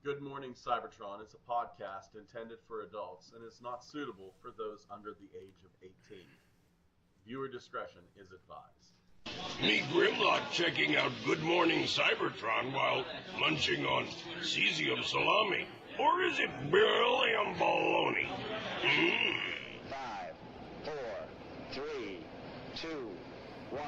Good Morning Cybertron is a podcast intended for adults and is not suitable for those under the age of 18. Viewer discretion is advised. Me Grimlock checking out Good Morning Cybertron while munching on cesium salami. Or is it beryllium bologna? Mmm. 5, 4, 3, 2, 1.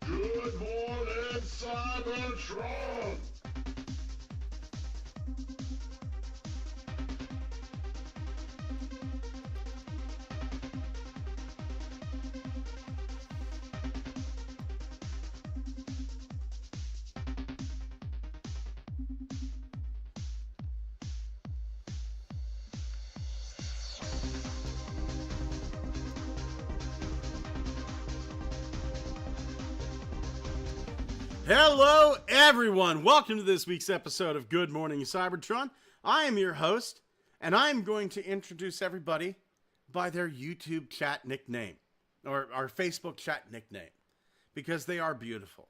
Good Morning Cybertron! Hello, everyone. Welcome to this week's episode of Good Morning Cybertron. I am your host, and I'm going to introduce everybody by their YouTube chat nickname, or our Facebook chat nickname, because they are beautiful.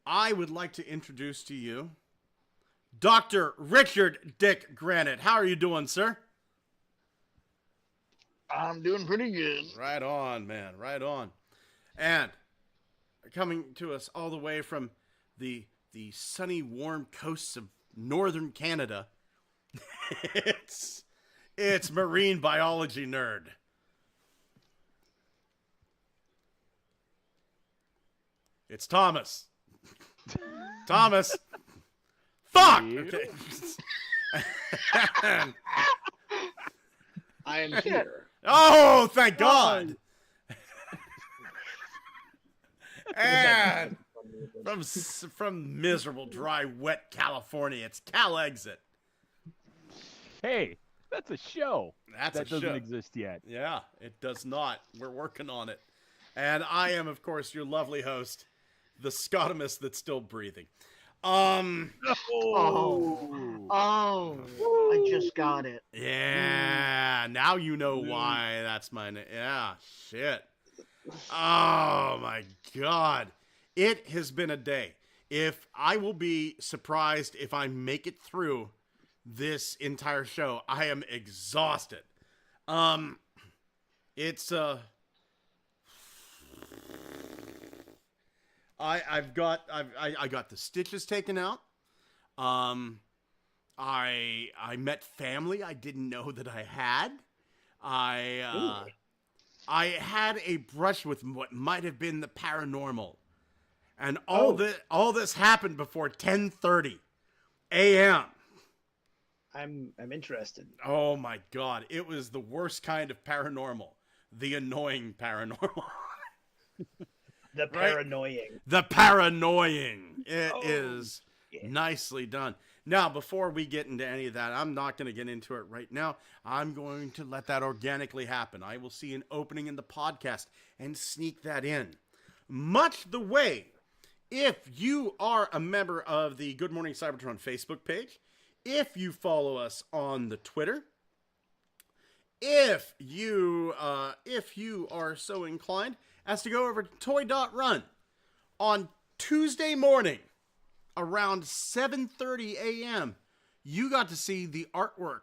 I would like to introduce to you Dr. Richard Dick Granite. How are you doing, sir? I'm doing pretty good. Right on, man. Right on. And coming to us all the way from the sunny, warm coasts of northern Canada, it's marine biology nerd. It's Thomas. Thomas. Fuck! Okay. I am here. Oh, thank God. And from miserable, dry, wet California, it's Cal Exit. Hey, that's a show. That doesn't show. exist yet. Yeah, it does not. We're working on it. And I am, of course, your lovely host, the Scotomus that's still breathing. Oh, I just got it. Yeah, now you know why that's my name. Yeah, shit. Oh, my God. It has been a day. If I will be surprised if I make it through this entire show. I am exhausted. It's I got the stitches taken out. I met family I didn't know that I had. I had a brush with what might have been the paranormal. And all this happened before 10:30 a.m. I'm interested. Oh my God. It was the worst kind of paranormal. The annoying paranormal. The paranoying. The paranoying. It is nicely done. Now, before we get into any of that, I'm not going to get into it right now. I'm going to let that organically happen. I will see an opening in the podcast and sneak that in. Much the way, if you are a member of the Good Morning Cybertron Facebook page, if you follow us on the Twitter, if you are so inclined as to go over to Toy.Run on Tuesday morning around 7:30 a.m., you got to see the artwork,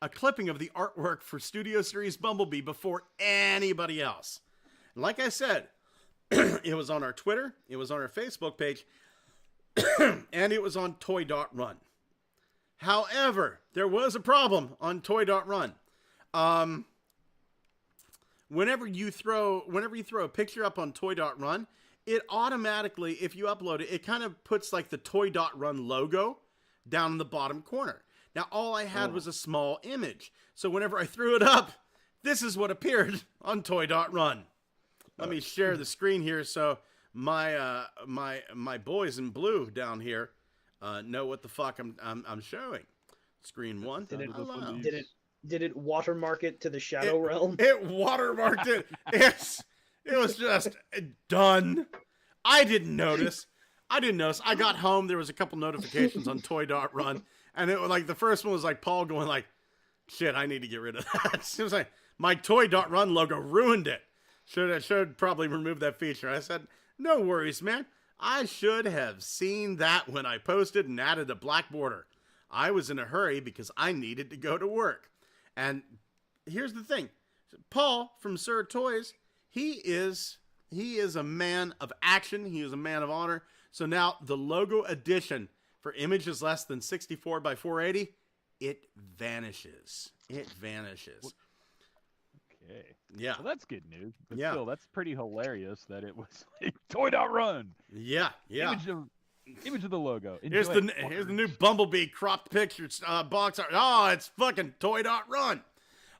a clipping of the artwork for Studio Series Bumblebee before anybody else. And like I said, it was on our Twitter, it was on our Facebook page, and it was on Toy.Run. However, there was a problem on Toy.Run. Whenever you throw a picture up on Toy.Run, it automatically, if you upload it, it kind of puts like the Toy.Run logo down in the bottom corner. Now, all I had was a small image. So whenever I threw it up, this is what appeared on Toy.Run. Let me share the screen here so my boys in blue down here know what the fuck I'm showing. Screen one. Did it watermark it to the Shadow Realm? It watermarked it. Yes. It was just done. I didn't notice. I got home. There was a couple notifications on Toy.Run. And it was like the first one was like Paul going like, shit, I need to get rid of that. It was like my Toy.Run logo ruined it. Should probably remove that feature. I said, no worries, man. I should have seen that when I posted and added a black border. I was in a hurry because I needed to go to work. And here's the thing. Paul from Sir Toys, he is a man of action. He is a man of honor. So now the logo edition for images less than 64 by 480, it vanishes. It vanishes. Okay. Yeah. Well, that's good news. But Yeah. still, that's pretty hilarious that it was like Toy.Run. Yeah. Image of the logo. Here's Enjoy the it, here's the fuckers. new Bumblebee cropped picture box art. Oh, it's fucking Toy.Run.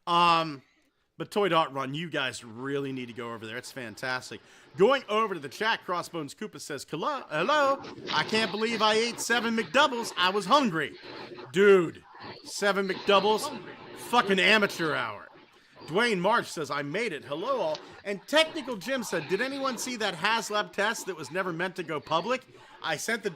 But Toy.Run, you guys really need to go over there. It's fantastic. Going over to the chat, Crossbones Koopa says, hello, I can't believe I ate 7 McDoubles. I was hungry. Dude, 7 McDoubles, fucking amateur hour. Dwayne March says, I made it. Hello, all. And Technical Jim said, did anyone see that HasLab test that was never meant to go public? I sent the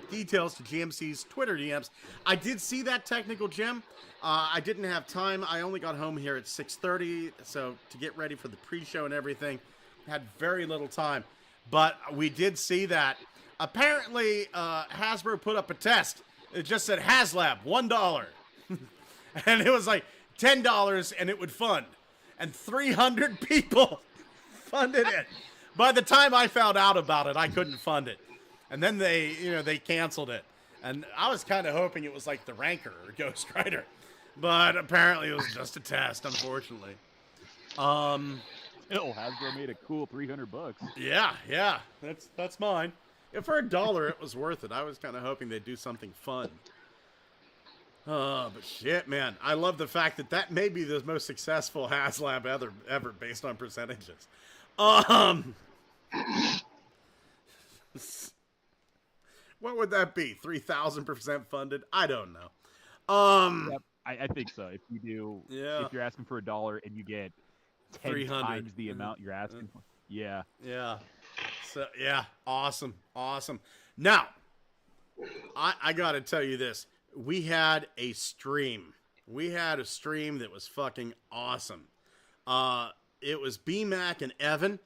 details to GMC's Twitter DMs. I did see that, Technical Jim. I didn't have time. I only got home here at 6:30, so to get ready for the pre-show and everything, had very little time. But we did see that. Apparently, Hasbro put up a test. It just said HasLab, $1. And it was like $10 and it would fund. And 300 people funded it. By the time I found out about it, I couldn't fund it. And then they canceled it. And I was kind of hoping it was like the Ranker or Ghost Rider. But apparently it was just a test, unfortunately. Still, Hasbro made a cool $300. Yeah. That's mine. If for $1 it was worth it. I was kind of hoping they'd do something fun. But shit, man. I love the fact that may be the most successful HasLab ever based on percentages. What would that be? 3,000% funded? I don't know. Yep, I think so. If you do, Yeah. if you're asking for $1 and you get 10 300. times the amount you're asking for, yeah. Yeah. So yeah, awesome. Now, I gotta tell you this. We had a stream. That was fucking awesome. It was B-Mac and Evan.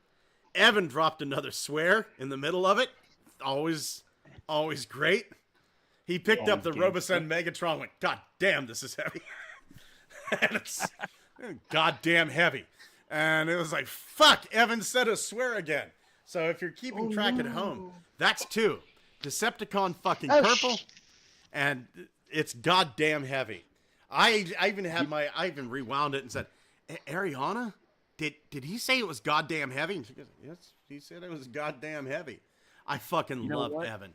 Evan dropped another swear in the middle of it. Always great. He picked up the Robosen Megatron and went, God damn, this is heavy. And it's goddamn heavy. And it was like, fuck, Evan said a swear again. So if you're keeping track at home, that's 2. Decepticon fucking purple, and it's goddamn heavy. I even rewound it and said, Ariana, did he say it was goddamn heavy? And she goes, yes, he said it was goddamn heavy. I fucking love Evan.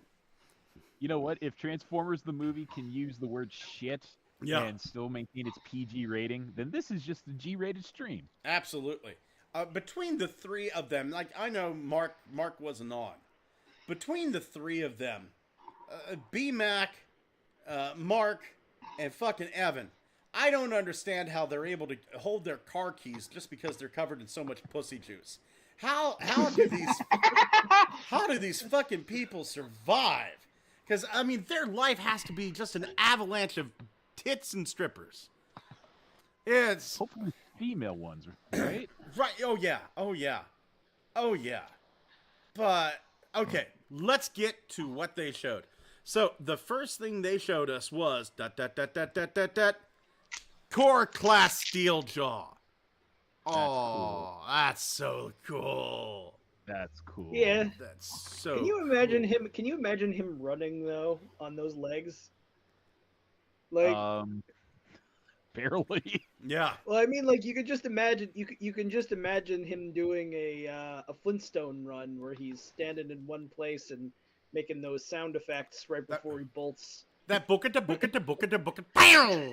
You know what? If Transformers the movie can use the word shit and still maintain its PG rating, then this is just a G-rated stream. Absolutely. Between the 3 of them, like I know Mark wasn't on. Between the 3 of them, B-Mac, Mark, and fucking Evan, I don't understand how they're able to hold their car keys just because they're covered in so much pussy juice. How do these fucking people survive? Because I mean, their life has to be just an avalanche of tits and strippers. It's hopefully female ones, right? Right. Oh yeah. But okay, let's get to what they showed. So the first thing they showed us was Core Class Steeljaw. Oh, that's so cool. That's cool. Yeah. That's so. Can you imagine him? Can you imagine him running though on those legs? Like, barely. Yeah. well, I mean, like you could just imagine. You can just imagine him doing a Flintstone run where he's standing in one place and making those sound effects right before he bolts. That book it, pow!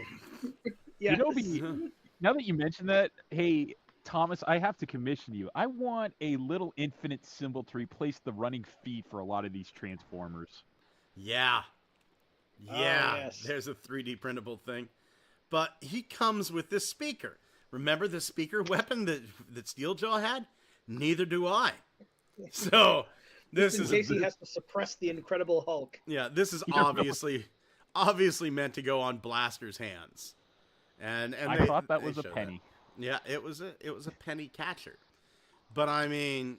Yeah. You know, now that you mention that, hey, Thomas, I have to commission you. I want a little infinite symbol to replace the running feet for a lot of these Transformers. Yeah. Oh, Yeah. yes. There's a 3D printable thing. But he comes with this speaker. Remember the speaker weapon that Steeljaw had? Neither do I. So this in is case he has to suppress the Incredible Hulk. Yeah, this is obviously meant to go on Blaster's hands. And I thought that was a penny. Yeah, it was a penny catcher. But I mean,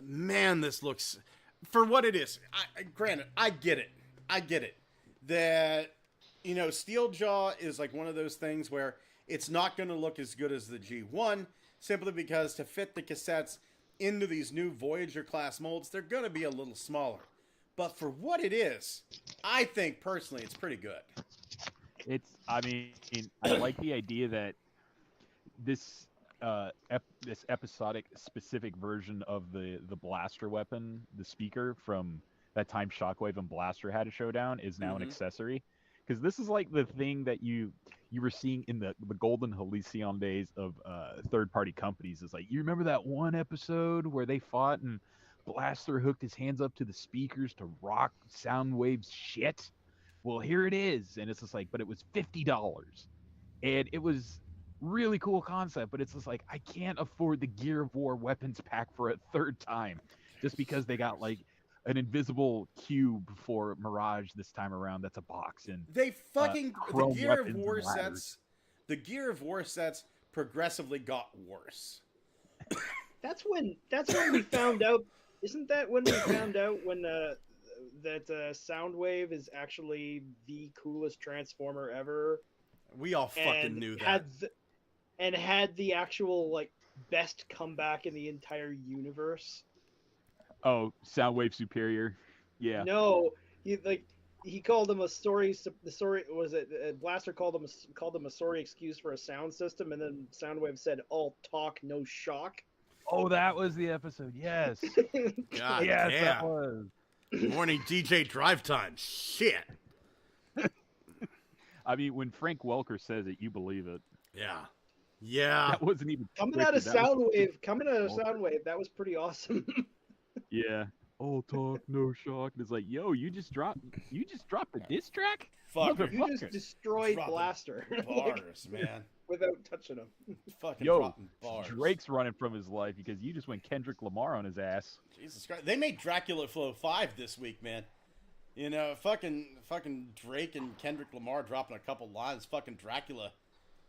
man, this looks for what it is. Granted, I get it. That, Steeljaw is like one of those things where it's not going to look as good as the G1, simply because to fit the cassettes into these new Voyager class molds, they're going to be a little smaller. But for what it is, I think personally it's pretty good. I like the idea that this this episodic specific version of the blaster weapon, the speaker from that time Shockwave and Blaster had a showdown, is now an accessory. Because this is like the thing that you were seeing in the golden halcyon days of third-party companies. Is like, you remember that one episode where they fought and Blaster hooked his hands up to the speakers to rock Soundwave's shit? Well, here it is. And it's just like, but it was $50. And it was really cool concept, but it's just like, I can't afford the Gear of War weapons pack for a third time just because they got like an invisible cube for Mirage this time around. That's a box, and they fucking chrome the Gear of weapons War and ladders. sets. The Gear of War sets progressively got worse. That's when we found out. Isn't that when we found out when that Soundwave is actually the coolest Transformer ever? We all fucking knew that. Had the actual like best comeback in the entire universe. Oh, Soundwave Superior. Yeah. No, he called him a sorry. The sorry was it? Blaster called him a sorry excuse for a sound system, and then Soundwave said, "All talk, no shock." Oh, that was the episode. Yes. God Yes, damn. that was. Morning DJ drive time. Shit. I mean, when Frank Welker says it, you believe it. Yeah. Yeah. That wasn't even Coming out of scripted. Soundwave, that was pretty awesome. Yeah. All talk, no shock. And it's like, yo, you just dropped a diss track? Fucker. You just destroyed Dropping Blaster. Bars, man. Without touching him. Fucking Yo, dropping bars. Drake's running from his life because you just went Kendrick Lamar on his ass. Jesus Christ. They made Dracula Flow 5 this week, man. Fucking Drake and Kendrick Lamar dropping a couple lines. Fucking Dracula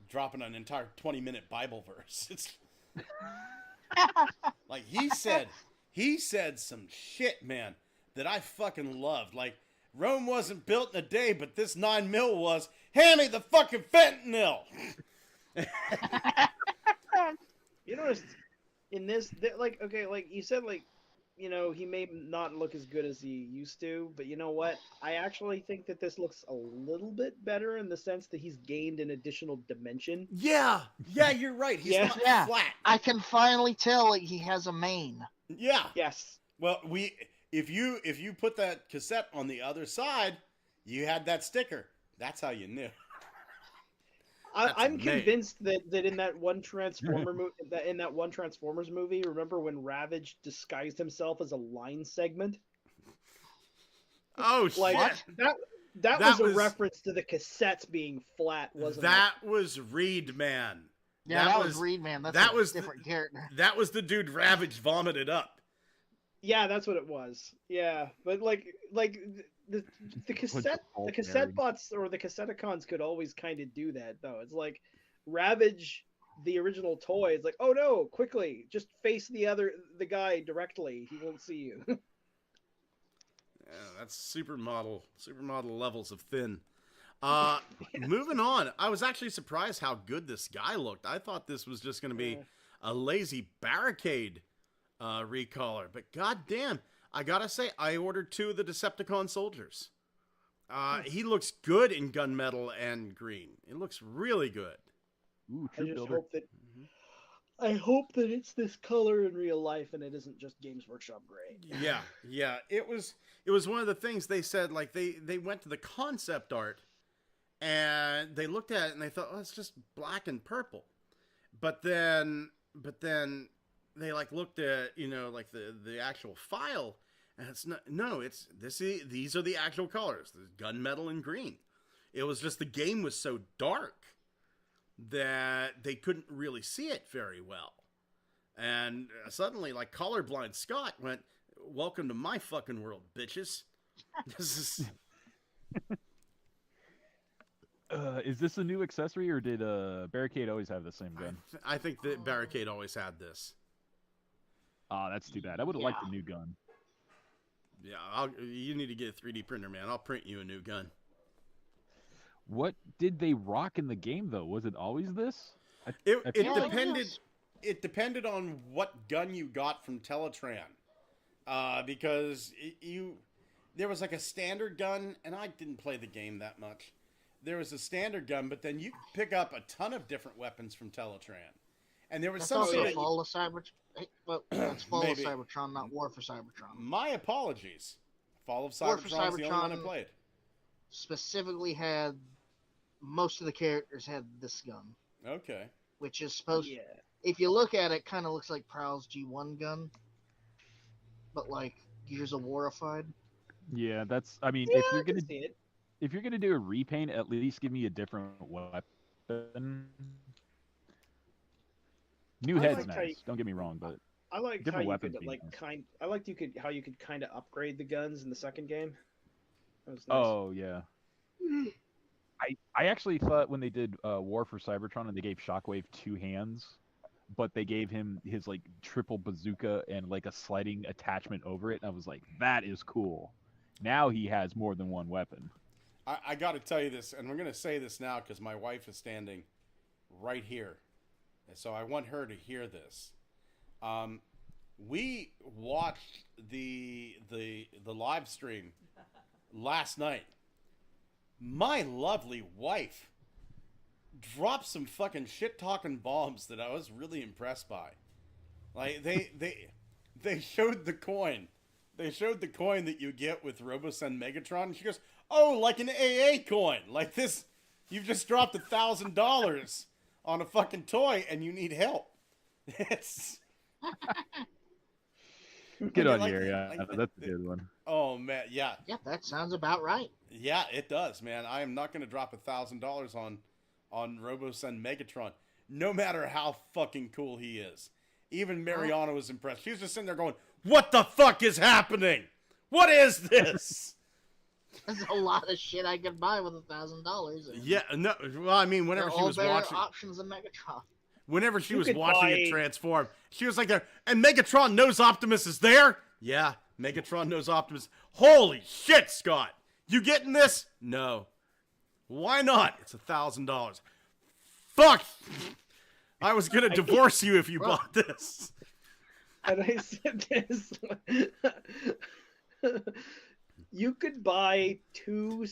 dropping an entire 20-minute Bible verse. It's like he said some shit, man, that I fucking loved. Like, Rome wasn't built in a day, but this 9mm was. Hand me the fucking fentanyl. You notice in this, like you said, he may not look as good as he used to, but you know what? I actually think that this looks a little bit better in the sense that he's gained an additional dimension. Yeah, you're right. He's not flat. I can finally tell he has a mane. Yeah. Yes. Well, if you put that cassette on the other side, you had that sticker. That's how you knew. I'm convinced that in that one Transformers movie, remember when Ravage disguised himself as a line segment? Oh, like shit. That was a reference to the cassettes being flat, wasn't it? That was Reed Man. Yeah, that was Reed Man. That's a different character. That was the dude Ravage vomited up. Yeah, that's what it was. Yeah, but like the cassette bots or the Cassetticons could always kind of do that though. It's like Ravage, the original toy, is like, oh no, quickly, just face the guy directly. He won't see you. Yeah, that's supermodel levels of thin. Moving on, I was actually surprised how good this guy looked. I thought this was just going to be a lazy barricade recaller, but goddamn, I gotta say, I ordered 2 of the Decepticon soldiers. He looks good in gunmetal and green. It looks really good. Ooh, I just hope that I hope that it's this color in real life and it isn't just Games Workshop gray. Yeah. It was one of the things they said, like they went to the concept art and they looked at it and they thought, oh, it's just black and purple. But then they like looked at, like the actual file, and it's not. No, it's this. These are the actual colors: the gunmetal and green. It was just the game was so dark that they couldn't really see it very well, and suddenly, like colorblind Scott went, "Welcome to my fucking world, bitches." This is. Is this a new accessory, or did Barricade always have the same gun? I think that Barricade always had this. That's too bad. I would have liked the new gun. Yeah, you need to get a 3D printer, man. I'll print you a new gun. What did they rock in the game, though? Was it always this? It depended. It depended on what gun you got from Teletran, because there was like a standard gun, and I didn't play the game that much. There was a standard gun, but then you could pick up a ton of different weapons from Teletran, and there was That's something. also Fall of Cybertron. Well, it's Fall of Cybertron, not War for Cybertron. My apologies. Fall of Cybertron is the only one I played. Specifically had most of the characters had this gun. Okay. Which is supposed. Yeah. If you look at it, kind of looks like Prowl's G1 gun, but like Gears of Warified. Yeah, that's. I mean, if you're gonna do a repaint, at least give me a different weapon. New head's nice. Don't get me wrong, but I like different how you weapons. could how you could kind of upgrade the guns in the second game. That was nice. Oh yeah. I actually thought when they did War for Cybertron and they gave Shockwave 2 hands, but they gave him his like triple bazooka and like a sliding attachment over it, and I was like, that is cool. Now he has more than one weapon. I got to tell you this, and we're going to say this now because my wife is standing right here, and so I want her to hear this. We watched the live stream last night. My lovely wife dropped some fucking shit-talking bombs that I was really impressed by. Like, they showed the coin. They showed the coin that you get with RoboSen Megatron. And she goes, oh, like an AA coin. Like this, you've just dropped $1,000 on a fucking toy and you need help. It's... Good on you, yeah. That's a good one. Oh, man, yeah. Yeah, that sounds about right. Yeah, it does, man. I am not going to drop $1,000 on RoboSen Megatron, no matter how fucking cool he is. Even Mariana was impressed. She was just sitting there going, what the fuck is happening? What is this? There's a lot of shit I could buy with $1,000. Yeah, no. Well, I mean, whenever she was watching options of Megatron. Whenever she was watching it transform, she was like, "There and Megatron knows Optimus is there." Yeah, Megatron knows Optimus. Holy shit, Scott! You getting this? No. Why not? It's $1,000. Fuck! I was gonna divorce you if you bought this. And I said this. You could buy two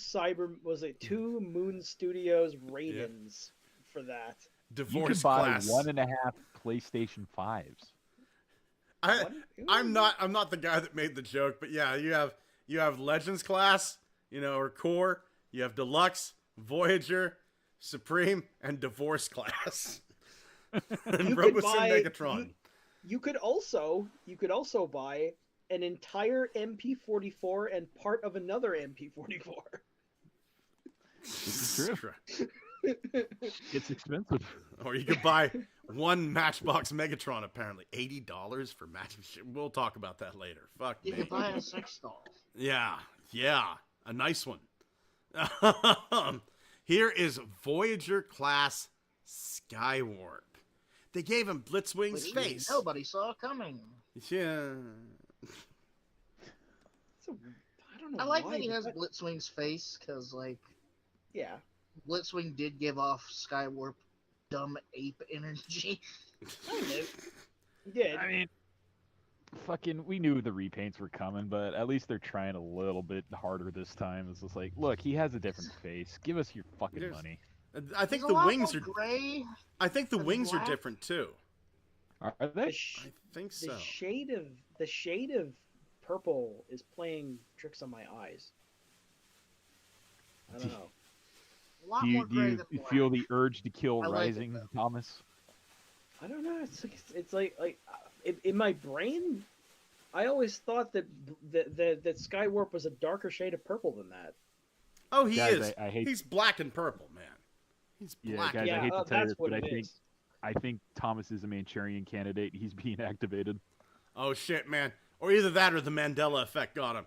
Moon Studios Raidens for that. You could buy 1.5 PlayStation 5s. I'm not the guy that made the joke, but yeah, you have Legends class, or core. You have Deluxe, Voyager, Supreme, and Divorce class. And RoboSen Megatron. You could also buy an entire MP44 and part of another MP44. This is true. It's expensive. Or you could buy one Matchbox Megatron, apparently. $80 for Matchbox. We'll talk about that later. Fuck me. You could buy a sex doll. Yeah. A nice one. Here is Voyager class Skywarp. They gave him Blitzwing's face. Nobody saw it coming. Yeah. I don't know. I like that he has Blitzwing's face because, yeah, Blitzwing did give off Skywarp dumb ape energy. Yeah. I mean, we knew the repaints were coming, but at least they're trying a little bit harder this time. It's just like, look, he has a different face. Give us your fucking money. I think the wings are gray. I think the wings are different too. Are they? I think so. The shade of purple is playing tricks on my eyes. I don't know. Do you feel the urge to kill rising, Thomas? I don't know. It's like in my brain, I always thought that Skywarp was a darker shade of purple than that. Oh, he is. He's black and purple, man. He's black. Yeah, guys, I hate to tell you this, but I think Thomas is a Manchurian candidate. He's being activated. Oh shit, man! Or either that, or the Mandela effect got him.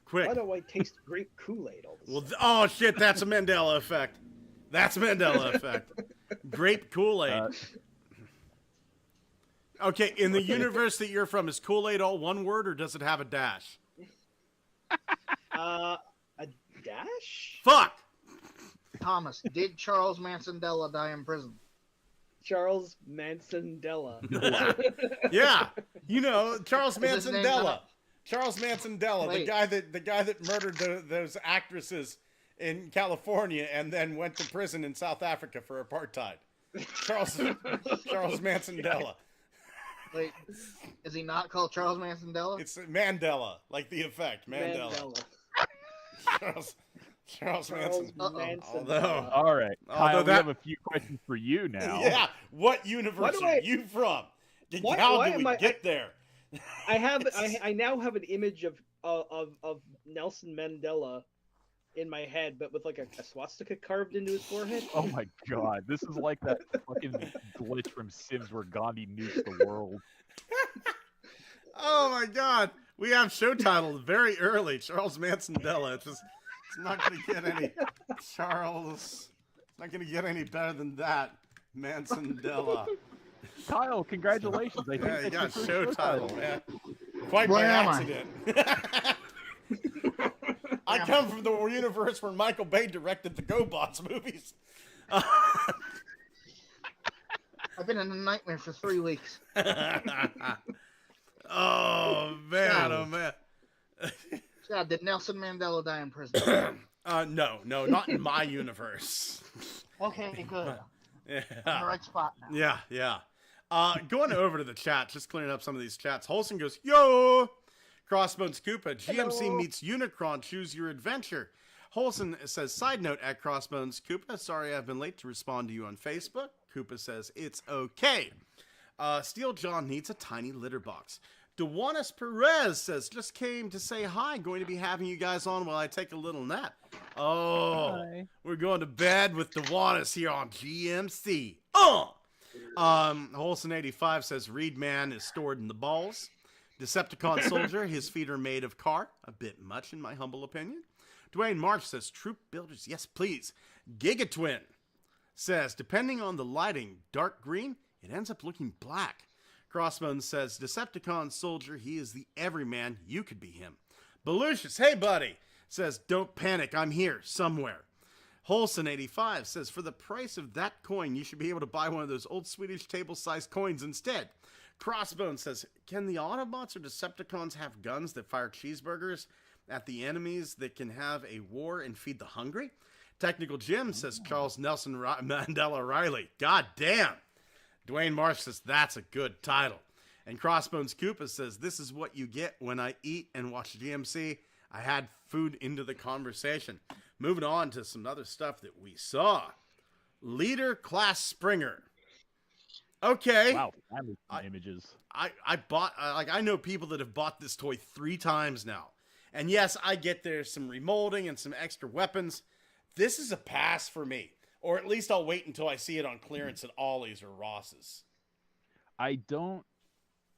Quick. Why do I taste grape Kool-Aid all the time? Oh shit, that's a Mandela effect. That's Mandela effect. Grape Kool-Aid. Okay, in the universe that you're from, is Kool-Aid all one word or does it have a dash? A dash? Fuck. Thomas, did Charles Mansondela die in prison? Charles Mansondela. Yeah, Charles Is his name Mansondela. not- Charles Mansondela, Wait. the guy that murdered those actresses in California and then went to prison in South Africa for apartheid. Charles Mansondela. Wait, is he not called Charles Mansondela? It's Mandela, like the effect Mandela. Charles Manson. Mansondela. All right, Kyle, Although we that- have a few questions for you now. Yeah, what universe do are I- you from? Why How did am we I- get there? I now have an image of Nelson Mandela in my head, but with like a swastika carved into his forehead. Oh my god, this is like that fucking glitch from Sims where Gandhi nukes the world. Oh my God, we have show titles very early. Charles Mansondela. It's not going to get any Charles. It's not going to get any better than that. Mansondela. Kyle, congratulations! I think Yeah, you that's got your first show title, title. man. Quite by Where am I? accident. I come from the universe where Michael Bay directed the GoBots movies. I've been in a nightmare for 3 weeks. Oh man, oh man. God, did Nelson Mandela die in prison? No, not in my universe. Okay, good. Yeah. I'm in the right spot now. Yeah. Going over to the chat, just clearing up some of these chats. Holson goes, yo! Crossbones Koopa, GMC Hello. meets Unicron, choose your adventure. Holson says, side note at Crossbones Koopa, sorry I've been late to respond to you on Facebook. Koopa says, it's okay. Steel John needs a tiny litter box. Dewanis Perez says, just came to say hi, going to be having you guys on while I take a little nap. Oh, Hi. we're going to bed with Dewanis here on GMC. Holson85 says, Reed Man is stored in the balls. Decepticon Soldier, his feet are made of car. A bit much in my humble opinion. Dwayne Marsh says, Troop Builders, yes please. Gigatwin says, depending on the lighting, dark green, it ends up looking black. Crossbones says, Decepticon Soldier, he is the everyman, you could be him. Belucius, hey buddy, says, don't panic, I'm here, somewhere. Holson85 says, for the price of that coin, you should be able to buy one of those old Swedish table-sized coins instead. Crossbones says, can the Autobots or Decepticons have guns that fire cheeseburgers at the enemies that can have a war and feed the hungry? Technical Jim says, Charles Nelson Mandela Riley. God damn. Dwayne Marsh says, that's a good title. And Crossbones Koopa says, this is what you get when I eat and watch GMC. I had food into the conversation. Moving on to some other stuff that we saw. Leader Class Springer. Okay. Wow, family images. I bought, I know people that have bought this toy 3 times now. And yes, I get there's some remolding and some extra weapons. This is a pass for me. Or at least I'll wait until I see it on clearance at Ollie's or Ross's. I don't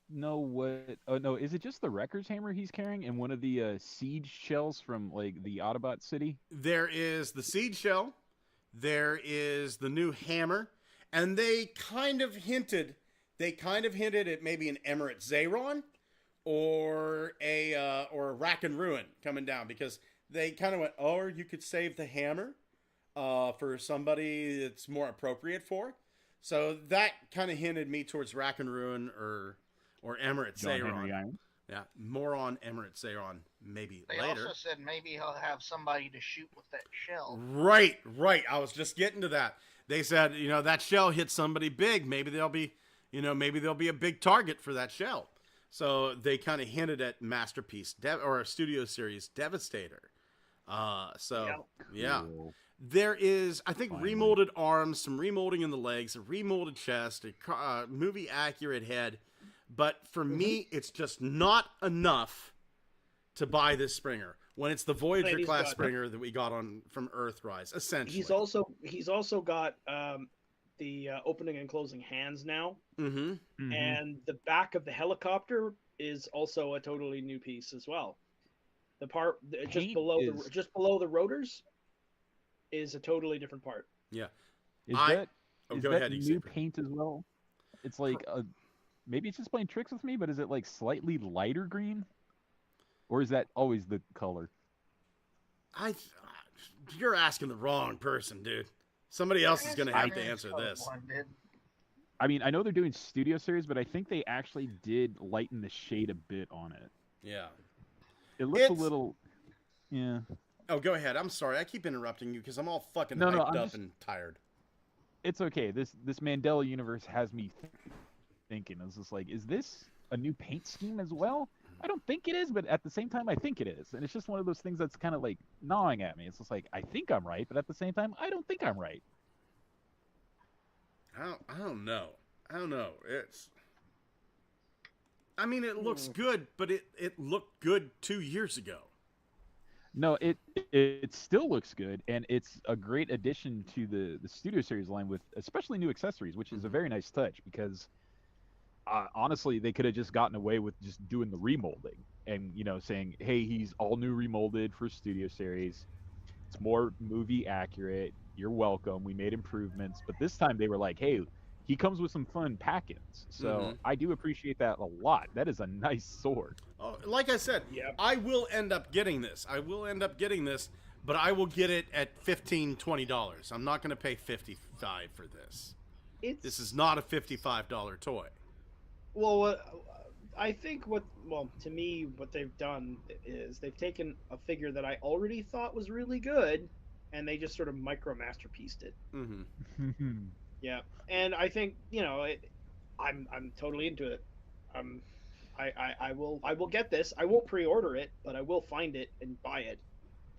know what. Oh no, is it just the Wrecker's hammer he's carrying and one of the siege shells from like the Autobot city? There is the Seed Shell. There is the new hammer. And they kind of hinted at maybe an Emirate Zayron or a Rack and Ruin coming down, because they kind of went, or you could save the hammer for somebody that's more appropriate for. So that kind of hinted me towards Rack and Ruin or Emirate John Henry Zayron. Irons. Yeah, more on Emirate Zayron maybe They later. also said maybe he'll have somebody to shoot with that shell. Right. I was just getting to that. They said, that shell hit somebody big. Maybe there'll be a big target for that shell. So they kind of hinted at Masterpiece or Studio Series Devastator. Yeah. Cool. There is, I think, Finally. remolded arms, some remolding in the legs, a remolded chest, a movie accurate head. But for me, it's just not enough to buy this Springer when it's the Voyager He's class got- Springer that we got from Earthrise, essentially. He's also got the opening and closing hands now, Mm-hmm. Mhm. and the back of the helicopter is also a totally new piece as well. The part just Paint below is- the rotors is a totally different part. Is I- that Oh, is go that ahead, new Xavier. paint as well? It's like maybe it's just playing tricks with me, but is it like slightly lighter green? Or is that always the color? You're asking the wrong person, dude. Somebody else is going to have to answer this. I mean, I know they're doing studio series, but I think they actually did lighten the shade a bit on it. Yeah. It looks a little... Yeah. Oh, go ahead. I'm sorry. I keep interrupting you because I'm all fucking No, hyped up and tired. It's okay. This Mandela universe has me thinking. It's just like, is this a new paint scheme as well? I don't think it is, but at the same time, I think it is. And it's just one of those things that's kind of like gnawing at me. It's just like, I think I'm right, but at the same time, I don't think I'm right. I don't know. I mean, it looks good, but it looked good 2 years ago. No, it still looks good, and it's a great addition to the Studio Series line with especially new accessories, which is a very nice touch because honestly, they could have just gotten away with just doing the remolding and, saying, hey, he's all new remolded for Studio Series. It's more movie accurate. You're welcome. We made improvements. But this time they were like, hey, he comes with some fun pack-ins. So I do appreciate that a lot. That is a nice sword. Oh, like I said, I will end up getting this. But I will get it at $15, $20. I'm not going to pay $55 for this. This is not a $55 toy. Well, I think to me, what they've done is they've taken a figure that I already thought was really good, and they just sort of micro-masterpieced it. Mm-hmm. Yeah, and I think I'm totally into it. I will get this. I won't pre-order it, but I will find it and buy it.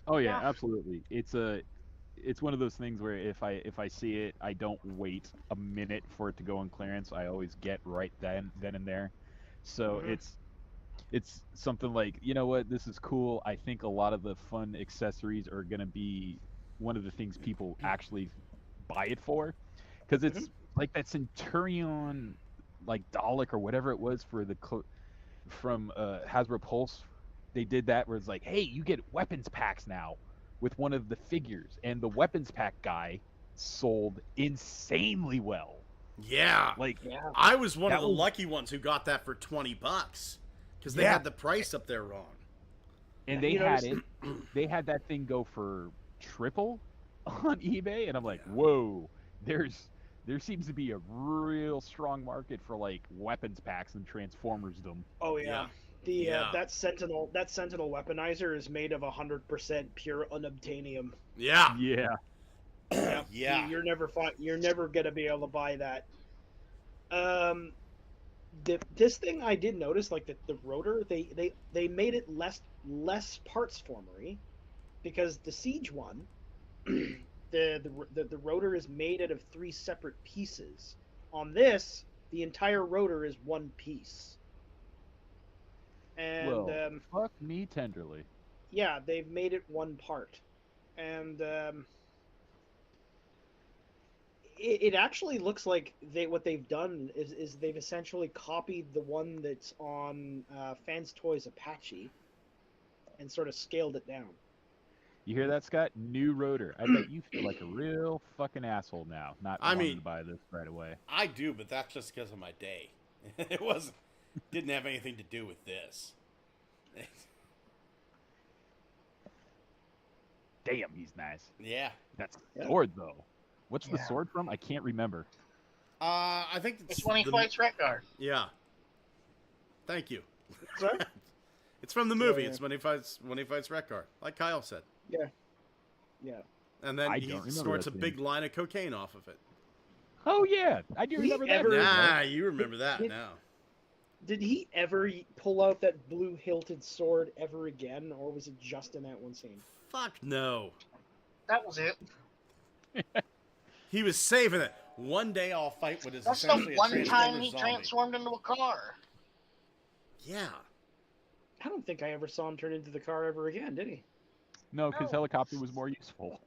Oh yeah, absolutely. It's one of those things where if I see it, I don't wait a minute for it to go on clearance. I always get right then and there. So it's something like, you know what, this is cool. I think a lot of the fun accessories are gonna be one of the things people actually buy it for, because it's like that Centurion, like Dalek or whatever it was for from Hasbro Pulse. They did that where it's like, hey, you get weapons packs now with one of the figures, and the weapons pack guy sold insanely well. Yeah, I was one of the lucky ones who got that for $20 because they had the price up there wrong. And they had it. They had that thing go for triple on eBay, and I'm like, whoa, there seems to be a real strong market for like weapons packs and Transformers them. Oh yeah. That Sentinel weaponizer is made of 100% pure unobtainium. Yeah. Yeah. Yeah. You're never gonna be able to buy that. This thing I did notice, like the rotor, they made it less parts formery, because the Siege one, the rotor is made out of 3 separate pieces. On this, the entire rotor is one piece. And fuck me tenderly. Yeah, they've made it one part, and it actually looks like what they've done is they've essentially copied the one that's on Fans Toys Apache, and sort of scaled it down. You hear that, Scott? New rotor. I bet you feel like a real fucking asshole now, not wanting to buy this right away. I do, but that's just because of my day. It didn't have anything to do with this. Damn, he's nice. Yeah. That's sword, though. What's the sword from? I can't remember. I think it's when he fights Rekgar. Yeah. Thank you. Sorry? It's from the movie. It's when he fights Rekgar, like Kyle said. Yeah. Yeah. And then he snorts a big line of cocaine off of it. Oh yeah, I do remember that. You remember that now. Did he ever pull out that blue hilted sword ever again, or was it just in that one scene? Fuck no. That was it. He was saving it. One day I'll fight what is That's essentially the one a time he zombie. transformed into a car. Yeah. I don't think I ever saw him turn into the car ever again, did he? No, because helicopter was more useful.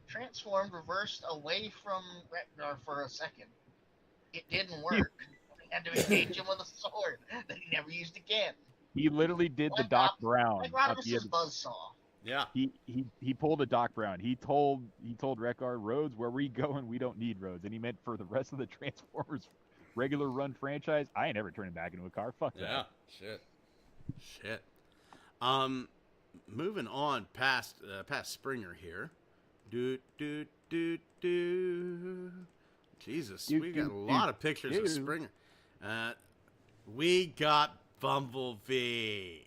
Transformed, reversed away from Rekgar for a second. It didn't work. He had to engage him with a sword that he never used again. He literally did the Doc Brown. Like Rodimus's buzzsaw. Yeah. He pulled a Doc Brown. He told Rekgar, roads, where we going, we don't need roads. And he meant for the rest of the Transformers regular run franchise, I ain't ever turning back into a car. Fuck Yeah. that. Shit. Moving on past Springer here. Jesus, we got a lot of pictures of Springer. We got Bumblebee.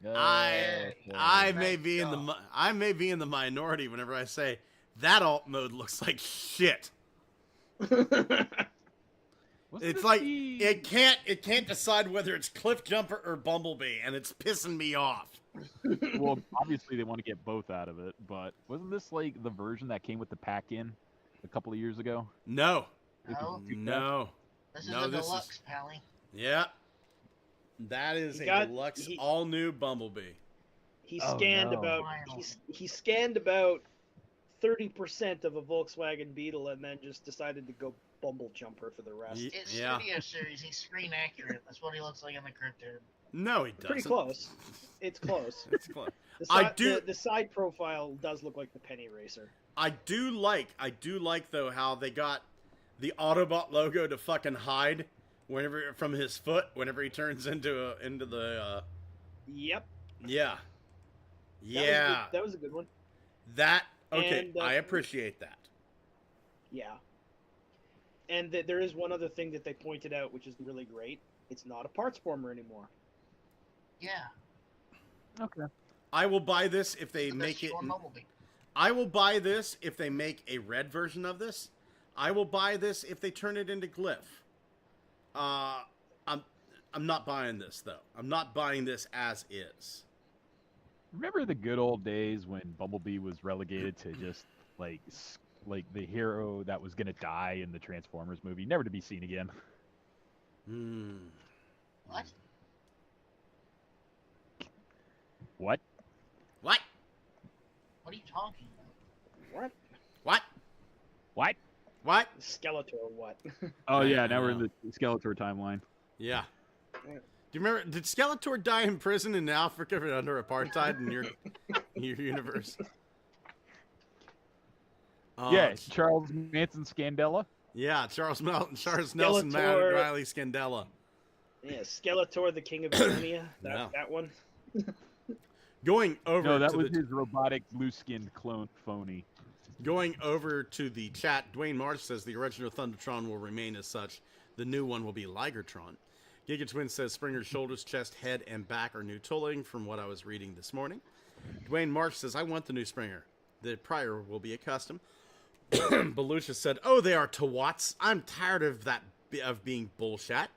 I may be in the minority whenever I say that alt mode looks like shit. It's like it can't decide whether it's Cliff Jumper or Bumblebee, and it's pissing me off. Well, obviously they want to get both out of it, but wasn't this like the version that came with the pack-in a couple of years ago? No. No. This is a deluxe, Pally. Yeah. That is a deluxe, all new Bumblebee. He scanned about 30% of a Volkswagen Beetle and then just decided to go Bumble Jumper for the rest. It's Studio Series. He's screen accurate. That's what he looks like in the cartoon. No, he doesn't. Pretty close. It's close. It's close. The side profile does look like the Penny Racer. I do like though how they got the Autobot logo to fucking hide from his foot whenever he turns into the. Yep. Yeah. That was a good one. Okay. I appreciate that. Yeah. And there is one other thing that they pointed out, which is really great. It's not a parts former anymore. Yeah. Okay. I will buy this if they make it. I will buy this if they make a red version of this. I will buy this if they turn it into Glyph. I'm not buying this though. I'm not buying this as is. Remember the good old days when Bumblebee was relegated to just like the hero that was gonna die in the Transformers movie, never to be seen again? What? What? What? What are you talking about? What? Skeletor, what? Oh yeah, now we're in the Skeletor timeline. Yeah. Do you remember? Did Skeletor die in prison in Africa under apartheid in your universe? Yeah, Charles Manson Scandella. Yeah, Charles Nelson Riley Scandella. Yeah, Skeletor, the King of Eternia. That one. Going over. No, that was his robotic blue-skinned clone phony. Going over to the chat, Dwayne Marsh says the original Thundertron will remain as such. The new one will be Ligertron. Gigatwin says Springer's shoulders, chest, head, and back are new tooling from what I was reading this morning. Dwayne Marsh says, I want the new Springer. The prior will be a custom. Belushi said, oh, they are Tawats. I'm tired of being bullshit.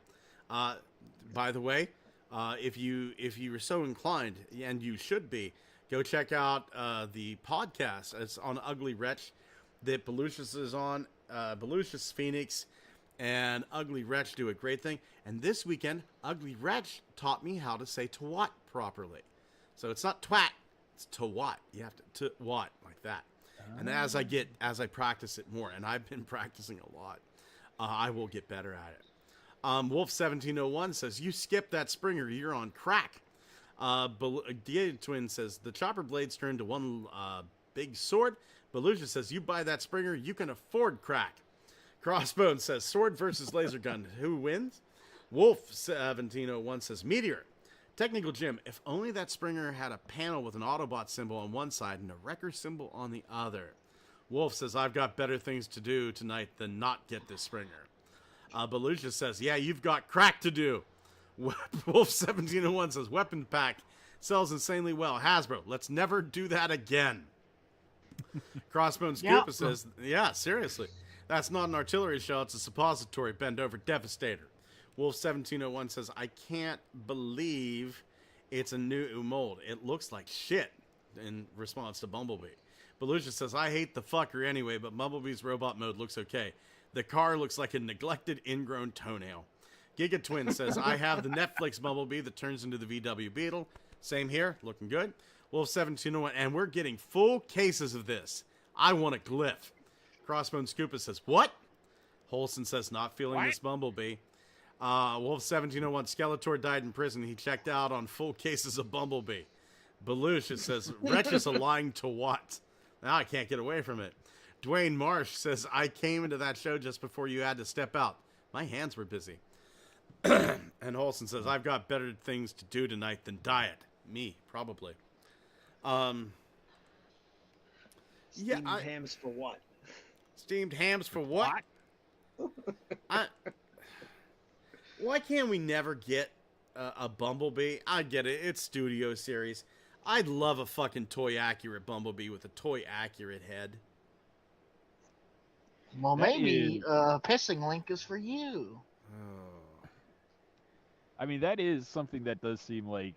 By the way, if you are so inclined, and you should be, go check out the podcast. It's on Ugly Wretch that Belushi is on. Belushi, Phoenix, and Ugly Wretch do a great thing. And this weekend, Ugly Wretch taught me how to say Tawat properly. So it's not twat, it's Tawat. You have to what like that. And as I practice it more, and I've been practicing a lot, I will get better at it. Wolf1701 says, you skipped that Springer, you're on crack. Gated Twin says, the chopper blades turn to one big sword. Belushi says, you buy that Springer, you can afford crack. Crossbone says, sword versus laser gun, who wins? Wolf1701 says, Meteor. Technical Jim, if only that Springer had a panel with an Autobot symbol on one side and a Wrecker symbol on the other. Wolf says, I've got better things to do tonight than not get this Springer. Belushi says, yeah, you've got crack to do. Wolf1701 says, weapon pack sells insanely well. Hasbro, let's never do that again. Crossbones Koopa says, yeah, seriously. That's not an artillery shell, it's a suppository. Bend over Devastator. Wolf1701 says, I can't believe it's a new mold. It looks like shit, in response to Bumblebee. Belushi says, I hate the fucker anyway, but Bumblebee's robot mode looks okay. The car looks like a neglected ingrown toenail. Gigatwin says, I have the Netflix Bumblebee that turns into the VW Beetle. Same here, looking good. Wolf1701, and we're getting full cases of this. I want a Glyph. Crossbones Koopa says, what? Holson says, not feeling this Bumblebee. Wolf1701, Skeletor died in prison. He checked out on full cases of Bumblebee. Belushi says, Wretch is a lying to what? Now I can't get away from it. Dwayne Marsh says, I came into that show just before you had to step out. My hands were busy. And Olsen says, I've got better things to do tonight than diet. Me, probably. Steamed hams for what? Steamed hams for what? Why can't we never get a Bumblebee? I get it. It's Studio Series. I'd love a fucking toy-accurate Bumblebee with a toy-accurate head. Well, maybe Pissing Link is for you. Oh. I mean, that is something that does seem like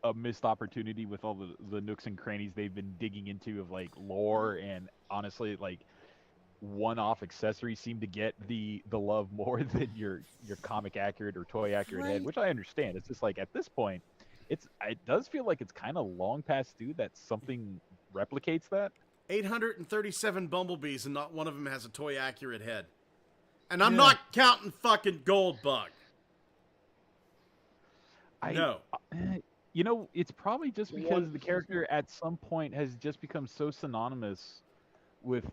a missed opportunity with all the nooks and crannies they've been digging into of like lore, and honestly, like one-off accessories seem to get the love more than your comic accurate or toy accurate head, which I understand. It's just like at this point, it does feel like it's kind of long past due that something replicates that. 837 Bumblebees and not one of them has a toy accurate head. And I'm not counting fucking Goldbug. No. You know, it's probably just because the character at some point has just become so synonymous with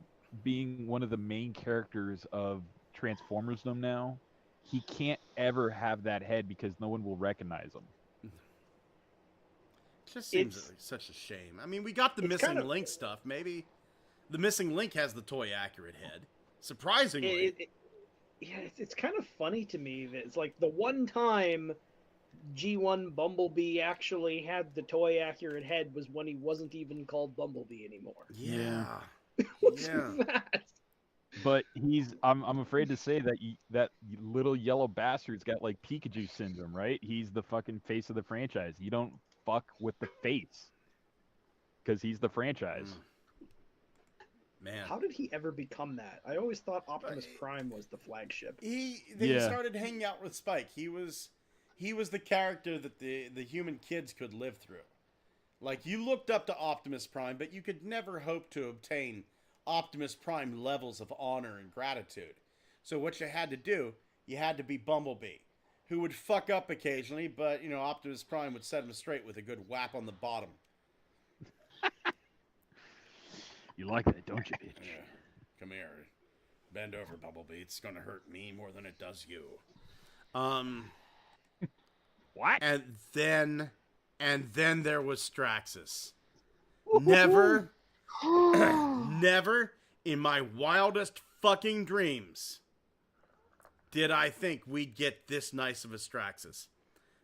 being one of the main characters of Transformersdom now. He can't ever have that head because no one will recognize him. It just seems like such a shame. I mean, we got the Missing Link stuff. Maybe the Missing Link has the toy accurate head. Surprisingly. It's kind of funny to me that it's like the one time G1 Bumblebee actually had the toy accurate head was when he wasn't even called Bumblebee anymore. Yeah. What's that? But I'm afraid to say that that little yellow bastard's got like Pikachu syndrome, right? He's the fucking face of the franchise. You don't fuck with the face because he's the franchise. Man, how did he ever become that? I always thought Optimus Prime was the flagship. He started hanging out with Spike. He was the character that the human kids could live through. Like, you looked up to Optimus Prime, but you could never hope to obtain Optimus Prime levels of honor and gratitude. So what you had to do, you had to be Bumblebee, who would fuck up occasionally, but, you know, Optimus Prime would set him straight with a good whap on the bottom. You like that, don't you, bitch? Yeah. Come here. Bend over, Bumblebee. It's going to hurt me more than it does you. What? And then there was Straxus. Never in my wildest fucking dreams did I think we'd get this nice of a Straxus.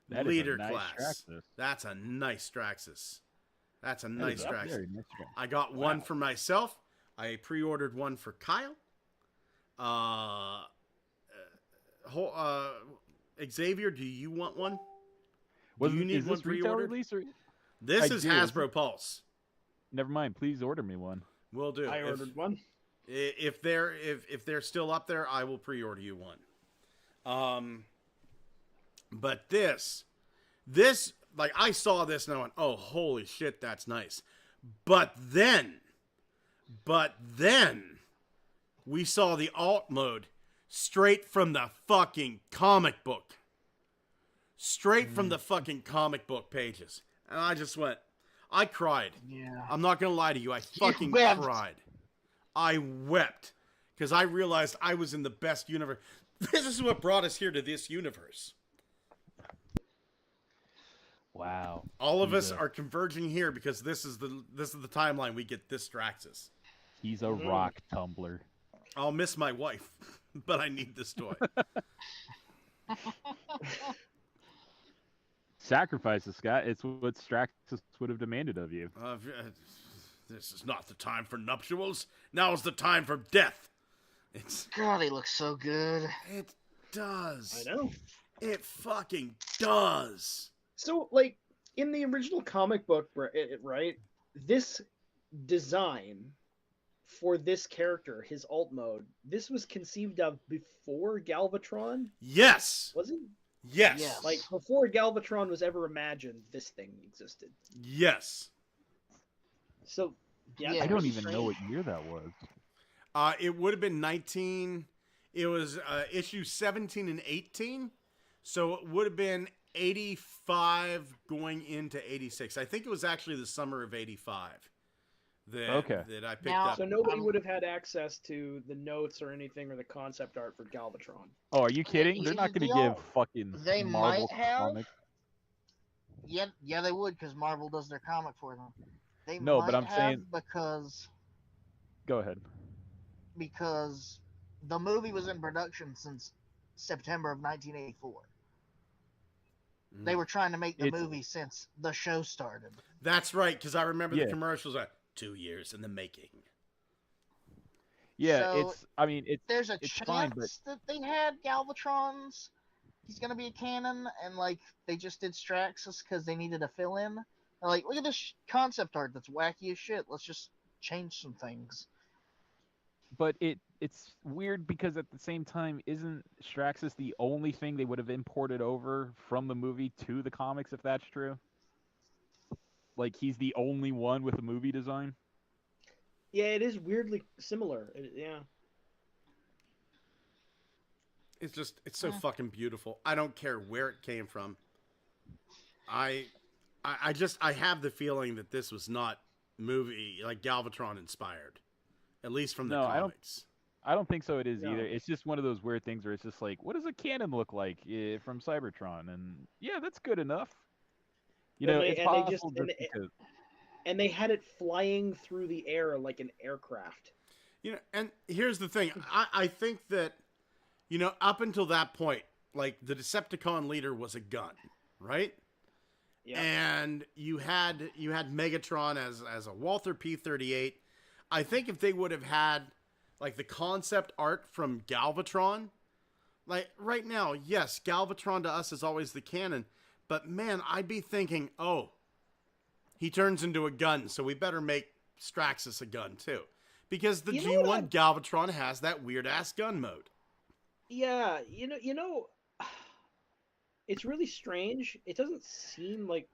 That Leader is a nice class. Straxus. That's a nice Straxus. That's a nice That is Straxus. very nice. I got one for myself. I pre-ordered one for Kyle. Xavier, do you want one? Do you need is one this retail pre-ordered? release or? This I is do. Hasbro Pulse. Never mind. Please order me one. Will do. I ordered one. If they're still up there, I will pre-order you one. But this, like, I saw this and I went, oh, holy shit, that's nice. But then we saw the alt mode straight from the fucking comic book. Straight from the fucking comic book pages. And I just went, I cried. Yeah. I'm not going to lie to you. I fucking wept. cried. I wept. Because I realized I was in the best universe. This is what brought us here to this universe. Wow. All of us are converging here because this is the timeline we get this Straxus. He's a rock tumbler. I'll miss my wife, but I need this toy. Sacrifices, Scott. It's what Straxus would have demanded of you. This is not the time for nuptials. Now is the time for death. God, he looks so good. It does. I know. It fucking does. So, like, in the original comic book, right, this design for this character, his alt mode, this was conceived of before Galvatron? Yes. Was it? Yes. Yeah. Like, before Galvatron was ever imagined, this thing existed. Yes. So, yeah. Yeah. I don't even know what year that was. It would have been it was issue 17 and 18. So it would have been 85 going into 86. I think it was actually the summer of 85 that I picked Now- up. So nobody would have had access to the notes or anything or the concept art for Galvatron. Oh, are you kidding? They're not going to give fucking They Marvel might have. comics. Yeah, they would because Marvel does their comic for them. They No, might but I'm have saying- Go ahead. because the movie was in production since September of 1984. They were trying to make the movie since the show started. That's right, because I remember Yeah. the commercials are 2 years in the making. Yeah, So, there's a it's chance fine, but- that they had Galvatron's. He's gonna be a canon, and like they just did Straxus because they needed a fill in. Like, look at this concept art that's wacky as shit. Let's just change some things. But it's weird because at the same time, isn't Straxus the only thing they would have imported over from the movie to the comics, if that's true? Like, he's the only one with a movie design? Yeah, it is weirdly similar. Yeah. It's so fucking beautiful. I don't care where it came from. I have the feeling that this was not movie like Galvatron inspired, at least from the comics. I don't think so. It is No. either. It's just one of those weird things where it's just like, what does a cannon look like from Cybertron? And yeah, that's good enough. You know, it's possible just because. And they had it flying through the air like an aircraft. You know, and here's the thing. I think that, you know, up until that point, like the Decepticon leader was a gun, right? Yeah. And you had Megatron as a Walther P-38. I think if they would have had like the concept art from Galvatron, like right now, yes, Galvatron to us is always the canon, but man, I'd be thinking, oh, he turns into a gun, so we better make Straxus a gun too, because the G1 Galvatron has that weird ass gun mode. Yeah, you know, it's really strange. It doesn't seem like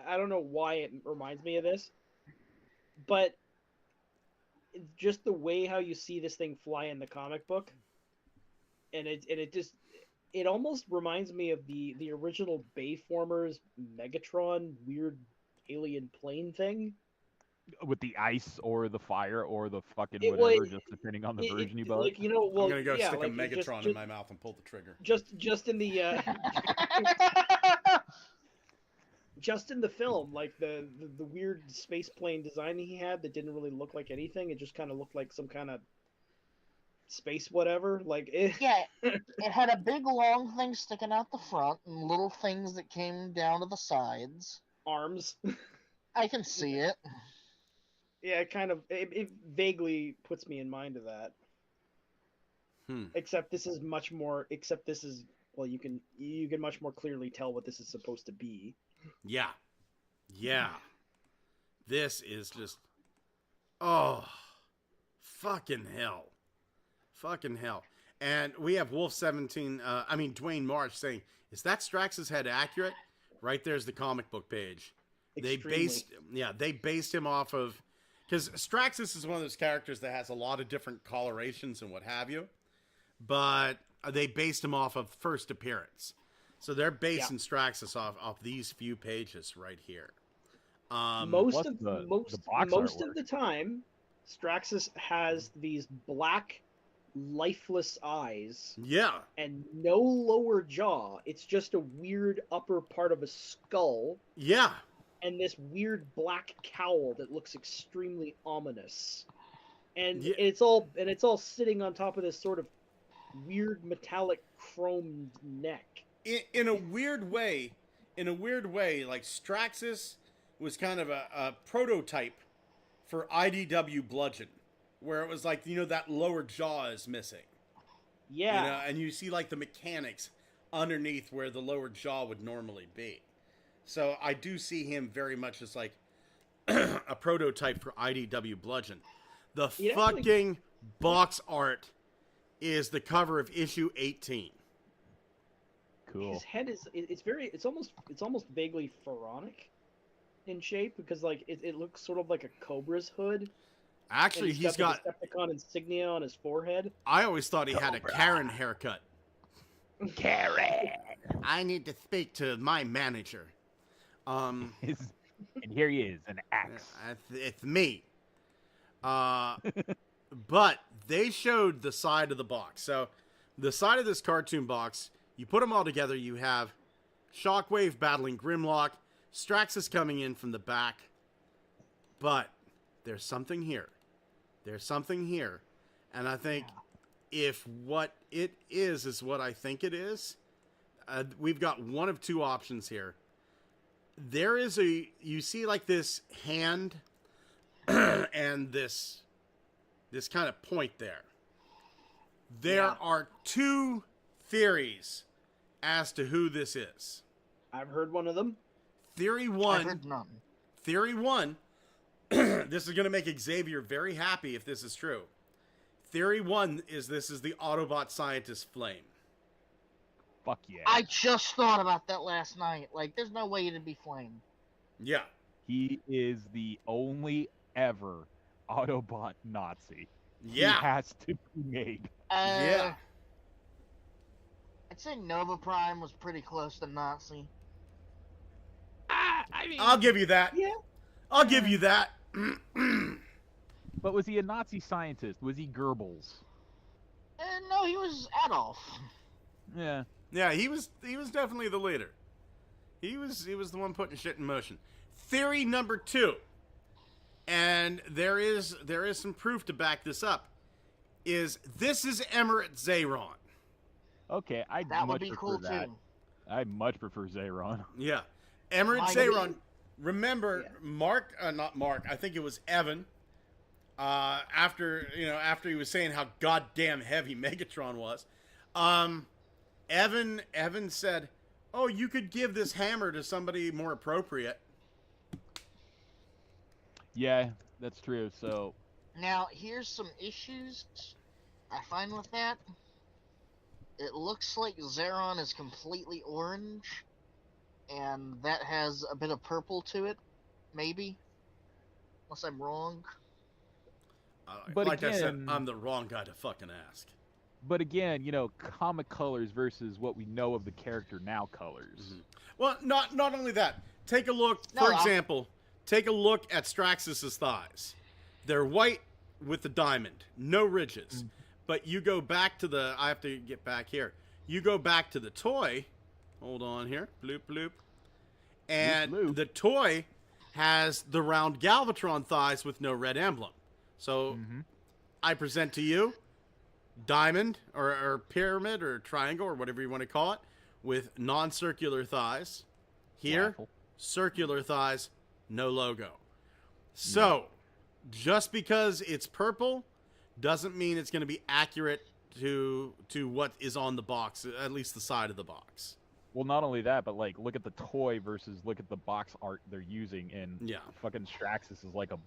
I don't know why it reminds me of this, but just the way how you see this thing fly in the comic book, and it almost reminds me of the original Bayformers Megatron weird alien plane thing. With the ice or the fire or the fucking whatever, just depending on the version you bought. Like, you know, well, I'm gonna go yeah, stick like, a Megatron in my mouth and pull the trigger. Just in the just in the film, like the weird space plane design he had that didn't really look like anything. It just kind of looked like some kind of space whatever. Like Yeah, it had a big long thing sticking out the front and little things that came down to the sides. Arms. I can see it. Yeah, it vaguely puts me in mind of that. Except this is well, you can much more clearly tell what this is supposed to be. Yeah. This is just, oh, fucking hell. And we have Dwayne Marsh saying, is that Strax's head accurate? Right there's the comic book page. Extremely. They based him off of, because Straxus is one of those characters that has a lot of different colorations and what have you, but they based him off of first appearance. So they're basing Straxus off these few pages right here. Most of the time, Straxus has these black, lifeless eyes. Yeah. And no lower jaw. It's just a weird upper part of a skull. Yeah. And this weird black cowl that looks extremely ominous. And it's all sitting on top of this sort of weird metallic chromed neck. In a weird way, like Straxus was kind of a prototype for IDW Bludgeon, where it was like, you know, that lower jaw is missing. Yeah. You know, and you see like the mechanics underneath where the lower jaw would normally be. So I do see him very much as like a prototype for IDW Bludgeon. The fucking box art is the cover of issue 18. Cool. His head it's almost vaguely pharaonic in shape, because like it looks sort of like a cobra's hood. Actually, he's got the Decepticon insignia on his forehead. I always thought he had a Karen haircut. Karen. I need to speak to my manager. And here he is, an axe. It's me. But they showed the side of the box. So the side of this cartoon box, you put them all together, you have Shockwave battling Grimlock, Straxus coming in from the back. But there's something here. There's something here. And I think if what it is what I think it is, we've got one of two options here. There is you see like this hand and this kind of point there. There are two theories as to who this is. I've heard one of them. Theory I've one. heard none. Theory one. This is going to make Xavier very happy if this is true. Theory one is this is the Autobot scientist Flame. Fuck yeah. I just thought about that last night. Like, there's no way it'd be Flame. Yeah. He is the only ever Autobot Nazi. Yeah. He has to be made. Yeah. I'd say Nova Prime was pretty close to Nazi. I mean, I'll give you that. Yeah. I'll give you that. but was he a Nazi scientist? Was he Goebbels? No, he was Adolf. Yeah. Yeah, he was definitely the leader. He was the one putting shit in motion. Theory number 2. And there is some proof to back this up. This is Emirate Zayron. Okay, That would be cool that. too. I much prefer Zayron. Yeah. Emirate Might Zayron. be. Remember, not Mark, I think it was Evan. After he was saying how goddamn heavy Megatron was, Evan said, "Oh, you could give this hammer to somebody more appropriate." Yeah, that's true. So Now, here's some issues I find with that. It looks like Zeron is completely orange, and that has a bit of purple to it, maybe. Unless I'm wrong. But like I said, again- I'm the wrong guy to fucking ask. but again, comic colors versus what we know of the character now colors. Well, not only that. Take a look, No, for example, take a look at Straxus's thighs. They're white with the diamond, no ridges. But you go back to I have to get back here. You go back to the toy. Hold on here. Bloop, bloop. And Bloop, bloop. the toy has the round Galvatron thighs with no red emblem. So I present to you diamond or pyramid or triangle or whatever you want to call it with non-circular thighs. Here, Waffle. circular thighs, no logo. So, just because it's purple doesn't mean it's going to be accurate to what is on the box, at least the side of the box. Well, not only that, but look at the toy versus look at the box art they're using, and Yeah. fucking Straxus is like a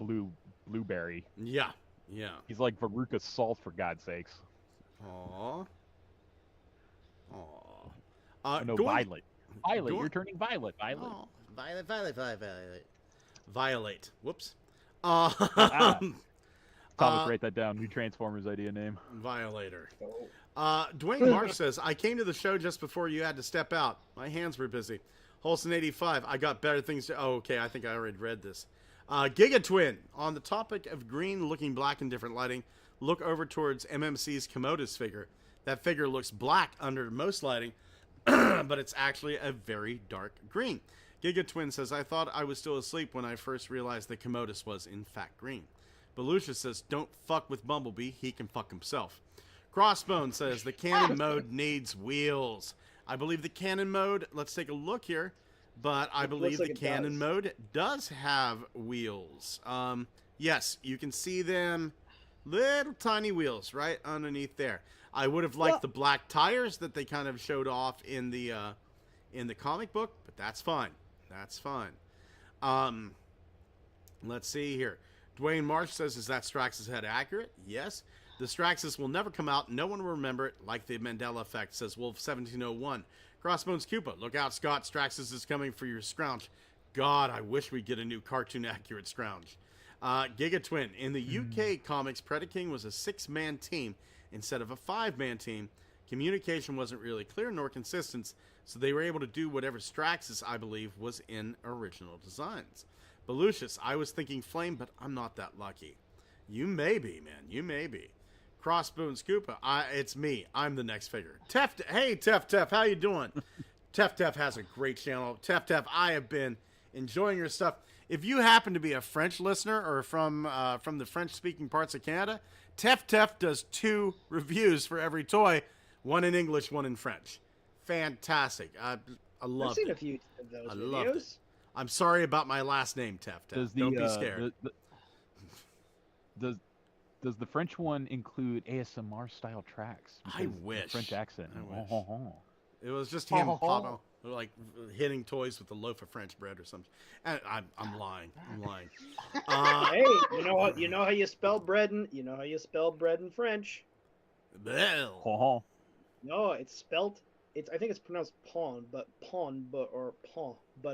blueberry. Yeah. He's like Veruca Salt, for God's sakes. Aww. No, Violet. Violet, you're turning violet. Violet. Oh, Violate. Whoops. Thomas, write that down. New Transformers idea name. Violator. Dwayne Marsh says, I came to the show just before you had to step out. My hands were busy. Holson85, I got better things to... Oh, okay, I think I already read this. Gigatwin, on the topic of green looking black in different lighting, look over towards MMC's Commodus figure. That figure looks black under most lighting, but it's actually a very dark green. Gigatwin says, I thought I was still asleep when I first realized that Commodus was in fact green. Belucia says, don't fuck with Bumblebee, he can fuck himself. Crossbone says, the cannon mode needs wheels. I believe the cannon mode, let's take a look here, but I believe the cannon mode does have wheels. Yes, you can see them, little tiny wheels right underneath there. I would have liked the black tires that they kind of showed off in the comic book, but that's fine. That's fine. Let's see here. Dwayne Marsh says, is that Straxus head accurate? Yes. The Straxus will never come out. No one will remember it, like the Mandela effect, says Wolf 1701. Crossbones Koopa, look out, Scott. Straxus is coming for your scrounge. God, I wish we'd get a new cartoon-accurate scrounge. Gigatwin, in the UK comics, Predaking was a 6-man team instead of a 5-man team. Communication wasn't really clear nor consistent, so they were able to do whatever Straxus, I believe, was in original designs. Belucius, I was thinking Flame, but I'm not that lucky. You may be, man. You may be. Crossbone Scooper. It's me. I'm the next figure. Hey, Tef, how you doing? Tef has a great channel. Tef, I have been enjoying your stuff. If you happen to be a French listener or from the French-speaking parts of Canada, Tef does 2 reviews for every toy, one in English, one in French. Fantastic. I love it. I've seen a few of those I videos. loved it. I'm sorry about my last name, Tef. Don't be scared. Does the French one include ASMR style tracks? I wish. French accent. I wish. It was just him like hitting toys with a loaf of French bread or something. And I'm lying. Hey, you know how you spell bread in French? Well. No, it's spelled. I think it's pronounced pawn, but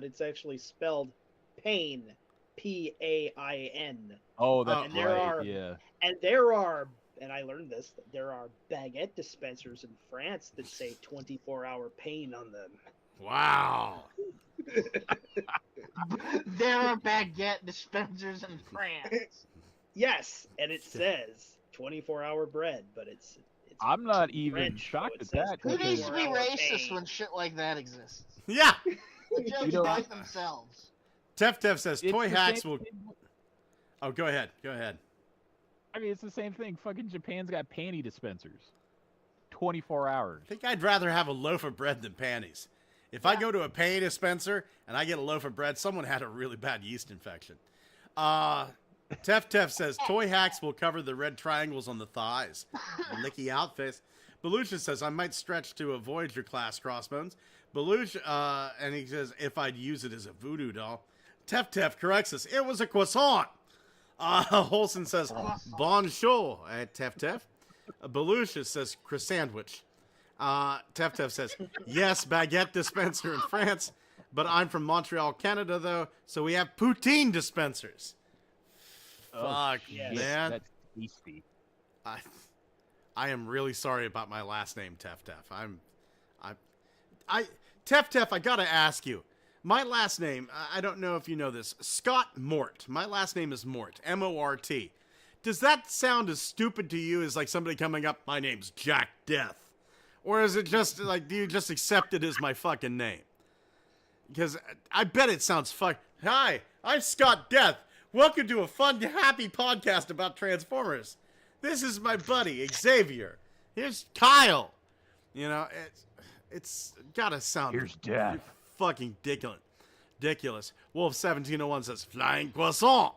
it's actually spelled pain, Pain. Oh, that's and right. there are, and I learned this. There are baguette dispensers in France that say 24-hour pain on them. Wow. There are baguette dispensers in France. Yes, and it says 24-hour bread, but it's I'm not even French, shocked so at that. Who needs to be 24-hour racist pain. when shit like that exists? Yeah. The jokes about themselves. Tef says It's toy the hacks same will. thing- Oh, go ahead. I mean, it's the same thing. Fucking Japan's got panty dispensers. 24 hours. I think I'd rather have a loaf of bread than panties. If I go to a panty dispenser and I get a loaf of bread, someone had a really bad yeast infection. Tef says toy hacks will cover the red triangles on the thighs. Licky outfits. Beluga says I might stretch to avoid your class, Crossbones. Beluga, and he says if I'd use it as a voodoo doll. Tef corrects us. It was a croissant. Holson says bonjour at Tef. Beluga says croissantwich. Tef says yes, baguette dispenser in France, but I'm from Montreal, Canada, though, so we have poutine dispensers. Fuck, yes. man. That's tasty. I am really sorry about my last name, Tef. Tef, I gotta ask you. My last name, I don't know if you know this, Scott Mort. My last name is Mort, M-O-R-T. Does that sound as stupid to you as like somebody coming up, my name's Jack Death? Or is it just like, do you just accept it as my fucking name? Because I bet it sounds Hi, I'm Scott Death. Welcome to a fun, happy podcast about Transformers. This is my buddy, Xavier. Here's Kyle. You know, it's gotta sound Here's Death. fucking ridiculous. Wolf 1701 says flying croissant.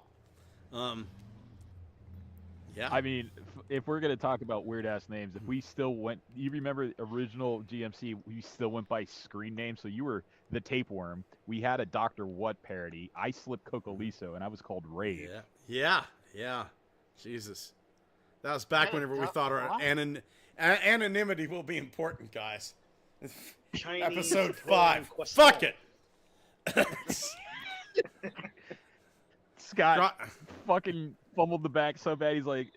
Yeah. I mean, if we're gonna talk about weird ass names, if we still went, you remember the original GMC? We still went by screen names. So you were the Tapeworm. We had a Dr. What parody. I slipped Cocoliso, and I was called Rave. Yeah. Jesus, that was back whenever we thought our anonymity will be important, guys. Chinese Episode flying 5. croissant. Fuck it. Scott fucking fumbled the back so bad. He's like,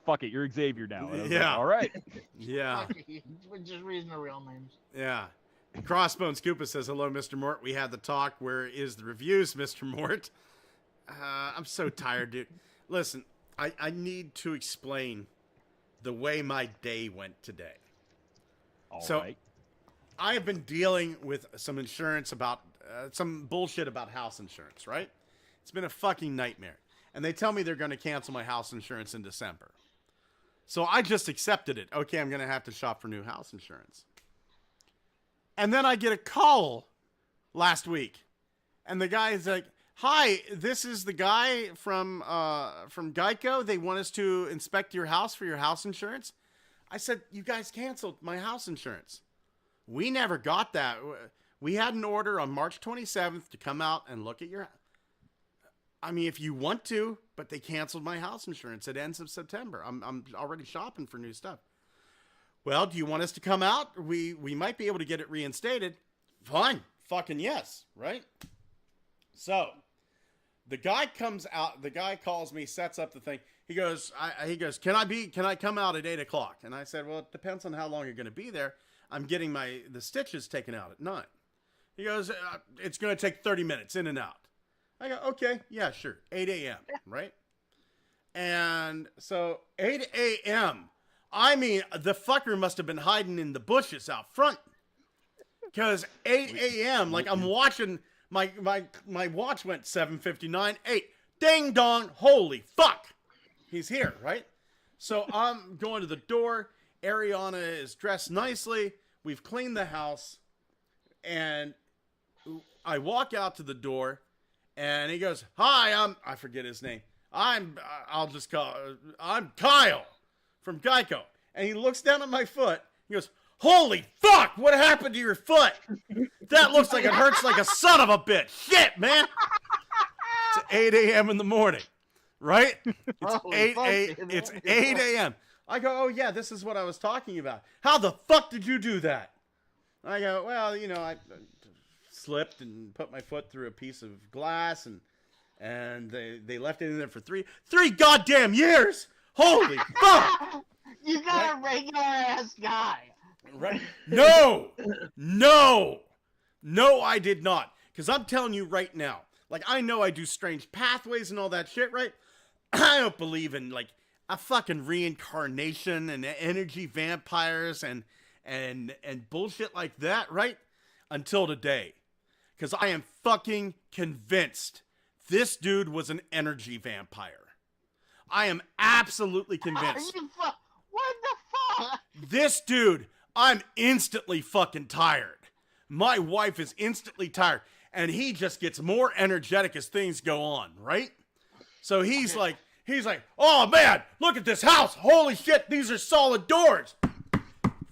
fuck it, you're Xavier now. And I was like, Yeah. all right. Yeah. Just reading the real names. Yeah. Crossbones Koopa says, hello, Mr. Mort. We had the talk. Where is the reviews, Mr. Mort? I'm so tired, dude. Listen, I need to explain the way my day went today. All So- right. I have been dealing with some insurance about, some bullshit about house insurance, right? It's been a fucking nightmare. And they tell me they're going to cancel my house insurance in December. So I just accepted it. Okay, I'm going to have to shop for new house insurance. And then I get a call last week. And the guy is like, hi, this is the guy from Geico. They want us to inspect your house for your house insurance. I said, you guys canceled my house insurance. We never got that. We had an order on March 27th to come out and look at your... I mean, if you want to, but they canceled my house insurance. It ends of September. I'm already shopping for new stuff. Well, do you want us to come out? We might be able to get it reinstated. Fine. Fucking yes, right? So, the guy comes out. The guy calls me, sets up the thing. He goes, can I come out at 8 o'clock? And I said, well, it depends on how long you're going to be there. I'm getting the stitches taken out at 9. He goes, it's going to take 30 minutes in and out. I go, okay, yeah, sure. 8 a.m., right? And so 8 a.m. I mean, the fucker must have been hiding in the bushes out front. Because 8 a.m., like I'm watching, my watch went 7:59, 8. Ding dong, holy fuck. He's here, right? So I'm going to the door. Ariana is dressed nicely. We've cleaned the house. And I walk out to the door. And he goes, hi, I forget his name. I'm Kyle from Geico. And he looks down at my foot. He goes, holy fuck, what happened to your foot? That looks like it hurts like a son of a bitch. Shit, man. It's 8 a.m. in the morning, right? It's 8 a.m. I go, oh, yeah, this is what I was talking about. How the fuck did you do that? I go, well, you know, I slipped and put my foot through a piece of glass, and they left it in there for three goddamn years. Holy fuck! You got a regular ass guy. Right? No, I did not. Because I'm telling you right now, like, I know I do strange pathways and all that shit, right? I don't believe in, like, a fucking reincarnation and energy vampires and bullshit like that, right? Until today. Because I am fucking convinced this dude was an energy vampire. I am absolutely convinced. What the fuck? This dude, I'm instantly fucking tired. My wife is instantly tired. And he just gets more energetic as things go on, right? So he's like, oh man, look at this house. Holy shit, these are solid doors.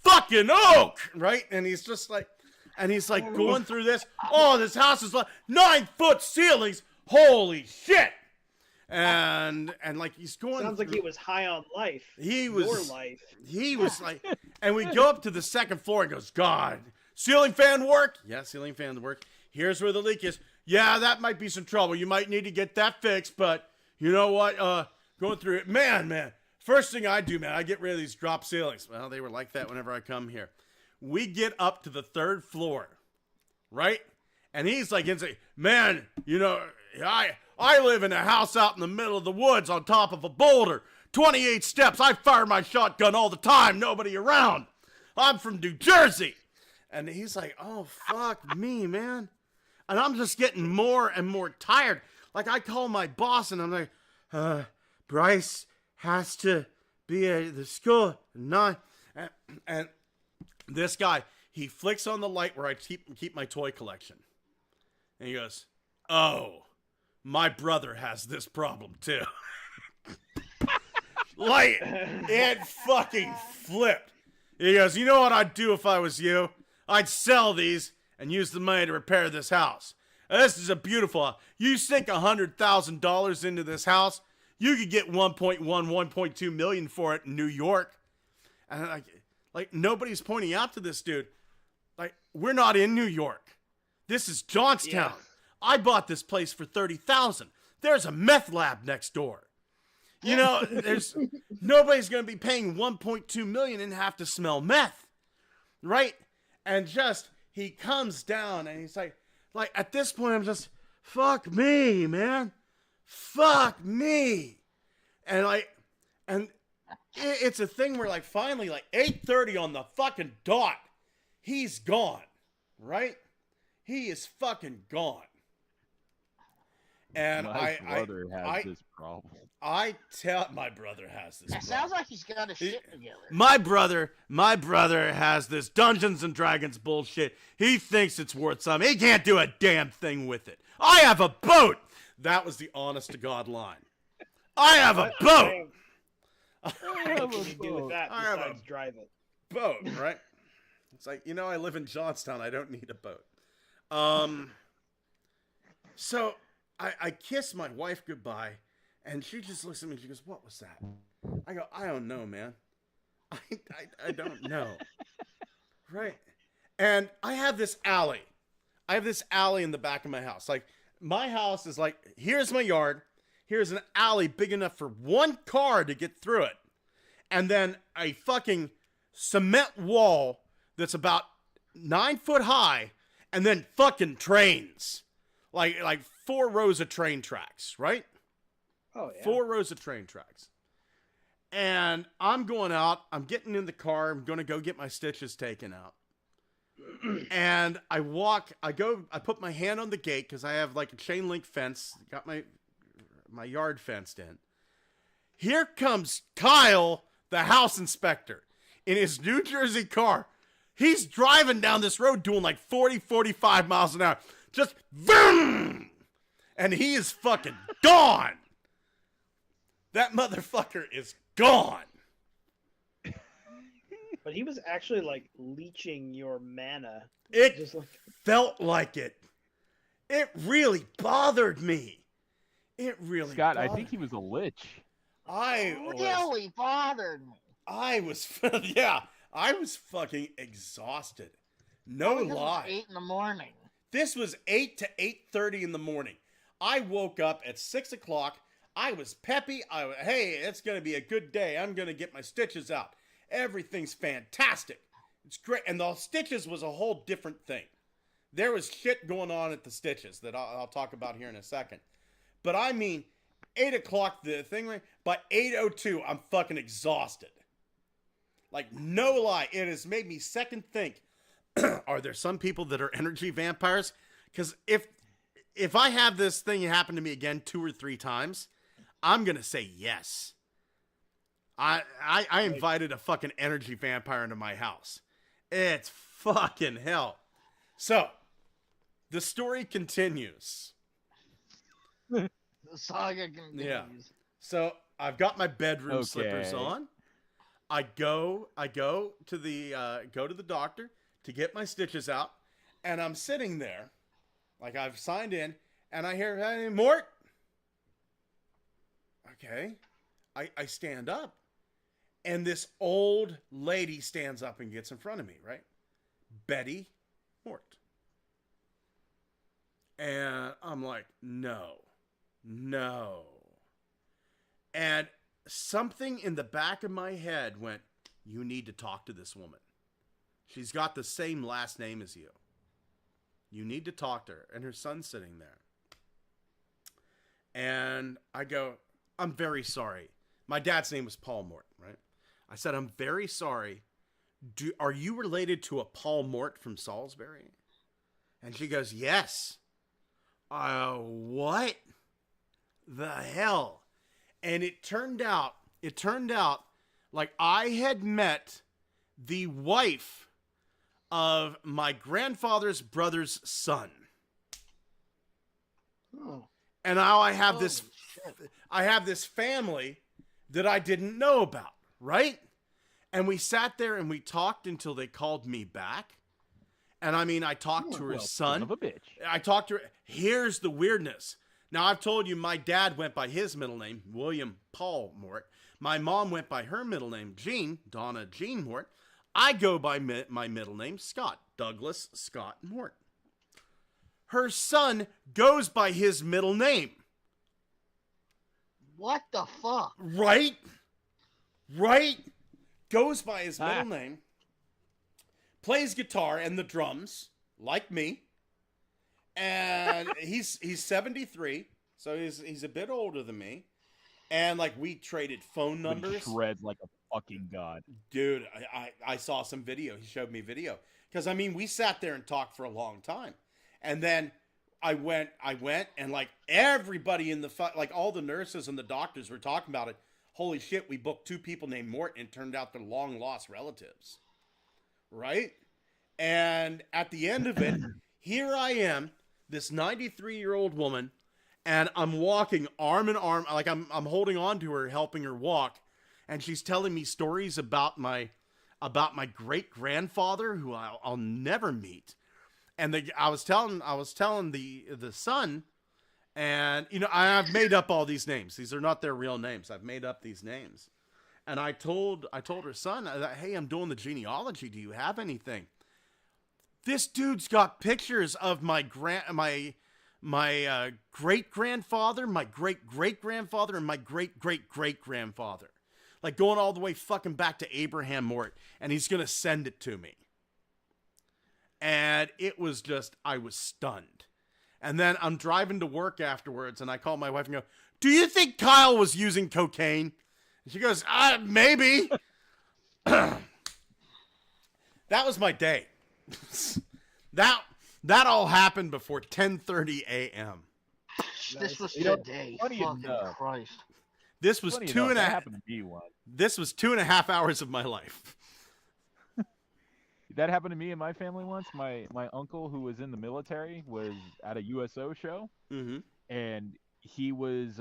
Fucking oak, right? And he's just like, going through this. Oh, this house is like 9-foot ceilings. Holy shit. And like he's going. Sounds like he was high on life. Your life. He was like, and we go up to the second floor and goes, God, ceiling fan work? Yeah, ceiling fans work. Here's where the leak is. Yeah, that might be some trouble. You might need to get that fixed, but you know what? Going through it, man. First thing I do, man, I get rid of these drop ceilings. Well, they were like that whenever I come here. We get up to the third floor, right? And he's like, man, you know, I live in a house out in the middle of the woods on top of a boulder. 28 steps. I fire my shotgun all the time. Nobody around. I'm from New Jersey. And he's like, oh, fuck me, man. And I'm just getting more and more tired. Like, I call my boss and I'm like, Bryce has to be at the school at 9. And this guy, he flicks on the light where I keep my toy collection. And he goes, oh, my brother has this problem too. Like, it fucking flipped. He goes, you know what I'd do if I was you? I'd sell these and use the money to repair this house. This is a beautiful house. You sink $100,000 into this house, you could get 1.2 million for it in New York. And like nobody's pointing out to this dude, like, we're not in New York. This is Johnstown. Yeah. I bought this place for $30,000. There's a meth lab next door. You know, nobody's going to be paying 1.2 million and have to smell meth, right? And just he comes down and he's like at this point I'm just, fuck me, man, fuck me, and it's a thing where like finally like 8:30 on the fucking dot, he's gone, right? He is fucking gone. And my brother has this problem. I tell my brother has this. It sounds like he's got his shit together. My brother has this Dungeons and Dragons bullshit. He thinks it's worth something. He can't do a damn thing with it. I have a boat. That was the honest to God line. I have a boat. What can you do with that besides drive it? Boat, right? It's like, you know, I live in Johnstown. I don't need a boat. So I kiss my wife goodbye, and she just looks at me and she goes, what was that? I go, I don't know, man. I don't know. Right? And I have this alley. I have this alley in the back of my house. Like, my house is like, here's my yard. Here's an alley big enough for one car to get through it. And then a fucking cement wall that's about 9 foot high, and then fucking trains. Like 4 rows of train tracks, right? Oh yeah. 4 rows of train tracks. And I'm going out. I'm getting in the car. I'm going to go get my stitches taken out. And I put my hand on the gate because I have like a chain link fence. Got my yard fenced in. Here comes Kyle, the house inspector, in his New Jersey car. He's driving down this road doing like 40, 45 miles an hour. Just boom! And he is fucking gone. That motherfucker is gone. But he was actually like leeching your mana. It Just like... felt like it. It really bothered me. It really Scott, I bothered think he was a lich. Really bothered me. I was fucking exhausted. No Because it was lie. 8 in the morning. This was 8 to 8:30 in the morning. I woke up at 6 o'clock. I was peppy. Hey, it's going to be a good day. I'm going to get my stitches out. Everything's fantastic. It's great. And the stitches was a whole different thing. There was shit going on at the stitches that I'll talk about here in a second. But I mean, 8 o'clock, the thing, by 8:02, I'm fucking exhausted. Like, no lie. It has made me second think, are there some people that are energy vampires? Because if I have this thing happen to me again 2 or 3 times, I'm going to say yes. I invited a fucking energy vampire into my house. It's fucking hell. So, the story continues. The saga continues. Yeah. So, I've got my bedroom slippers on. I go to the doctor to get my stitches out, and I'm sitting there, like I've signed in, and I hear, "Hey, Mort." Okay. I stand up, and this old lady stands up and gets in front of me, right? Betty Mort. And I'm like, no. And something in the back of my head went, you need to talk to this woman. She's got the same last name as you. You need to talk to her. And her son's sitting there. And I go, I'm very sorry. My dad's name was Paul Mort, right? I said, I'm very sorry. Are you related to a Paul Mort from Salisbury? And she goes, yes. What the hell? And it turned out like I had met the wife of my grandfather's brother's son. Oh. And now I have this family that I didn't know about, right? And we sat there and we talked until they called me back. And I mean, I talked to her son. Son of a bitch. I talked to her. Here's the weirdness. Now, I've told you my dad went by his middle name, William Paul Mort. My mom went by her middle name, Jean, Donna Jean Mort. I go by my middle name, Scott, Douglas Scott Mort. Her son goes by his middle name. What the fuck? Right? Goes by his middle name. Plays guitar and the drums, like me. And he's 73, so he's a bit older than me. And like we traded phone numbers. Shreds like a fucking god. Dude, I saw some video. He showed me video. Because I mean, we sat there and talked for a long time. And then I went and like everybody in like all the nurses and the doctors were talking about it. Holy shit, we booked 2 people named Mort and turned out they're long lost relatives. Right? And at the end of it, here I am, this 93-year-old woman, and I'm walking arm in arm, like I'm holding on to her, helping her walk, and she's telling me stories about my great-grandfather, who I'll never meet. And I was telling the son, and you know, I've made up all these names. These are not their real names. I've made up these names. And I told her son, hey, I'm doing the genealogy. Do you have anything? This dude's got pictures of my great-grandfather, my great-great-grandfather, and my great-great-great-grandfather. Like going all the way fucking back to Abraham Mort. And he's going to send it to me. And it was just, I was stunned. And then I'm driving to work afterwards, and I call my wife and go, "Do you think Kyle was using cocaine?" And she goes, "Maybe." That was my day. That all happened before 10:30 a.m. This was You know, today. funny Fucking enough- Christ. This was Funny two enough, and a that half. happened to me once. This was 2.5 hours of my life. That happened to me and my family once. My uncle, who was in the military, was at a USO show, Mm-hmm. and he was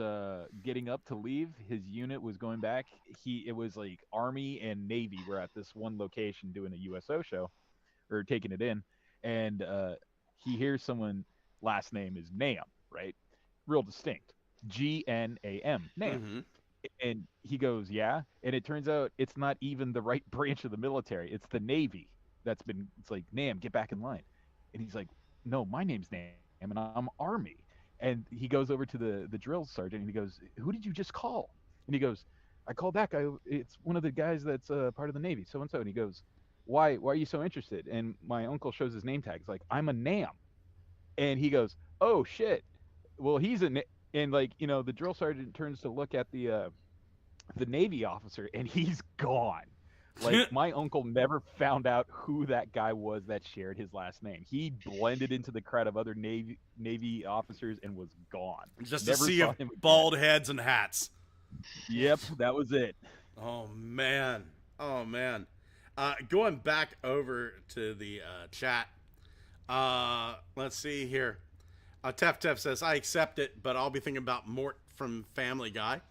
getting up to leave. His unit was going back. It was like Army and Navy were at this one location doing a USO show, or taking it in, and he hears someone last name is Nam, right? Real distinct. Gnam, Nam. Mm-hmm. And he goes, yeah. And it turns out it's not even the right branch of the military. It's the Navy it's like, Nam, get back in line. And he's like, no, my name's Nam, and I'm Army. And he goes over to the drill sergeant, and he goes, who did you just call? And he goes, I called back. It's one of the guys that's part of the Navy, so-and-so. And he goes, why are you so interested? And my uncle shows his name tag. He's like, I'm a Nam. And he goes, oh, shit. Well, he's and like, the drill sergeant turns to look at the Navy officer, and he's gone. Like, my uncle never found out who that guy was that shared his last name. He blended into the crowd of other Navy officers and was gone. Just Never a sea saw of him again. bald heads and hats. Yep, that was it. Oh man. Going back over to the chat. Let's see here. Tef says, I accept it, but I'll be thinking about Mort from Family Guy.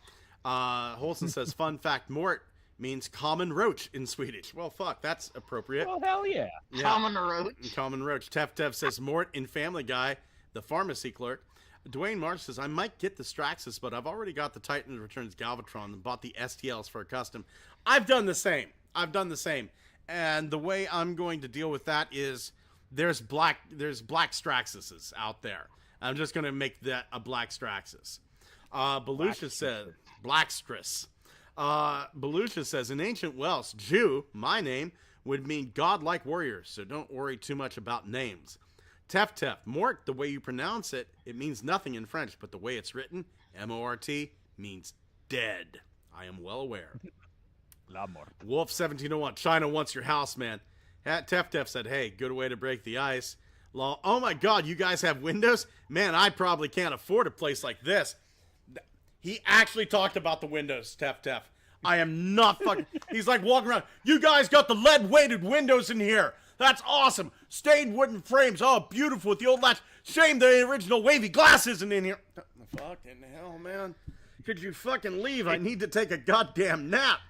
Holson says, fun fact, Mort means common roach in Swedish. Well, fuck, that's appropriate. Well, hell yeah. Yeah. Common roach. Common roach. Tef says, Mort in Family Guy, the pharmacy clerk. Dwayne Marsh says, I might get the Straxus, but I've already got the Titan Returns Galvatron and bought the STLs for a custom. I've done the same. And the way I'm going to deal with that is there's black Straxuses out there. I'm just going to make that a black Straxus. Belushi says, Blackstress. Belushi says, in ancient Welsh, Jew, my name, would mean godlike warrior, so don't worry too much about names. Tef, Mort, the way you pronounce it, it means nothing in French, but the way it's written, M-O-R-T, means dead. I am well aware. La mort. Wolf 1701, China wants your house, man. Tef said, hey, good way to break the ice. Oh my God, you guys have windows? Man, I probably can't afford a place like this. He actually talked about the windows, Tef. I am not fucking... He's like walking around. You guys got the lead-weighted windows in here. That's awesome. Stained wooden frames. Oh, beautiful with the old latch. Shame the original wavy glass isn't in here. Fucking hell, man. Could you fucking leave? I need to take a goddamn nap.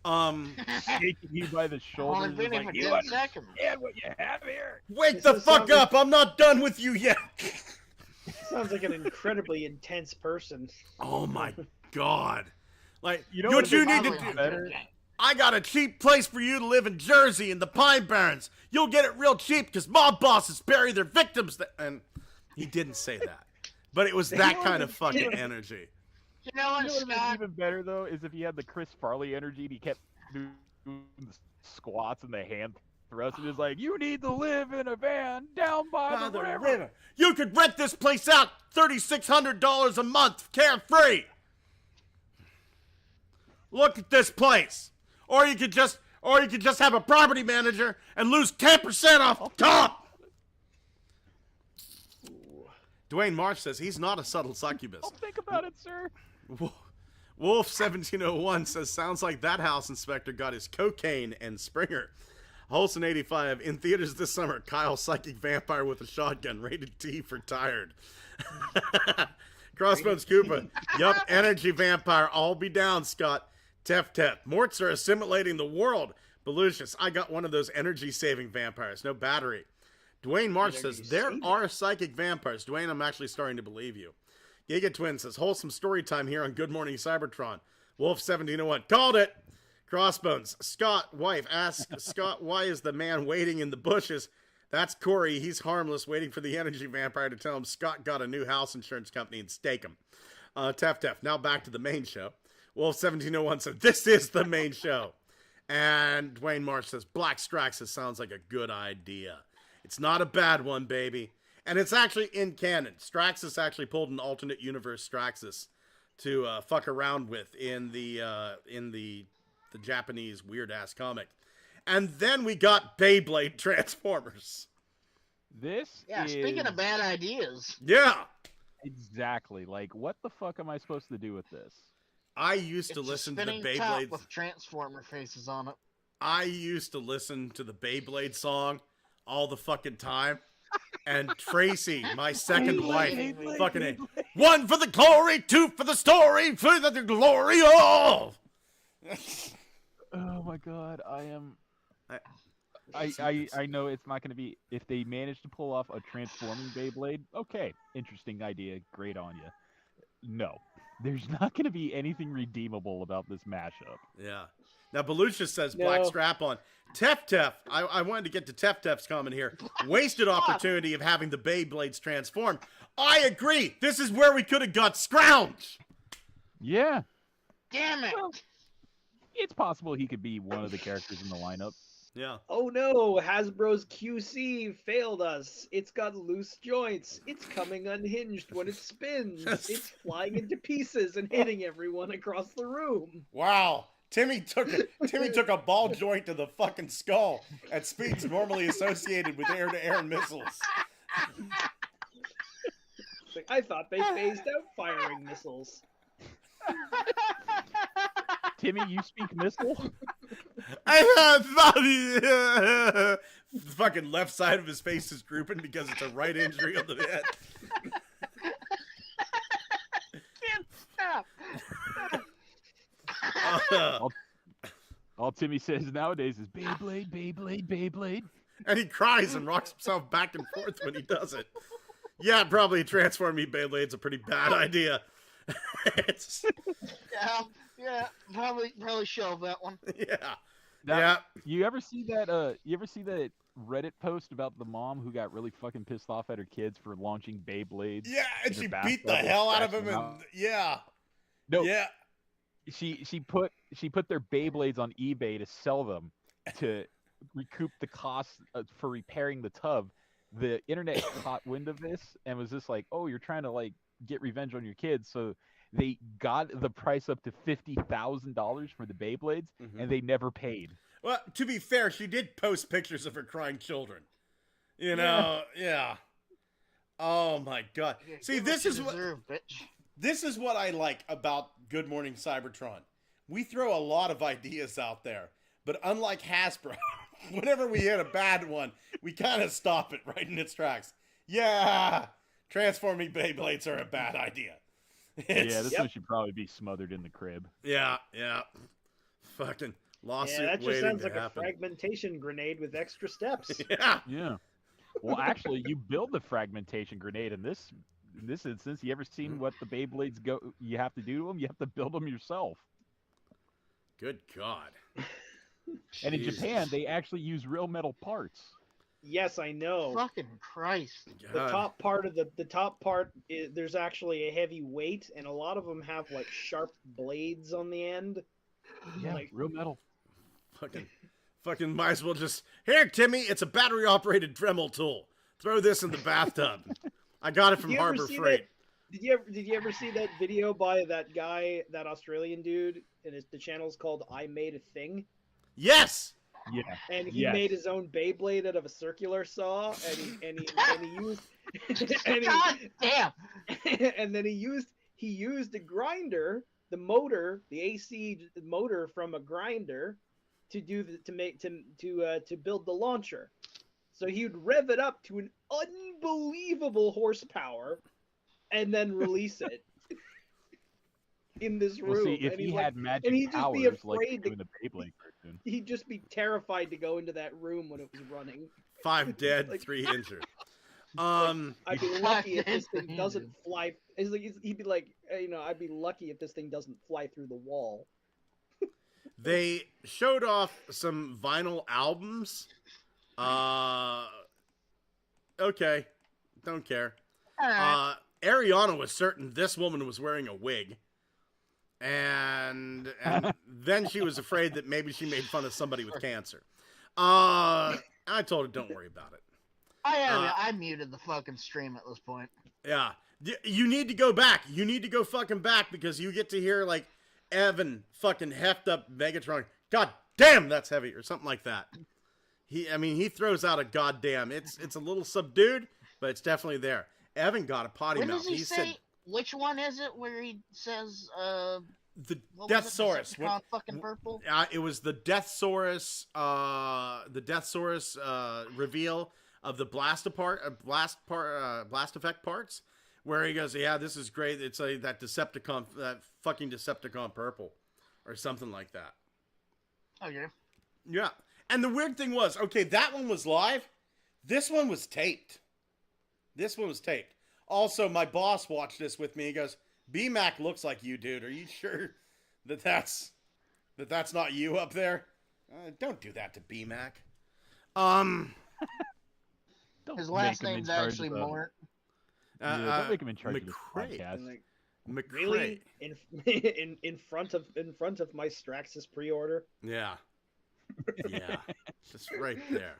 Shaking you by the shoulders. Only been is here like, for you 10 seconds. understand what you have here. Wake This the is fuck something- up. I'm not done with you yet. Sounds like an incredibly intense person. Oh, my God. Like, You know what what you would need be to do... better? I got a cheap place for you to live in Jersey in the Pine Barrens. You'll get it real cheap because mob bosses bury their victims. And he didn't say that. But it was that kind of fucking energy. You know what, You know what would Scott? be even better though is if he had the Chris Farley energy and he kept doing the squats and the hand thrusts and is like, you need to live in a van down by the river. You could rent this place out $3,600 a month, carefree. Look at this place. Or you could just have a property manager and lose 10% off the top. Dwayne Marsh says he's not a subtle succubus. Oh, think about it, sir. Wolf 1701 says sounds like that house inspector got his cocaine and Springer. Holson 85 in theaters this summer. Kyle psychic vampire with a shotgun. Rated T for tired. Crossbones Koopa. Yup, energy vampire. I'll be down, Scott. Tef. Morts are assimilating the world. Belucius. I got one of those energy saving vampires. No battery. Dwayne Marsh says there are psychic vampires. Dwayne, I'm actually starting to believe you. Giga Twin says wholesome story time here on Good Morning Cybertron. Wolf 1701 called it. Crossbones. Scott wife asks Scott why is the man waiting in the bushes? That's Corey. He's harmless, waiting for the energy vampire to tell him Scott got a new house insurance company and stake him. Tef. Now back to the main show. Wolf 1701 said this is the main show. And Dwayne Marsh says Black Straxus sounds like a good idea. It's not a bad one, baby. And it's actually in canon. Straxus actually pulled an alternate universe Straxus to fuck around with in the Japanese weird ass comic. And then we got Beyblade Transformers. This Yeah, speaking of bad ideas. Yeah. Exactly. Like, what the fuck am I supposed to do with this? I used to It's a listen to the spinning top Beyblades. with Transformer faces on it. I used to listen to the Beyblade song all the fucking time. And Tracy, my second wife, fucking one for the glory, two for the story, for the glory of. Oh my god, I know it's not going to be, if they manage to pull off a transforming Beyblade, okay, interesting idea, great on you. No, there's not going to be anything redeemable about this mashup. Yeah. Now, Belucia says black strap on. Tef, I wanted to get to Tef's comment here. Wasted opportunity of having the Beyblades transform. I agree. This is where we could have got Scrounge. Yeah. Damn it! Well, it's possible he could be one of the characters in the lineup. Yeah. Oh no, Hasbro's QC failed us. It's got loose joints. It's coming unhinged when it spins. It's flying into pieces and hitting everyone across the room. Wow. Timmy took a ball joint to the fucking skull at speeds normally associated with air-to-air missiles. I thought they phased out firing missiles. Timmy, you speak missile? I thought the fucking left side of his face is drooping because it's a right injury on the head. Can't stop. All Timmy says nowadays is Beyblade, Beyblade, Beyblade. And he cries and rocks himself back and forth when he does it. Yeah, probably Transform Me Beyblade's a pretty bad idea. Yeah, probably shelve that one. Yeah. Now, yeah. You ever see that? You ever see that Reddit post about the mom who got really fucking pissed off at her kids for launching Beyblades? Yeah, and in she her beat the bathtub hell out and of him. scratched And them out? yeah. No. Yeah. She put their Beyblades on eBay to sell them to recoup the cost for repairing the tub. The internet caught wind of this and was just like, "Oh, you're trying to like get revenge on your kids." So they got the price up to $50,000 for the Beyblades, and they never paid. Well, to be fair, she did post pictures of her crying children. You know, yeah. Oh my god. See, this is what I like about Good Morning Cybertron. We throw a lot of ideas out there, but unlike Hasbro, whenever we hit a bad one, we kind of stop it right in its tracks. Yeah, transforming Beyblades are a bad idea. This one should probably be smothered in the crib. Yeah. Fucking lawsuit. Yeah, that just waiting sounds to like happen. a fragmentation grenade with extra steps. Yeah. Well, actually, you build the fragmentation grenade in this instance. You ever seen what the Beyblades you have to do to them? You have to build them yourself. Good God. And in Japan, they actually use real metal parts. Yes, I know. Fucking Christ. The top part of the top part is, there's actually a heavy weight, and a lot of them have like sharp blades on the end. Yeah, like real metal. Fucking might as well just, here, Timmy, it's a battery operated Dremel tool. Throw this in the bathtub. I got it from Harbor Freight. Did you ever see that video by that guy, that Australian dude, and the channel's called I Made a Thing? Yes. Yeah. And he made his own Beyblade out of a circular saw, and he used God damn. and then he used a grinder, the motor, the AC motor from a grinder, to build the launcher. So he would rev it up to an unbelievable horsepower, and then release it in this room. Well, see, if he had magic powers like in the Beyblade cartoon, he'd just be terrified to go into that room when it was running. 5 dead, 3 injured. I'd be lucky if this thing doesn't fly. He'd be like, I'd be lucky if this thing doesn't fly through the wall. They showed off some vinyl albums. Okay, don't care. Ariana was certain this woman was wearing a wig. And then she was afraid that maybe she made fun of somebody with cancer. I told her, don't worry about it. I muted the fucking stream at this point. Yeah. You need to go back. You need to go fucking back because you get to hear, like, Evan fucking heft up Megatron. God damn, that's heavy, or something like that. He throws out a goddamn. It's a little subdued, but it's definitely there. Evan got a potty When mouth. does he say? Said, which one is it where he says, the Deathsaurus. Fucking purple? It was the Deathsaurus, reveal of the blast effect parts, where he goes, yeah, this is great. It's that fucking Decepticon purple, or something like that. Oh, yeah. Yeah. And the weird thing was, okay, that one was live. This one was taped. Also, my boss watched this with me. He goes, B-Mac looks like you, dude. Are you sure that's not you up there? Don't do that to B-Mac. His last name's actually Mort. Don't make him in charge of this podcast. Like, really? In front of my Straxus pre-order? Yeah. Yeah. Just right there.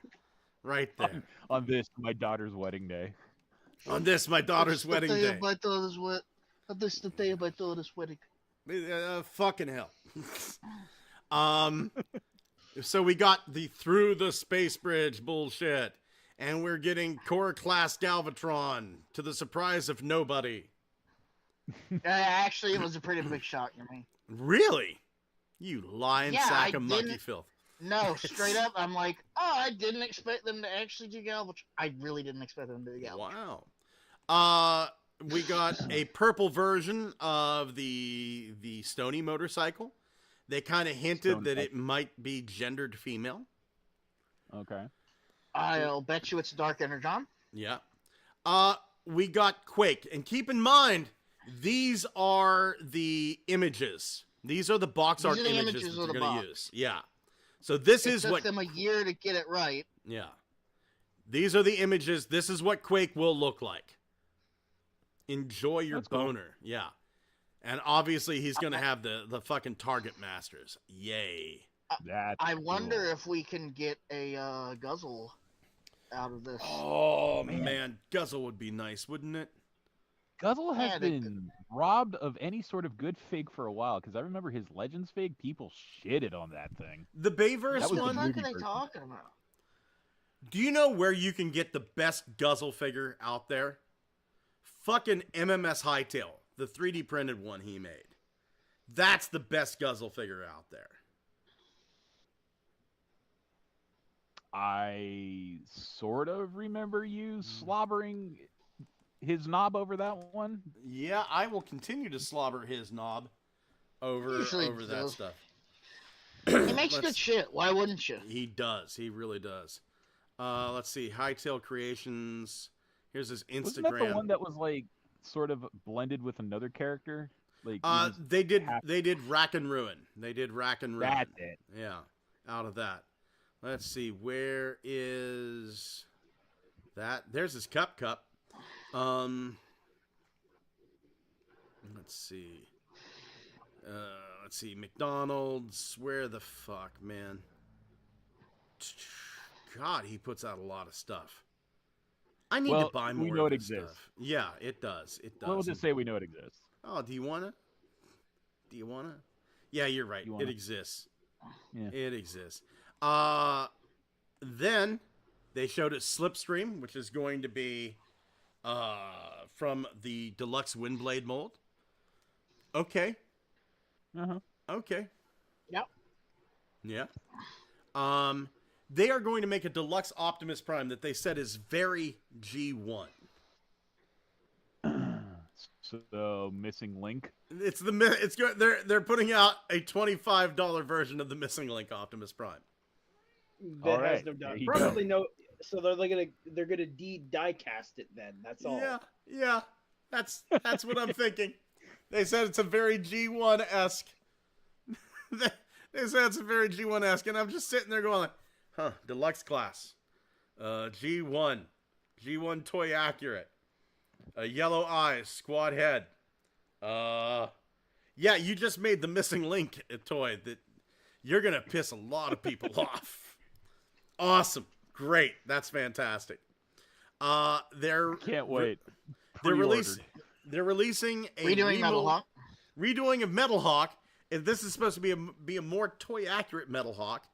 Right there. On this, my daughter's wedding day. On this, my daughter's wedding day. On this, the day of my daughter's wedding. Fucking hell. So we got the through the space bridge bullshit, and we're getting core class Galvatron to the surprise of nobody. Actually, it was a pretty big shock to me. Really? You lying sack of monkey filth. No, straight up, I'm like, I didn't expect them to actually do Galvatron. I really didn't expect them to do Galvatron. Wow. We got a purple version of the Stony motorcycle. They kind of hinted that it might be gendered female. Okay. I'll bet you it's Dark Energon. Yeah. We got Quake. And keep in mind, these are the images. These are the box art images that they're going to use. Yeah. So this is what... It took them a year to get it right. Yeah. These are the images. This is what Quake will look like. Enjoy your boner. Cool. Yeah. And obviously he's going to have the fucking Target Masters. Yay. I wonder if we can get a Guzzle out of this. Oh, man. Guzzle would be nice, wouldn't it? Guzzle has been robbed of any sort of good fig for a while, because I remember his Legends fig, people shitted on that thing. The Bayverse one? What the fuck are they talking about? Do you know where you can get the best Guzzle figure out there? Fucking MMS Hightail, the 3D printed one he made. That's the best Guzzle figure out there. I sort of remember you slobbering his knob over that one. Yeah, I will continue to slobber his knob over that stuff. He makes good shit. Why wouldn't you? He does. He really does. Let's see. Hightail Creations. Here's his Instagram. Wasn't that the one that was like sort of blended with another character? Like they did Rack and Ruin. They did Rack and Ruin. That's it. Yeah, out of that. Let's see. Where is that? There's his cup. Let's see. McDonald's. Where the fuck, man? God, he puts out a lot of stuff. I need to buy more. We know of it his exists. Stuff. Yeah, it does. It does. We'll just say we know it exists. Oh, do you wanna? Yeah, you're right. It exists. Yeah. It exists. Then they showed us Slipstream, which is going to be from the deluxe Windblade mold. Okay. Okay. Yep. Yeah. They are going to make a deluxe Optimus Prime that they said is very G1. So Missing Link. It's good. They're putting out a $25 version of the Missing Link Optimus Prime. That has no doubt. Probably no. So they're gonna die cast it then. That's all. Yeah. That's what I'm thinking. They said it's a very G1-esque. They said it's a very G1-esque, and I'm just sitting there going, deluxe class, G1 toy accurate, yellow eyes, squad head. Yeah, you just made the Missing Link toy that you're gonna piss a lot of people off. Awesome. Great. That's fantastic. They're Can't wait. They're Pre-ordered. releasing a Redoing Metal Hawk. redoing of Metal Hawk. If this is supposed to be a more toy accurate Metal Hawk,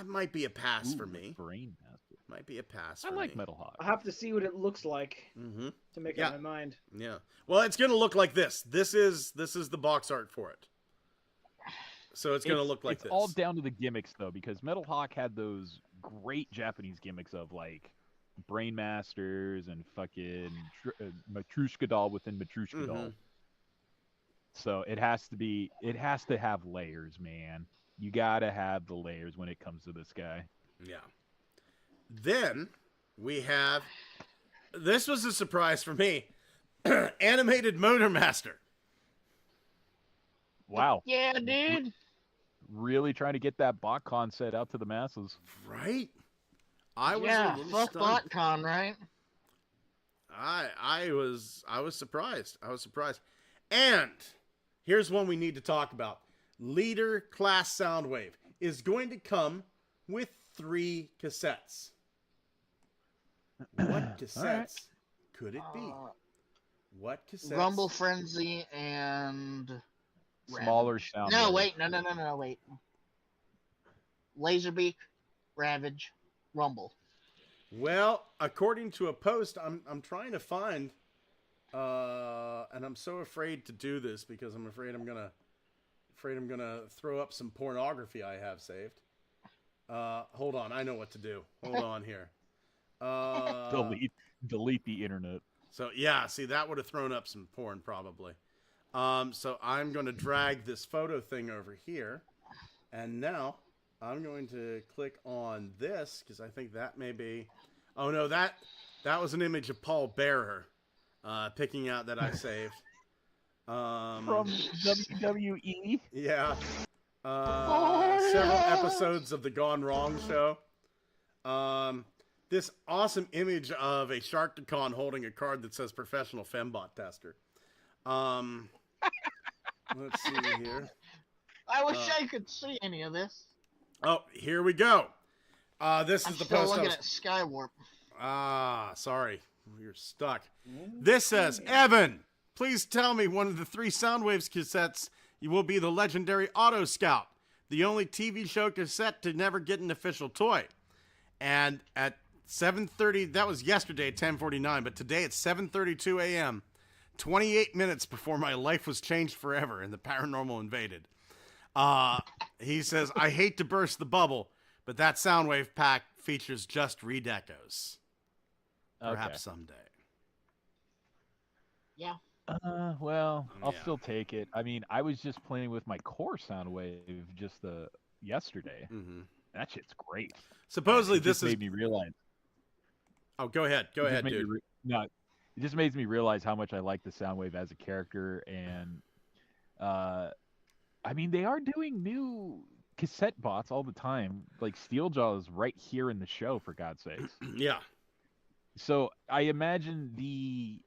might be a pass for me. Brain Master. Might be a pass. I for like me. Metal Hawk. I'll have to see what it looks like Mm-hmm. to make Yeah. up my mind. Yeah. Well, it's gonna look like this. This is the box art for it. So it's gonna look like it's this. all down to the gimmicks though, because Metal Hawk had those great Japanese gimmicks of like Brain Masters and fucking Matryoshka doll within Matryoshka doll. Mhm. So it has to have layers, man. You gotta have the layers when it comes to this guy. Yeah. Then we have. This was a surprise for me. Animated Motor Master. Wow. Yeah, dude. Really trying to get that BotCon set out to the masses. Right? I was Yeah, a little fuck stunned. BotCon, right? I was surprised. I was surprised. And here's one we need to talk about. Leader Class Soundwave is going to come with 3 cassettes. What cassettes could it be? What cassettes? Rumble Frenzy and Smaller Ravage. sound. No, waves. wait, no, wait. Laserbeak, Ravage, Rumble. Well, according to a post, I'm trying to find, and I'm so afraid to do this because I'm afraid I'm gonna throw up some pornography I have saved. Hold on, I know what to do. Hold on here. Delete the internet. So yeah, see that would have thrown up some porn probably. So I'm going to drag this photo thing over here, and now I'm going to click on this because I think that may be. Oh no, that was an image of Paul Bearer, picking out that I saved. From WWE. Yeah. Several episodes of the Gone Wrong show. This awesome image of a Sharktacon holding a card that says Professional Fembot Tester. Let's see here. I wish I could see any of this. Oh, here we go. This I'm is the still post. looking at Skywarp. Sorry. You're stuck. This says, Evan, please tell me one of the 3 Soundwaves cassettes will be the legendary Auto Scout, the only TV show cassette to never get an official toy. And at 7:30, that was yesterday at 10:49, but today at 7:32 a.m., 28 minutes before my life was changed forever and the paranormal invaded. He says, I hate to burst the bubble, but that Soundwave pack features just redecos. Perhaps someday. Yeah. Well, I'll Yeah. still take it. I mean, I was just playing with my core Soundwave just yesterday. Mm-hmm. That shit's great. Supposedly It this just is... made me realize. Oh, go ahead. Go ahead, dude. No, it just makes me realize how much I like the Soundwave as a character, and I mean, they are doing new cassette bots all the time. Like Steeljaw is right here in the show, for God's sakes. Yeah. So I imagine the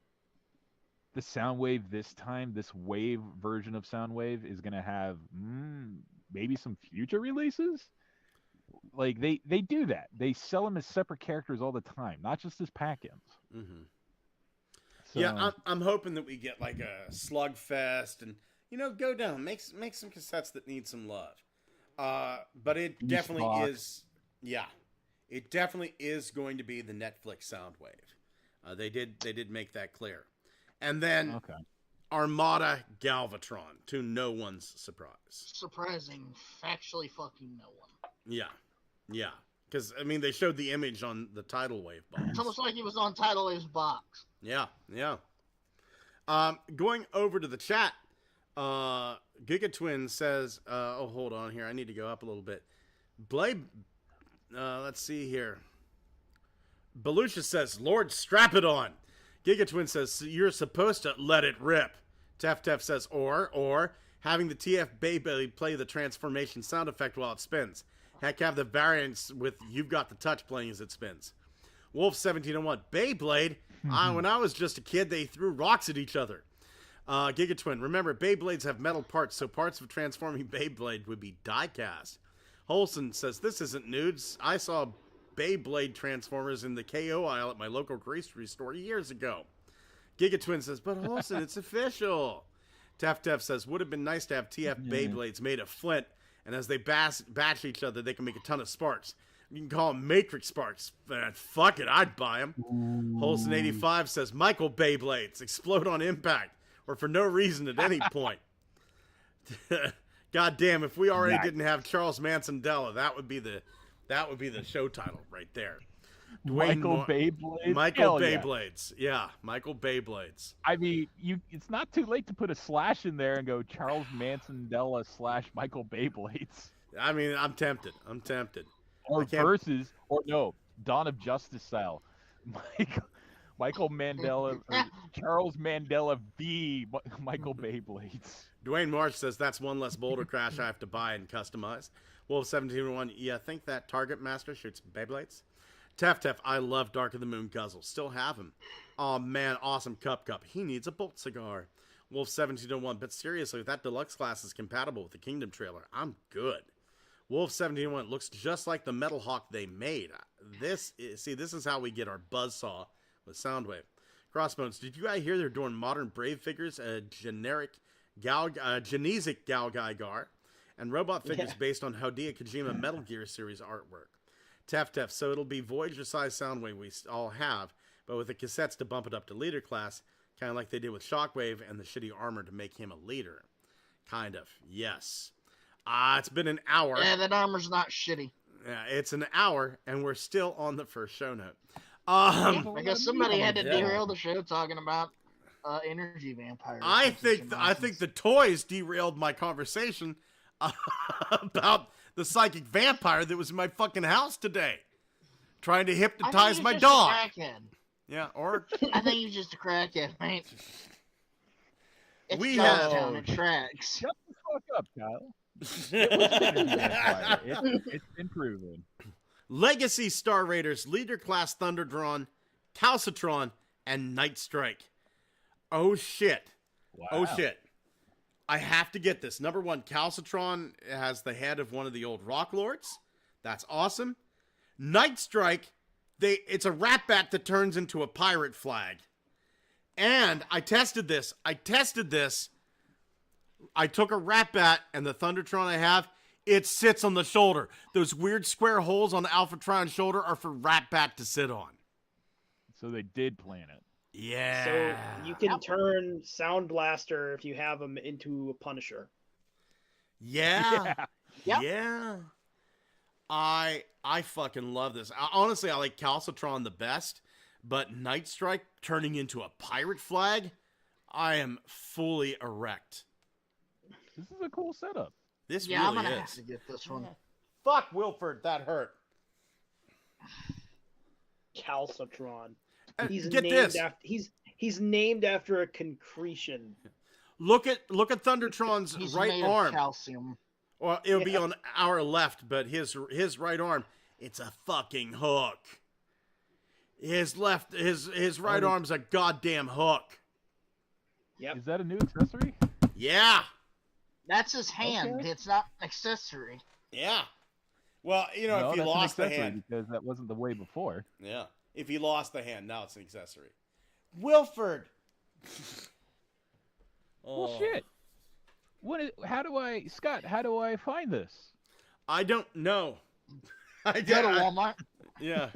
Soundwave this time, this Wave version of Soundwave, is gonna have maybe some future releases. Like they do that. They sell them as separate characters all the time, not just as pack-ins. Mm-hmm. So, Yeah, I'm hoping that we get like a Slugfest and, go down, make some cassettes that need some love. But it definitely Spock. is, yeah, it definitely is going to be the Netflix Soundwave. They did make that clear. And then okay. Armada Galvatron, to no one's surprise. Surprising. Factually fucking no one. Yeah, yeah. Because, I mean, they showed the image on the Tidal Wave box. It's almost like he was on Tidal Wave's box. Yeah, yeah. Going over to the chat, Gigatwin says, hold on here. I need to go up a little bit. Let's see here. Belucia says, Lord, strap it on. Gigatwin says, you're supposed to let it rip. Tef says, or having the TF Beyblade play the transformation sound effect while it spins. Heck, have the variants with You've Got the Touch playing as it spins. Wolf1701, Beyblade? When I was just a kid, they threw rocks at each other. Gigatwin, remember, Beyblades have metal parts, so parts of transforming Beyblade would be die-cast. Holson says, this isn't nudes. I saw Beyblade Transformers in the KO aisle at my local grocery store years ago. Gigatwin says, but Holson, it's official. Tef says, would have been nice to have TF Beyblades made of flint, and as they batch each other, they can make a ton of sparks. You can call them Matrix Sparks. Fuck it, I'd buy them. Holson85 says, Michael Beyblades explode on impact, or for no reason at any point. God damn, if we already didn't have Charles Mansondela, that would be the show title right there. Michael Beyblades. Michael Beyblades. Yeah, Michael Beyblades. I mean, it's not too late to put a slash in there and go Charles Mansondela / Michael Beyblades. I mean, I'm tempted. Or versus, or no, Dawn of Justice style. Michael Mandela, or Charles Mandela v. Michael Beyblades. Dwayne Marsh says that's one less Boulder Crash I have to buy and customize. Wolf1701, yeah, I think that Target Master shoots Beyblades. Tef, I love Dark of the Moon Guzzle. Still have him. Oh man, awesome Cup. He needs a bolt cigar. Wolf1701, but seriously, if that deluxe class is compatible with the Kingdom trailer, I'm good. Wolf1701 looks just like the Metal Hawk they made. This is how we get our buzzsaw with Soundwave. Crossbones, did you guys hear they're doing modern Brave figures, a generic Genesic Galgaigar, and robot figures based on Hideo Kojima Metal Gear series artwork. Tef, so it'll be Voyager-sized Soundwave we all have, but with the cassettes to bump it up to leader class, kind of like they did with Shockwave and the shitty armor to make him a leader. Kind of, yes. It's been an hour. Yeah, that armor's not shitty. Yeah, it's an hour, and we're still on the first show note. I guess somebody had to derail the show talking about energy vampires. I think the toys derailed my conversation about the psychic vampire that was in my fucking house today, trying to hypnotize my dog. Yeah, or I think you're just a crackhead, mate. It's we Johnstown, it tracks. Shut the fuck up, Kyle. It's been proven. Legacy Star Raiders, Leader Class Thunderdron, Calcitron, and Night Strike. Oh shit. Wow. Oh shit. I have to get this. Number one, Calcitron has the head of one of the old Rock Lords. That's awesome. Night Strike, it's a rat bat that turns into a pirate flag. And I tested this. I took a rat bat and the Thundertron I have, it sits on the shoulder. Those weird square holes on the Alphatron's shoulder are for rat bat to sit on. So they did plan it. Yeah. So you can turn Sound Blaster if you have him into a Punisher. Yeah. Yep. Yeah. I fucking love this. Honestly, I like Calcitron the best, but Night Strike turning into a pirate flag, I am fully erect. This is a cool setup. This Yeah, really I'm gonna is. have to get this one. Fuck Wilford, that hurt. Calcitron. He's this. He's named after a concretion. Look at Thundertron's He's right made arm. of calcium. Well, it'll be on our left, but his right arm, it's a fucking hook. His right arm's a goddamn hook. Yep. Is that a new accessory? Yeah. That's his hand. Okay. It's not an accessory. Yeah. Well, if you that's lost an the accessory hand. because that wasn't the way before. Yeah. If you lost the hand, now it's an accessory. Wilford. Well, shit. How do I find this? I don't know. Go to Walmart. Yeah.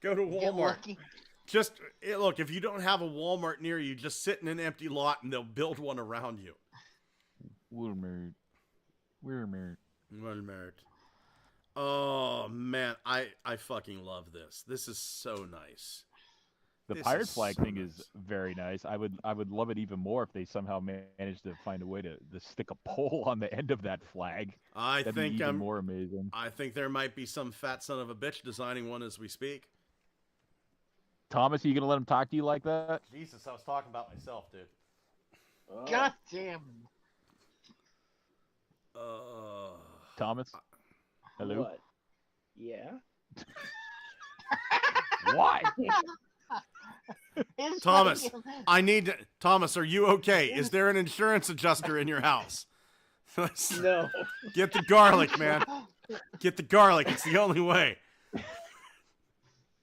Go to Get Walmart. lucky. Just look, if you don't have a Walmart near you, just sit in an empty lot and they'll build one around you. Walmart. Walmart. Oh man, I fucking love this. This is so nice. The This pirate is flag so thing is very nice. I would love it even more if they somehow managed to find a way to stick a pole on the end of that flag. That'd be even more amazing. I think there might be some fat son of a bitch designing one as we speak. Thomas, are you gonna let him talk to you like that? Jesus, I was talking about myself, dude. God damn. Thomas? Hello? What? Yeah. Why? Thomas, Thomas, are you okay? Is there an insurance adjuster in your house? No. Get the garlic, man. Get the garlic. It's the only way.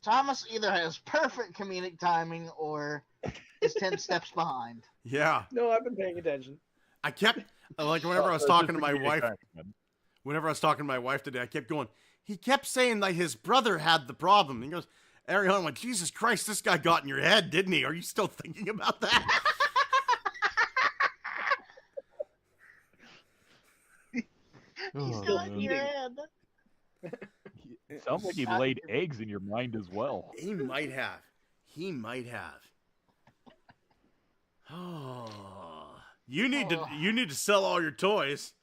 Thomas either has perfect comedic timing or is 10 steps behind. Yeah. No, I've been paying attention. I kept like whenever I was It's talking just to my a wife. comedic timing. Whenever I was talking to my wife today, I kept going. He kept saying that his brother had the problem. He goes, Ariana, I'm like, Jesus Christ, this guy got in your head, didn't he? Are you still thinking about that? He's Oh, still in man. your head. It sounds like he laid eggs in your mind as well. He might have. He might have. Oh, you need to sell all your toys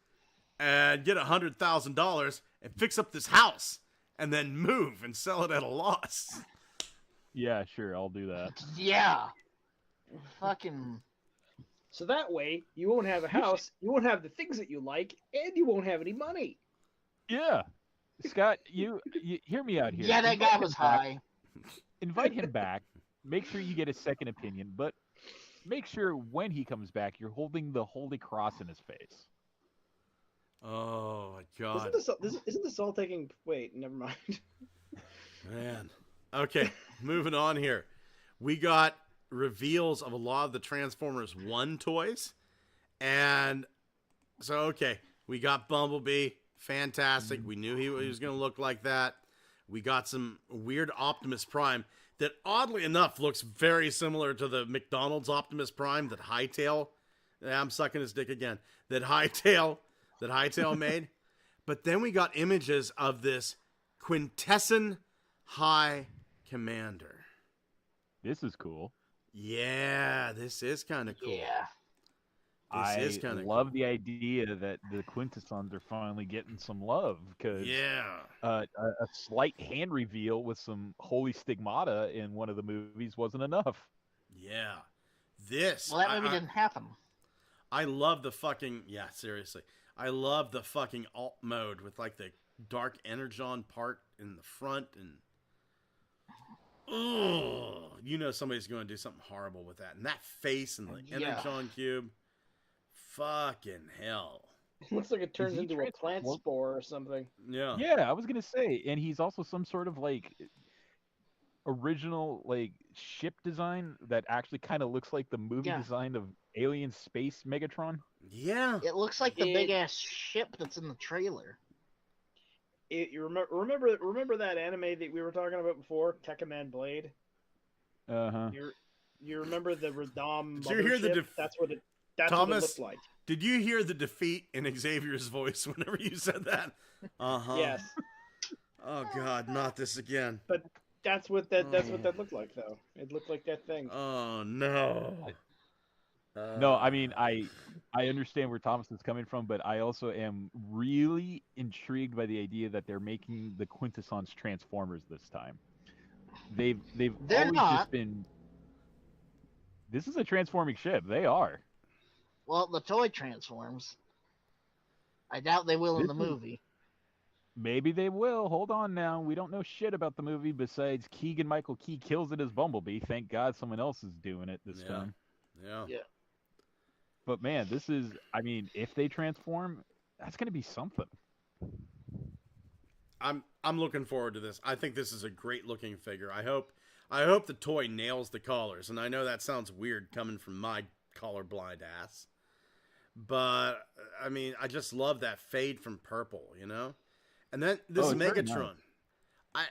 and get $100,000 and fix up this house and then move and sell it at a loss. Yeah, sure, I'll do that. Yeah. Fucking. So that way, you won't have a house, you won't have the things that you like, and you won't have any money. Yeah. Scott, you hear me out here. Yeah, that guy Invite was him back. high. Invite him back. Make sure you get a second opinion, but make sure when he comes back, you're holding the Holy Cross in his face. Oh my God, Isn't this all taking? Wait, never mind. man. Okay, moving on here. We got reveals of a lot of the Transformers 1 toys, and so okay, we got Bumblebee. Fantastic. We knew he was going to look like that. We got some weird Optimus Prime that, oddly enough, looks very similar to the McDonald's Optimus Prime that Hightail. I'm sucking his dick again. That Hightail made. But then we got images of this Quintesson High Commander. This is cool. Yeah, this is kind of cool. Yeah. This is I kind of love the idea that the Quintessons are finally getting some love because Yeah. a slight hand reveal with some holy stigmata in one of the movies wasn't enough. Yeah. This. Well, that movie didn't happen. I love the fucking. Yeah, seriously. I love the fucking alt mode with like the dark energon part in the front and. Oh, you know somebody's going to do something horrible with that. And that face and the Yeah. energon cube. Fucking hell. Looks like it turns he into a plant transform- spore or something. Yeah. Yeah, I was gonna say, and he's also some sort of like original like ship design that actually kind of looks like the movie Yeah. design of Alien Space Megatron. Yeah. It looks like the big ass ship that's in the trailer. You remember that anime that we were talking about before, Tekkaman Blade? Uh-huh. You remember the Radom Did you hear the mothership? That's what it Thomas? looked like. Did you hear the defeat in Xavier's voice whenever you said that? Uh-huh. Yes, Oh God, not this again. but that's what that looked like though. It looked like that thing. Oh no. No, I mean I understand where Thomas is coming from, but I also am really intrigued by the idea that they're making the Quintessons Transformers this time. They're always not. just been. This is a transforming ship. They are. Well, the toy transforms. I doubt they will in the This is- movie. Maybe they will. Hold on now. We don't know shit about the movie besides Keegan Michael Key kills it as Bumblebee. Thank God someone else is doing it this Yeah. time. Yeah. Yeah. But man, this is. I mean, if they transform, that's gonna be something. I'm looking forward to this. I think this is a great looking figure. I hope the toy nails the collars, and I know that sounds weird coming from my colorblind ass. But I mean, I just love that fade from purple, you know? And then this Oh, it's very Megatron.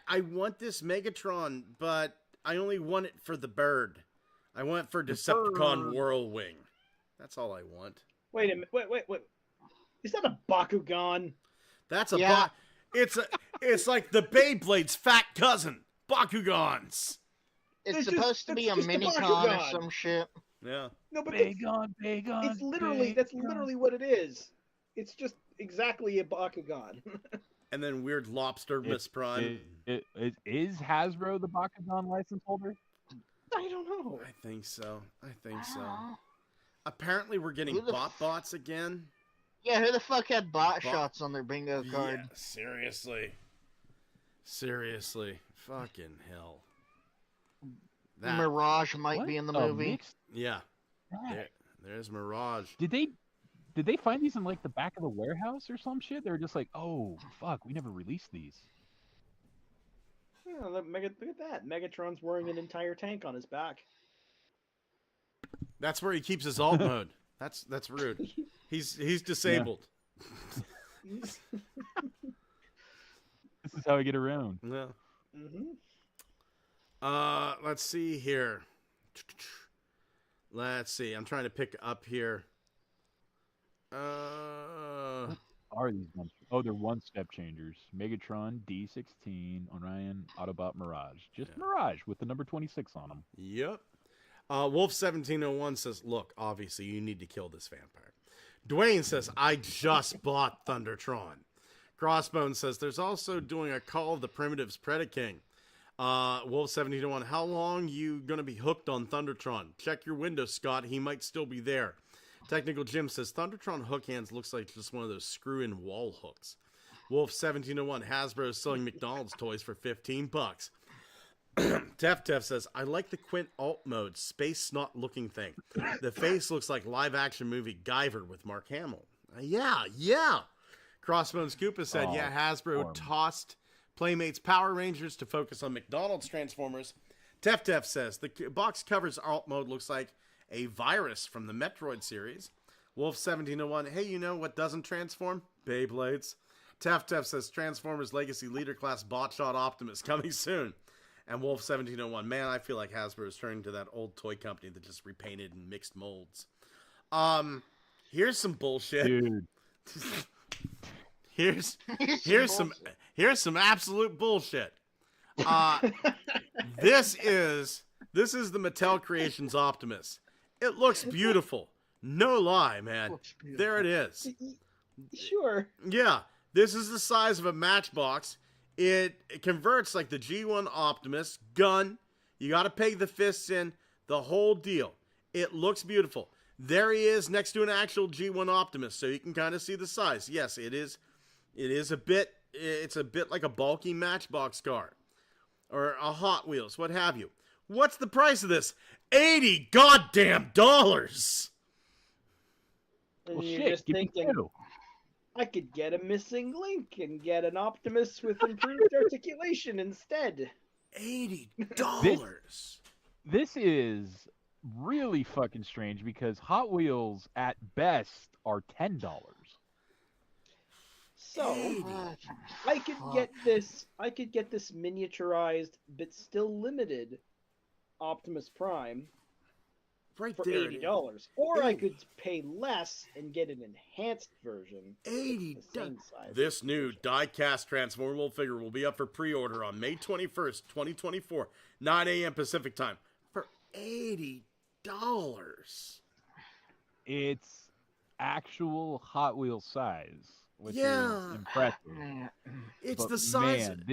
I want this Megatron, but I only want it for the bird. I want it for Decepticon Whirlwing. That's all I want. Wait a minute. Wait. Is that a Bakugan? That's a Yeah. it's like the Beyblade's fat cousin, Bakugans. It's It's supposed to be a just a mini con or Bakugan. some shit. Yeah. No, but Bagon. it's literally that's literally what it is. It's just exactly a Bakugan. And then weird lobster Miss Prime. Is Hasbro the Bakugan license holder? I don't know. I think so. Oh. Apparently we're getting Who the bots again. Yeah, who the fuck had bot Bot- shots on their bingo card? Yeah, seriously. Fucking hell. That, Mirage might What be in the a movie. mixed yeah. bag. There's Mirage. Did they find these in like the back of the warehouse or some shit? They were just like, oh fuck, we never released these. Yeah, look at that. Megatron's wearing an entire tank on his back. That's where he keeps his alt mode. That's rude. He's disabled. This is how I get around. Yeah. Mm-hmm. Let's see here. Let's see. I'm trying to pick up here. Are these ones? Oh, they're one-step changers. Megatron, D16, Orion, Autobot, Mirage. Just Mirage with the number 26 on them. Yep. Wolf1701 says, look, obviously you need to kill this vampire. Dwayne says, I just bought Thundertron. Crossbone says, there's also doing a Call of the Primitives Predaking. Wolf1701, how long you going to be hooked on Thundertron? Check your window, Scott. He might still be there. Technical Jim says, Thundertron hook hands looks like just one of those screw-in wall hooks. Wolf1701, Hasbro is selling McDonald's toys for $15. Tef says, I like the Quint alt mode, space snot looking thing. The face looks like live action movie Guyver with Mark Hamill. Yeah. Crossbones Koopa said, Hasbro tossed Playmates Power Rangers to focus on McDonald's Transformers. Tef says, the box cover's alt mode looks like a virus from the Metroid series. Wolf1701, hey, you know what doesn't transform? Beyblades. Tef says, Transformers Legacy Leader Class Botshot Optimus coming soon. And Wolf1701, man, I feel like Hasbro is turning to that old toy company that just repainted and mixed molds. Here's some bullshit. Dude. here's some absolute bullshit. This is the Mattel Creations Optimus. It looks beautiful. No lie, man. There it is. Sure. Yeah. This is the size of a matchbox. It converts like the G1 Optimus. Gun. You got to peg the fists in. The whole deal. It looks beautiful. There he is next to an actual G1 Optimus, so you can kind of see the size. Yes, it is a bit. It's a bit like a bulky Matchbox car, or a Hot Wheels, what have you. What's the price of this? $80 goddamn dollars. And Well, you're shit, just give me thinking, two. I could get a missing link and get an Optimus with improved articulation instead. $80. This is really fucking strange because Hot Wheels at best are $10. So I could get this. I could get this miniaturized but still limited Optimus Prime Right for there. $80, or I could pay less and get an enhanced version. $80. The same size. This new die-cast transformable figure will be up for pre-order on May 21st, 2024, 9 a.m. Pacific time, for $80. It's actual Hot Wheels size, which is impressive. It's But the size. Man,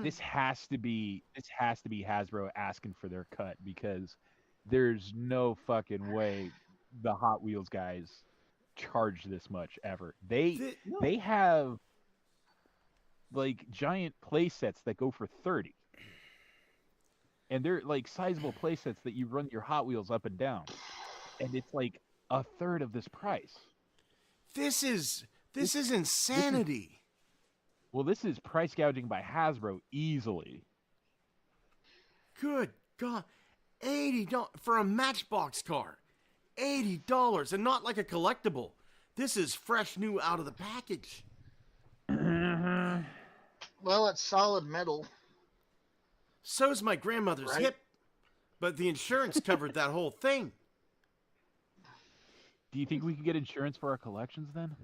this has to be Hasbro asking for their cut, because there's no fucking way the Hot Wheels guys charge this much ever. They have like giant play sets that go for $30. And they're like sizable play sets that you run your Hot Wheels up and down. And it's like a third of this price. This is insanity. This is price gouging by Hasbro easily. Good God. $80 for a Matchbox car. $80, and not like a collectible. This is fresh new out of the package. Well, it's solid metal. So's my grandmother's hip, but the insurance covered that whole thing. Do you think we could get insurance for our collections then?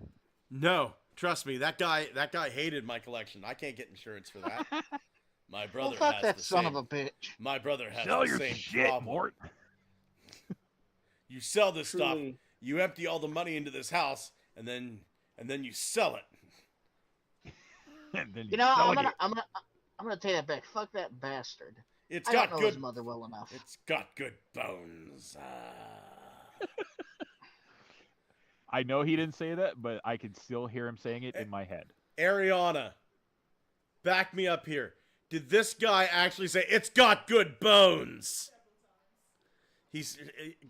No, trust me, that guy hated my collection. I can't get insurance for that. My brother Fuck has that the son same. of a bitch. My brother has Sell the your same shit, problem. Mort. You sell this stuff, Truly. you empty all the money into this house, and then you sell it. And then You know, sell I'm it. gonna take that back. Fuck that bastard. It's I got don't know his good. mother well enough. It's got good bones. I know he didn't say that, but I can still hear him saying it in my head. Ariana, back me up here. Did this guy actually say it's got good bones? He's.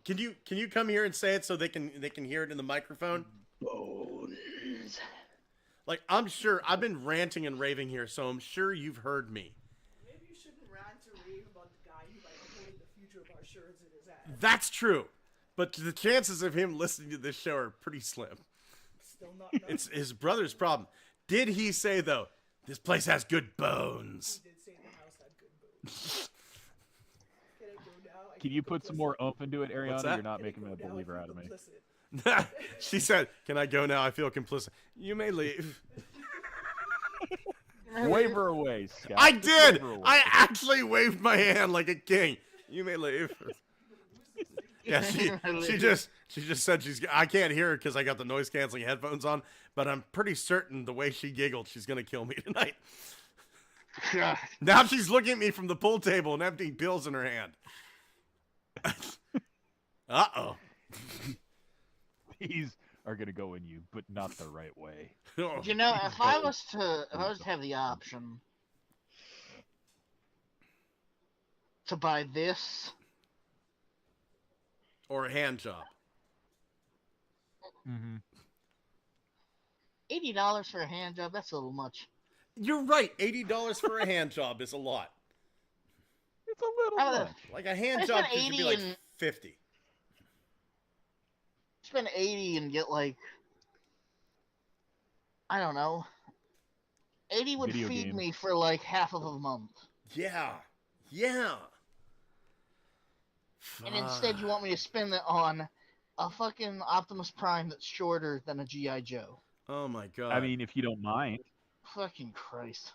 Can you come here and say it so they can hear it in the microphone? Bones. Like, I'm sure I've been ranting and raving here, so I'm sure you've heard me. Maybe you shouldn't rant or rave about the guy who like holding the future of our shirts in his ass. That's true, but the chances of him listening to this show are pretty slim. Still not. None. It's his brother's problem. Did he say though? This place has good bones. He did say the house had good bones. Can I go now? Can you put some more oomph into it, Ariana? that? You're not Can I making go a now? I believer feel out of me. complicit. She said, "Can I go now? I feel complicit." You may leave. Waver away, Scott. I Just did. waver away. I actually waved my hand like a king. You may leave. Yeah, she just said I can't hear her because I got the noise canceling headphones on, but I'm pretty certain the way she giggled, she's gonna kill me tonight. God. Now she's looking at me from the pool table and emptying pills in her hand. Uh-oh. These are gonna go in you, but not the right way. You know, if I was to have the option to buy this, Or a hand job. Mm-hmm. $80 for a hand job, that's a little much. You're right. $80 for a hand job is a lot. It's a little Uh, much. Like a hand I job spent should be 80 like and- 50. Spend 80 and get like, I don't know. 80 would Video feed game. me for like half of a month. Yeah. Yeah. And instead you want me to spend it on a fucking Optimus Prime that's shorter than a G.I. Joe. Oh my god. I mean, if you don't mind. Fucking Christ.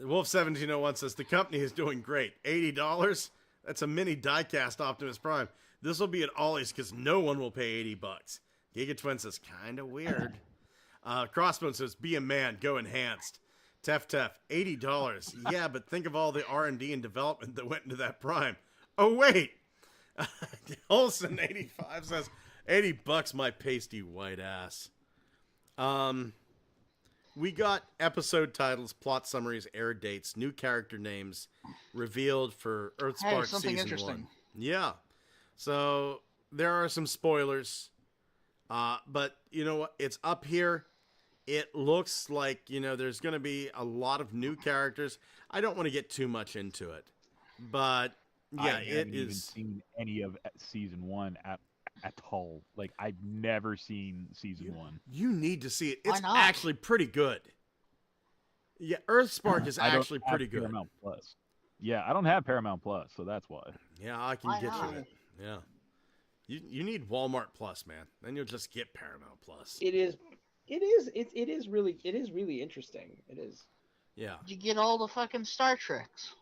Wolf1701 says the company is doing great. $80? That's a mini diecast Optimus Prime. This will be at Ollie's because no one will pay $80. Giga Twin says kind of weird. Crossbone says be a man, go enhanced. Tef, $80. Yeah, but think of all the R&D and development that went into that Prime. Oh wait, Olsen 85 says $80 my pasty white ass. We got episode titles, plot summaries, air dates, new character names revealed for Earthspark something Season interesting. 1. Yeah. So there are some spoilers. But you know what? It's up here. It looks like, there's going to be a lot of new characters. I don't want to get too much into it. But yeah, I it haven't even is. seen any of season 1 at all. Like, I've never seen season 1. You need to see it. Why It's not? actually pretty good. Yeah, Earthspark is I don't actually have pretty good. Paramount Plus. Yeah, I don't have Paramount Plus, so that's why. Yeah, I can Why get not? you it. Yeah. You need Walmart Plus, man. Then you'll just get Paramount Plus. It is really interesting. It is. Yeah. You get all the fucking Star Treks.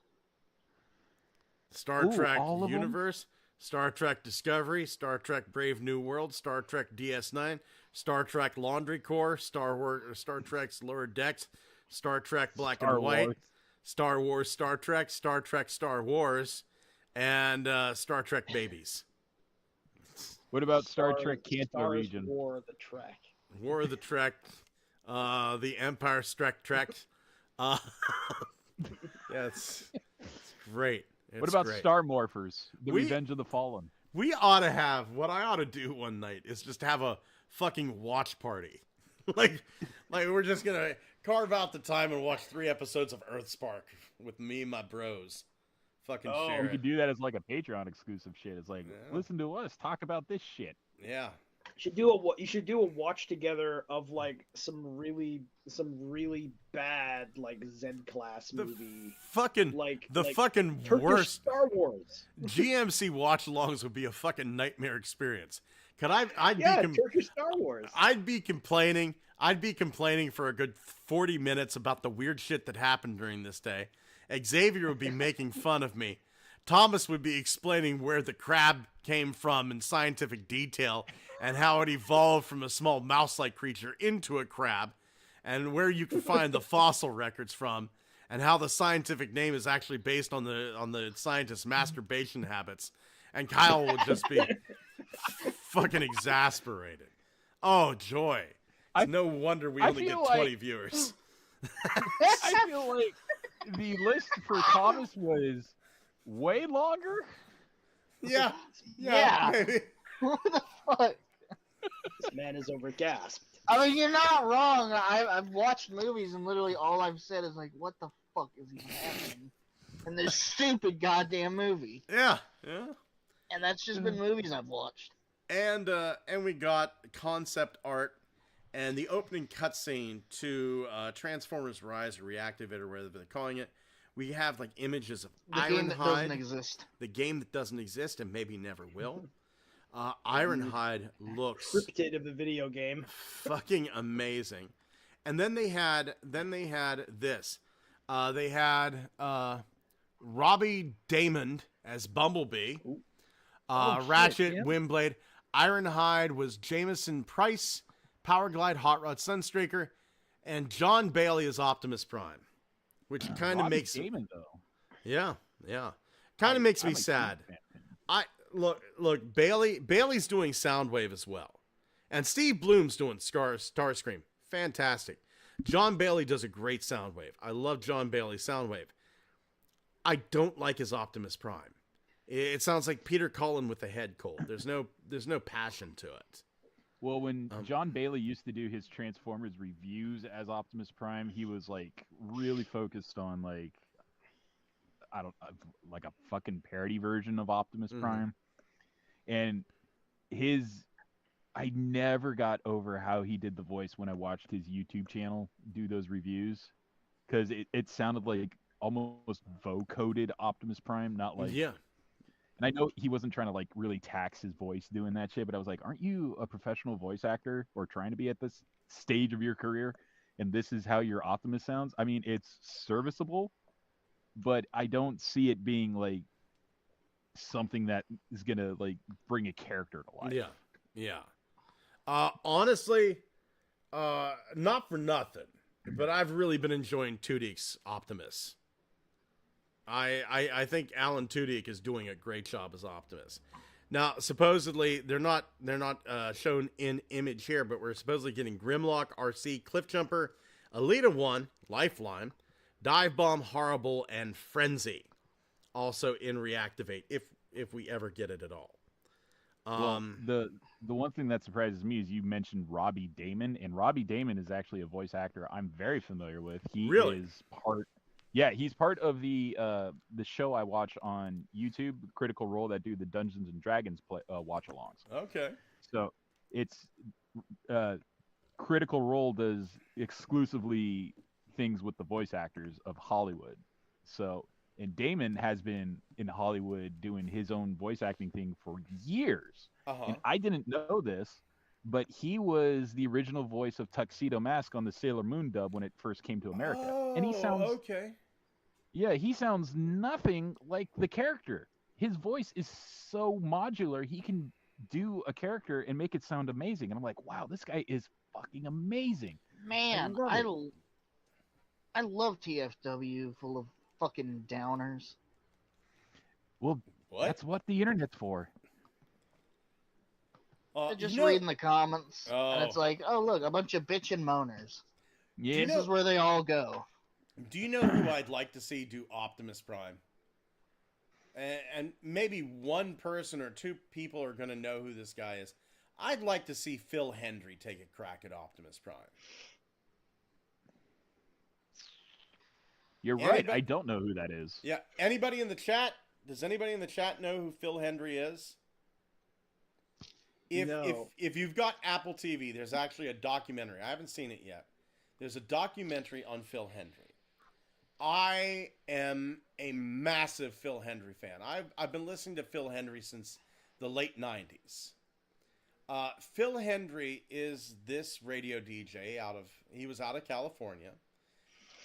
Star Ooh, Trek all of 'em? Universe, Star Trek Discovery, Star Trek Brave New World, Star Trek DS9, Star Trek Laundry Corps, Star Trek's Lower Decks, Star Trek Black Star and White, Wars. Star Wars Star Trek, Star Trek Star Wars, and Star Trek Babies. What about Star Trek Kanto Stars region? War of the Trek. War of the Trek, the Empire Strike Trek. Yeah, it's great. What It's about great. Star Morphers? The We- Revenge of the Fallen. We ought to have, what I ought to do one night is just have a fucking watch party. like we're just going to carve out the time and watch 3 episodes of Earthspark with me and my bros. Fucking share We it. could do that as like a Patreon exclusive shit. It's like, Yeah. listen to us talk about this shit. Yeah. You should do a watch together of like some really bad like Z class The movie. Fucking, Like the like fucking Turkish worst Star Wars. GMC watch-alongs would be a fucking nightmare experience. I'd Yeah, be Turkish Star Wars. I'd be complaining for a good 40 minutes about the weird shit that happened during this day. Xavier would be making fun of me. Thomas would be explaining where the crab came from in scientific detail and how it evolved from a small mouse-like creature into a crab, and where you can find the fossil records from, and how the scientific name is actually based on the scientist's masturbation habits. And Kyle would just be fucking exasperated. Oh, joy. It's no wonder we I only get feel 20 like- viewers. I feel like the list for Thomas was way longer. Yeah. Yeah. Maybe. What the fuck? man is overgasped. I mean, you're not wrong. I've watched movies and literally all I've said is like, "What the fuck is even happening?" in this stupid goddamn movie. Yeah. And that's just been movies I've watched. And we got concept art and the opening cutscene to Transformers Rise, or Reactivate, or whatever they're calling it. We have like images of The game that doesn't Ironhide, exist. the game that doesn't exist and maybe never will. Ironhide looks Cryptid of the video game. fucking amazing. And then they had this. They had Robbie Damon as Bumblebee. Ratchet, yeah. Windblade. Ironhide was Jameson Price, Powerglide, Hot Rod, Sunstreaker, and John Bailey as Optimus Prime, which kind of makes Damon, though. yeah, kind of makes me sad. Look, Bailey's doing Soundwave as well, and Steve Bloom's doing Starscream, fantastic. John Bailey does a great Soundwave. I love John Bailey's Soundwave. I don't like his Optimus Prime. It sounds like Peter Cullen with a head cold. There's no passion to it. Well, when John Bailey used to do his Transformers reviews as Optimus Prime, he was like really focused on like a fucking parody version of Optimus Prime. And I never got over how he did the voice when I watched his YouTube channel do those reviews, because it sounded like almost vocoded Optimus Prime, not like And I know he wasn't trying to like really tax his voice doing that shit, but I was like, aren't you a professional voice actor or trying to be at this stage of your career? And this is how your Optimus sounds? I mean, it's serviceable, but I don't see it being like something that is going to like bring a character to life. Yeah. Honestly, not for nothing, but I've really been enjoying Tudyk's Optimus. I think Alan Tudyk is doing a great job as Optimus. Now, supposedly they're not shown in image here, but we're supposedly getting Grimlock, RC, Cliffjumper, Alita 1, Lifeline, Dive Bomb, Horrible, and Frenzy, also in Reactivate if we ever get it at all. Well, the one thing that surprises me is you mentioned Robbie Damon, and Robbie Damon is actually a voice actor I'm very familiar with. He is part. Yeah, he's part of the show I watch on YouTube, Critical Role, that do the Dungeons and Dragons watch-alongs. Okay. So it's Critical Role does exclusively things with the voice actors of Hollywood. So, and Damon has been in Hollywood doing his own voice acting thing for years. And I didn't know this, but he was the original voice of Tuxedo Mask on the Sailor Moon dub when it first came to America. And he sounds okay. Yeah, he sounds nothing like the character. His voice is so modular, he can do a character and make it sound amazing. And I'm like, wow, this guy is fucking amazing. Man, I love TFW full of fucking downers. Well, that's what the internet's for. They're just reading the comments, and it's like, oh, look, a bunch of bitchin' moaners. Yeah, this is where they all go. Do you know who I'd like to see do Optimus Prime? And maybe one person or two people are going to know who this guy is. I'd like to see Phil Hendry take a crack at Optimus Prime. You're right. I don't know who that is. Yeah. Anybody in the chat? Does anybody in the chat know who Phil Hendry is? If you've got Apple TV, there's actually a documentary. I haven't seen it yet. There's a documentary on Phil Hendry. I am a massive Phil Hendry fan. I've been listening to Phil Hendry since the late 90s. Phil Hendry is this radio DJ he was out of California.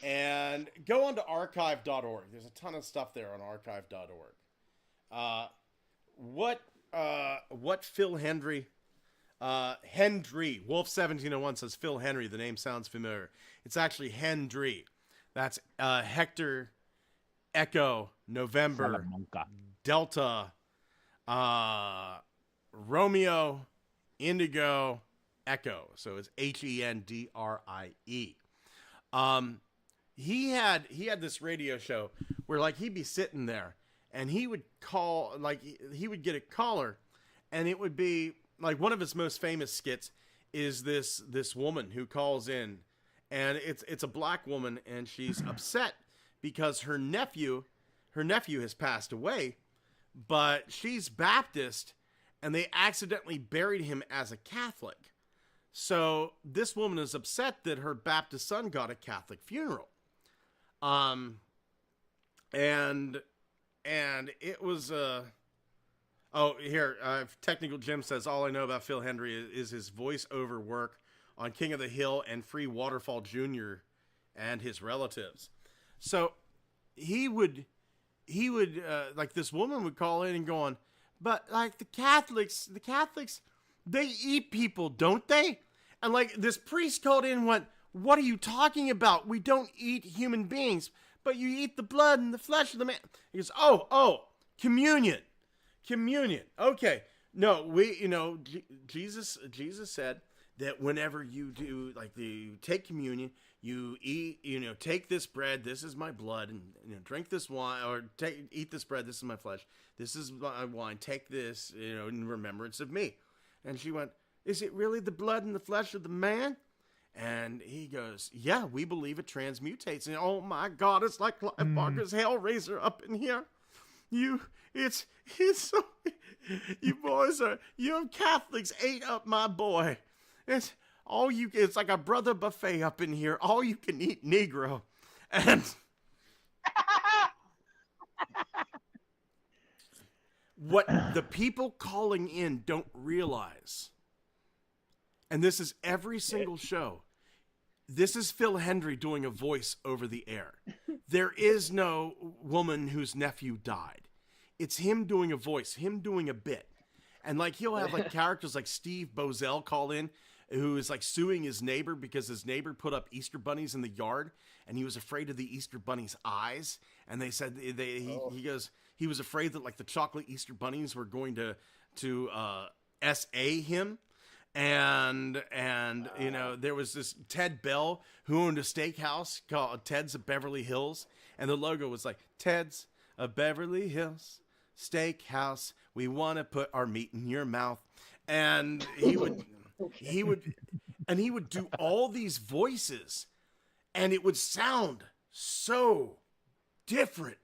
And go on to archive.org. There's a ton of stuff there on archive.org. What Phil Hendry... Hendry. Wolf1701 says Phil Henry. The name sounds familiar. It's actually Hendry. That's Hector, Echo, November, Salamanca. Delta, Romeo, Indigo, Echo. So it's Hendrie. He had this radio show where like he'd be sitting there and he would call, like he would get a caller, and it would be like one of his most famous skits is this woman who calls in, and it's a black woman, and she's upset because her nephew has passed away, but she's Baptist, and they accidentally buried him as a Catholic. So this woman is upset that her Baptist son got a Catholic funeral. And it was Technical Jim says, all I know about Phil Hendry is his voiceover work on King of the Hill and Free Waterfall Jr. and his relatives. So he would like, this woman would call in and go on, but like the Catholics, they eat people, don't they? And like, this priest called in and went, what are you talking about? We don't eat human beings, but you eat the blood and the flesh of the man. He goes, oh, communion. Okay. No, Jesus said that whenever you do, like, you take communion, you eat, take this bread, this is my blood, and drink this wine, or eat this bread, this is my flesh, this is my wine, take this, in remembrance of me. And she went, is it really the blood and the flesh of the man? And he goes, yeah, we believe it transmutates. And oh my God, it's like Clive Barker's Hellraiser up in here. It's so, you Catholics ate up my boy. It's like a brother buffet up in here. All you can eat Negro. And what the people calling in don't realize, and this is every single show, this is Phil Hendry doing a voice over the air. There is no woman whose nephew died. It's him doing a voice, him doing a bit. And like, he'll have like characters like Steve Bozell call in, who is like suing his neighbor because his neighbor put up Easter bunnies in the yard and he was afraid of the Easter bunny's eyes. And they said he goes, he was afraid that like the chocolate Easter bunnies were going to SA him. And there was this Ted Bell who owned a steakhouse called Ted's of Beverly Hills, and the logo was like, Ted's of Beverly Hills Steakhouse, we want to put our meat in your mouth. And he would do all these voices, and it would sound so different,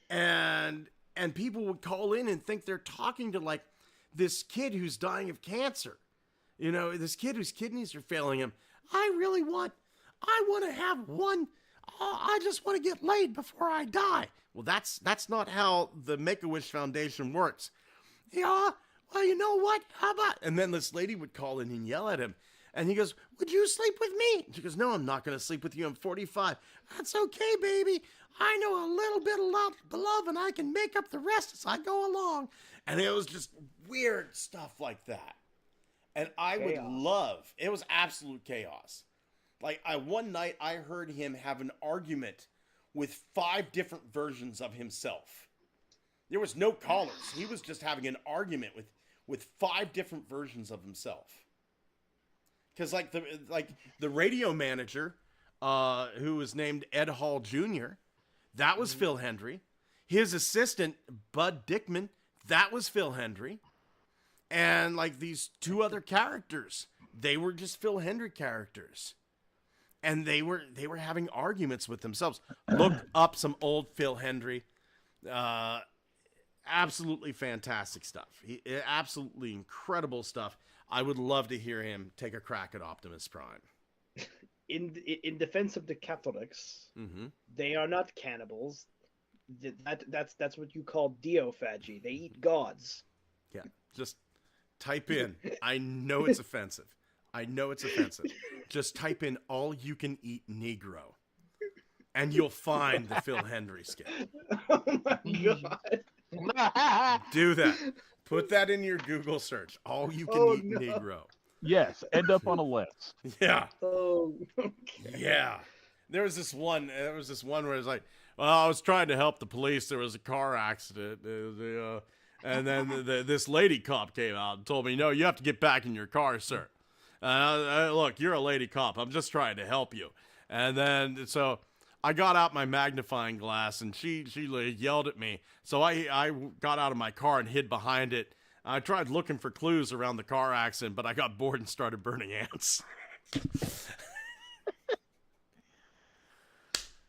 and people would call in and think they're talking to like this kid who's dying of cancer. This kid whose kidneys are failing him. I want to have one. I just want to get laid before I die. Well, that's not how the Make-A-Wish Foundation works. Yeah, well, you know what? How about? And then this lady would call in and yell at him. And he goes, would you sleep with me? And she goes, no, I'm not going to sleep with you. I'm 45. That's okay, baby. I know a little bit of love, and I can make up the rest as I go along. And it was just weird stuff like that. And I would love, it was absolute chaos. Like, one night I heard him have an argument with 5 different versions of himself. There was no callers. He was just having an argument with 5 different versions of himself. Because the radio manager, who was named Ed Hall Jr., that was Phil Hendry. His assistant, Bud Dickman, that was Phil Hendry. And like these 2 other characters, they were just Phil Hendry characters. And they were having arguments with themselves. Look up some old Phil Hendry. Absolutely fantastic stuff. Absolutely incredible stuff. I would love to hear him take a crack at Optimus Prime. In defense of the Catholics, they are not cannibals. That's what you call deophagy. They eat gods. Yeah, just type in. I know it's offensive. Just type in all you can eat Negro, and you'll find the Phil Hendry skit. Oh my God! Do that. Put that in your Google search. All you can eat Negro. Yes, end up on a list. Yeah. Oh. Okay. Yeah. There was this one where it's like, well, I was trying to help the police. There was a car accident. And then this lady cop came out and told me, no, you have to get back in your car, sir. Look, you're a lady cop. I'm just trying to help you. And then, so I got out my magnifying glass, and she yelled at me. So I got out of my car and hid behind it I tried looking for clues around the car accident, but I got bored and started burning ants.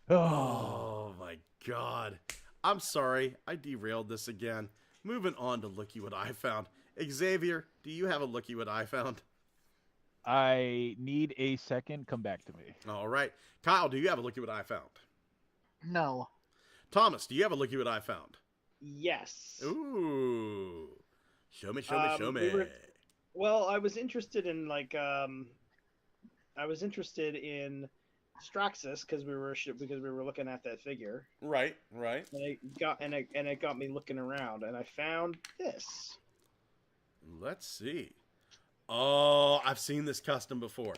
Oh my God. I'm sorry. I derailed this again. Moving on to Looky What I Found. Xavier, do you have a Looky What I Found? I need a second. Come back to me. All right. Kyle, do you have a Looky What I Found? No. Thomas, do you have a Looky What I Found? Yes. Ooh. Show me. Well, I was interested in Straxus because we were looking at that figure. Right. And it got me looking around, and I found this. Let's see. Oh, I've seen this custom before.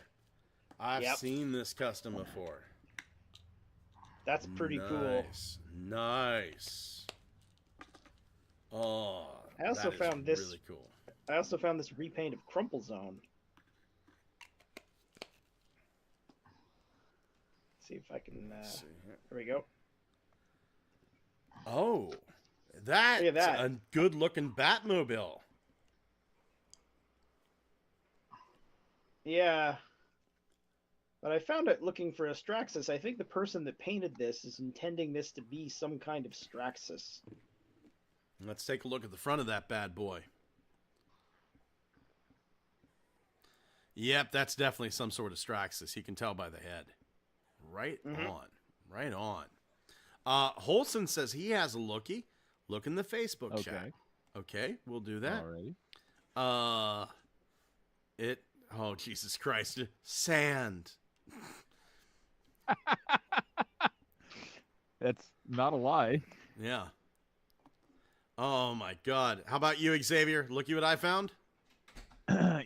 That's pretty cool. Nice. Oh, I also found this really cool. I also found this repaint of Crumple Zone. See if I can. There we go. Oh, that's a good-looking Batmobile. Yeah. But I found it looking for a Straxus. I think the person that painted this is intending this to be some kind of Straxus. Let's take a look at the front of that bad boy. Yep, that's definitely some sort of Straxus. You can tell by the head. Right on. Holson says he has a looky. Look in the Facebook chat. Okay, we'll do that. Alrighty. Oh, Jesus Christ. Sand. That's not a lie. Yeah. Oh, my God. How about you, Xavier? Looky what I found?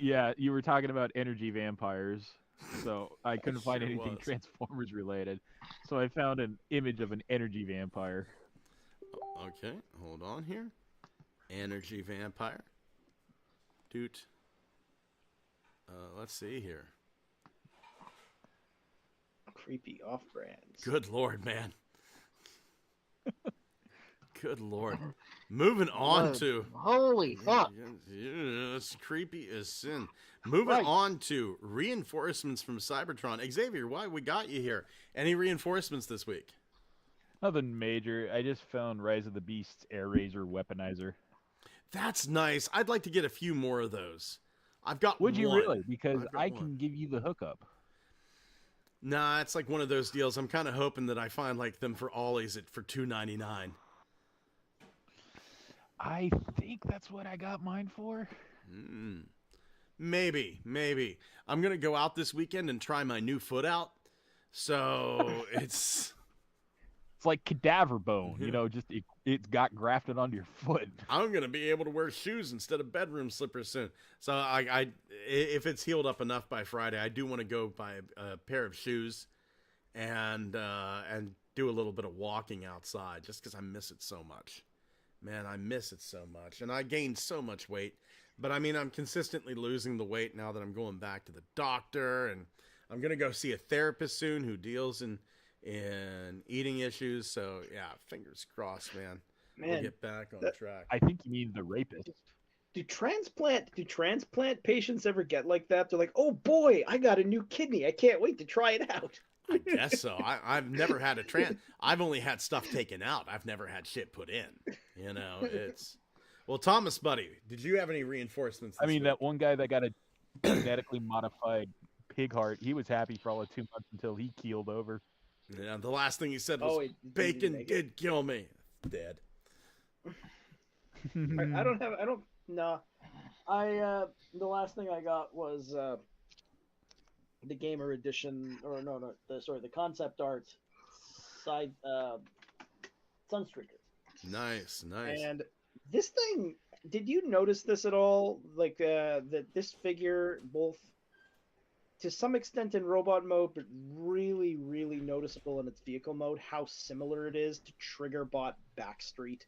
Yeah, you were talking about energy vampires, so I couldn't find Sure anything was. Transformers related. So I found an image of an energy vampire. Okay, hold on here. Energy vampire. Doot. Let's see here. Creepy off-brands. Good Lord, man. Good Lord. Moving on to... Holy fuck. It's creepy as sin. Moving on to reinforcements from Cybertron. Xavier, why we got you here? Any reinforcements this week? Nothing major. I just found Rise of the Beasts Air Razor Weaponizer. That's nice. I'd like to get a few more of those. I've got Would you one. really? Because I can one. give you the hookup. Nah, it's like one of those deals. I'm kind of hoping that I find like them for ollies for $2.99. I think that's what I got mine for. Maybe. I'm going to go out this weekend and try my new foot out. So it's like cadaver bone, you know, just it's got grafted onto your foot. I'm going to be able to wear shoes instead of bedroom slippers soon. So I if it's healed up enough by Friday, I do want to go buy a pair of shoes and do a little bit of walking outside just because I miss it so much. Man, I miss it so much. And I gained so much weight. But, I mean, I'm consistently losing the weight now that I'm going back to the doctor. And I'm going to go see a therapist soon who deals in eating issues. So, yeah, fingers crossed, man. We'll get back on track. I think you mean the rapist. Do transplant patients ever get like that? They're like, oh, boy, I got a new kidney. I can't wait to try it out. I guess so. I've never had I've only had stuff taken out. I've never had shit put in. You know, it's... Well, Thomas, buddy, did you have any reinforcements this week? That one guy that got a genetically modified pig heart, he was happy for all of 2 months until he keeled over. Yeah, the last thing he said was, bacon did kill me. Dead. The last thing I got was... the gamer edition, the concept art side Sunstreaker. Nice. And this thing, did you notice this at all? Like that this figure, both to some extent in robot mode, but really, really noticeable in its vehicle mode, how similar it is to Triggerbot Backstreet.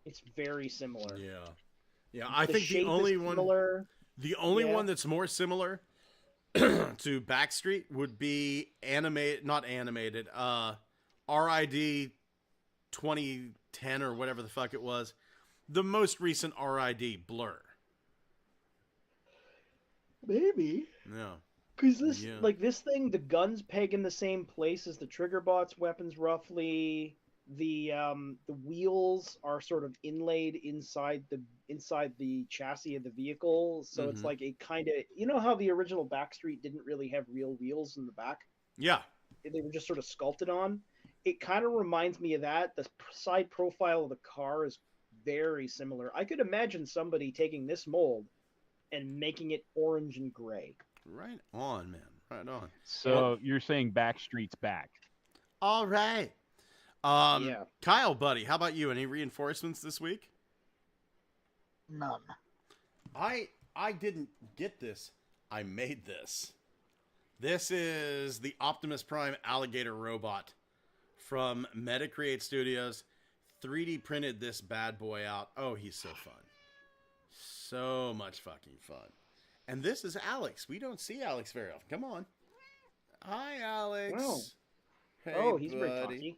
It's very similar. Yeah. I think the only one that's more similar to Backstreet would be not animated, RID 2010 or whatever the fuck it was. the most recent RID Blur. Maybe. Yeah. Because this thing, the guns peg in the same place as the trigger bot's weapons, roughly. The wheels are sort of inlaid inside the chassis of the vehicle, so it's like a kind of, how the original Backstreet didn't really have real wheels in the back. Yeah. They were just sort of sculpted on. It kind of reminds me of that. The side profile of the car is very similar. I could imagine somebody taking this mold and making it orange and gray. Right on, man. Right on. So you're saying Backstreet's back? All right. Yeah. Kyle, buddy, how about you? Any reinforcements this week? None. I didn't get this. I made this. This is the Optimus Prime alligator robot from Metacreate Studios. 3D printed this bad boy out. Oh, he's so fun. So much fucking fun. And this is Alex. We don't see Alex very often. Come on. Hi, Alex. Oh, Hey, he's buddy. very talky.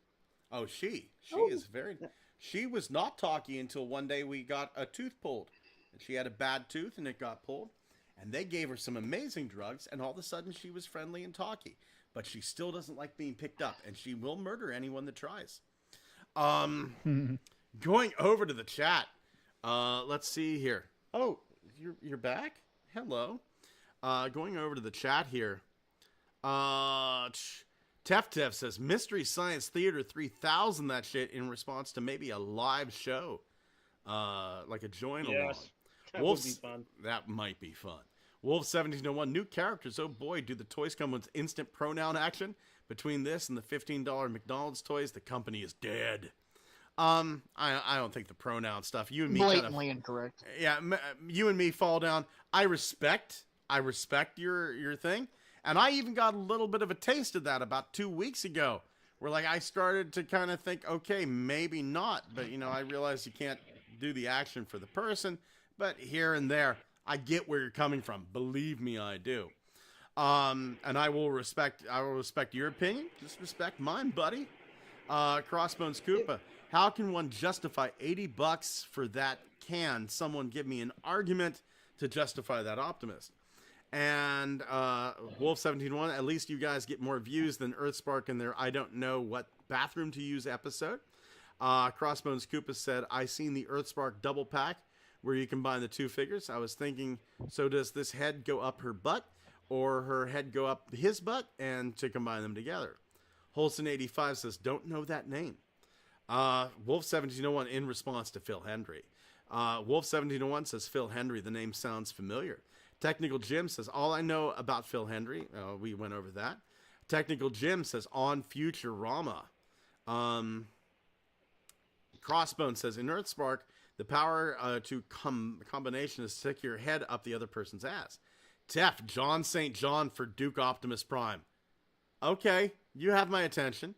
Oh, she is very... She was not talky until one day we got a tooth pulled. And she had a bad tooth and it got pulled. And they gave her some amazing drugs, and all of a sudden she was friendly and talky. But she still doesn't like being picked up, and she will murder anyone that tries. Going over to the chat. Let's see here. Oh, you're back? Hello. Going over to the chat here. Tef says, Mystery Science Theater 3000, that shit, in response to maybe a live show. Like a join along. That would be fun. That might be fun. Wolf 1701, new characters. Oh boy, do the toys come with instant pronoun action? Between this and the $15 McDonald's toys, the company is dead. I don't think the pronoun stuff. You and me blatantly incorrect. Yeah, you and me fall down. I respect your thing, and I even got a little bit of a taste of that about 2 weeks ago, where like I started to kind of think, okay, maybe not, but I realized you can't do the action for the person, but here and there, I get where you're coming from. Believe me, I do. And I will respect your opinion. Just respect mine, buddy. Crossbones Koopa. How can one justify $80 for that? Can someone give me an argument to justify that Optimist? And Wolf171, at least you guys get more views than Earthspark in their I don't know what bathroom to use episode. Crossbones Koopa said, I seen the Earthspark double pack where you combine the two figures. I was thinking, so does this head go up her butt or her head go up his butt, and to combine them together? Holson85 says, don't know that name. Wolf1701 in response to Phil Hendry. Wolf1701 says, Phil Hendry, the name sounds familiar. Technical Jim says, all I know about Phil Hendry, we went over that. Technical Jim says, on Futurama. Crossbone says, in Earthspark, the power to combination is stick your head up the other person's ass. Tef, John St. John for Duke Optimus Prime. Okay, you have my attention.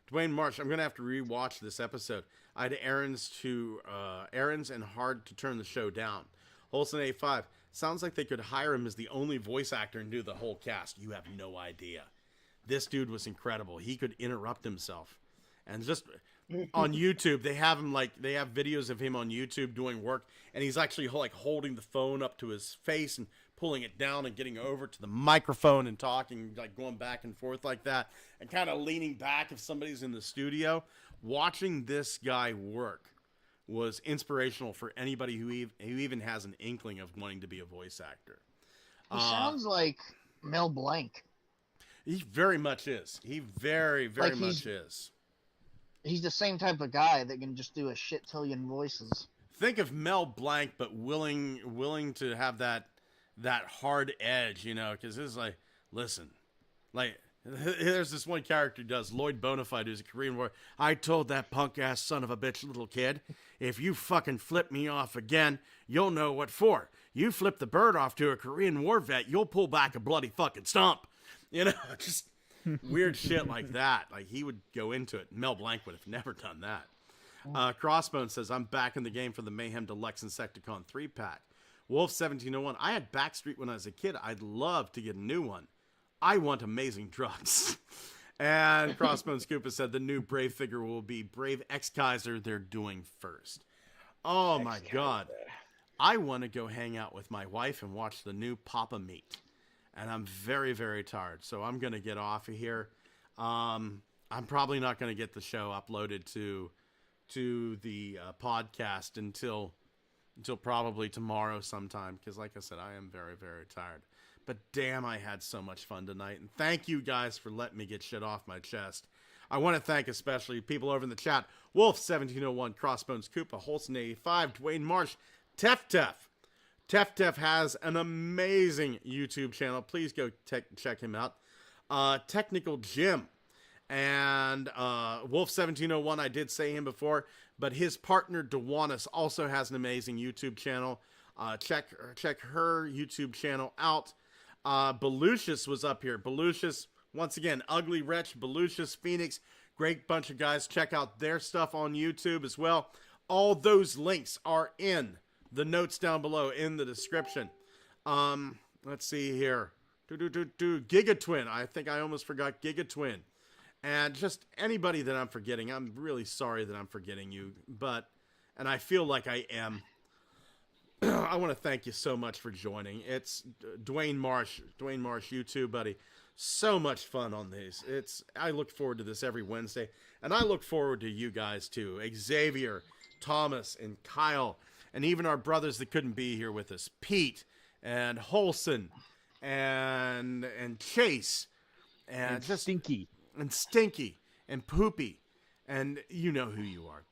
Dwayne Marsh, I'm going to have to rewatch this episode. I had errands and hard to turn the show down. Holson A5, sounds like they could hire him as the only voice actor and do the whole cast. You have no idea. This dude was incredible. He could interrupt himself. And just on YouTube, they have videos of him on YouTube doing work, and he's actually like holding the phone up to his face and pulling it down and getting over to the microphone and talking, like going back and forth like that, and kind of leaning back if somebody's in the studio. Watching this guy work was inspirational for anybody who even has an inkling of wanting to be a voice actor. He sounds like Mel Blanc. He very much is. He very, very much is. He's the same type of guy that can just do a shit tillion voices. Think of Mel Blanc, but willing to have that hard edge, because it's like, listen, like, there's this one character who does, Lloyd Bonafide, who's a Korean warrior. I told that punk-ass son of a bitch little kid, if you fucking flip me off again, you'll know what for. You flip the bird off to a Korean war vet, you'll pull back a bloody fucking stump. Just weird shit like that. Like, he would go into it. Mel Blanc would have never done that. Crossbone says, I'm back in the game for the Mayhem Deluxe Insecticon 3-pack. Wolf1701, I had Backstreet when I was a kid. I'd love to get a new one. I want amazing drugs. And Crossbones Koopa said the new Brave figure will be Brave X Kaiser they're doing first. Oh my God. I want to go hang out with my wife and watch the new Papa Meat. And I'm very, very tired. So I'm going to get off of here. I'm probably not going to get the show uploaded to the podcast until probably tomorrow sometime. Because like I said, I am very, very tired. But damn, I had so much fun tonight. And thank you guys for letting me get shit off my chest. I want to thank especially people over in the chat. Wolf1701, Crossbones Koopa, Holson85, Dwayne Marsh, Tef. Tef has an amazing YouTube channel. Please go check him out. Technical Jim. And Wolf1701, I did say him before, but his partner Dewanis also has an amazing YouTube channel. Check her YouTube channel out. Belucius was up here. Belucius, once again, Ugly Wretch, Belucius, Phoenix, great bunch of guys. Check out their stuff on YouTube as well. All those links are in the notes down below in the description. Let's see here. Gigatwin. I think I almost forgot Gigatwin. And just anybody that I'm forgetting, I'm really sorry that I'm forgetting you, and I feel like I am. I want to thank you so much for joining. It's Dwayne Marsh, YouTube, buddy. So much fun on these. I look forward to this every Wednesday, and I look forward to you guys too. Xavier, Thomas, and Kyle, and even our brothers that couldn't be here with us, Pete and Holson, and Chase, and just Stinky. And Stinky, and Poopy, and you know who you are.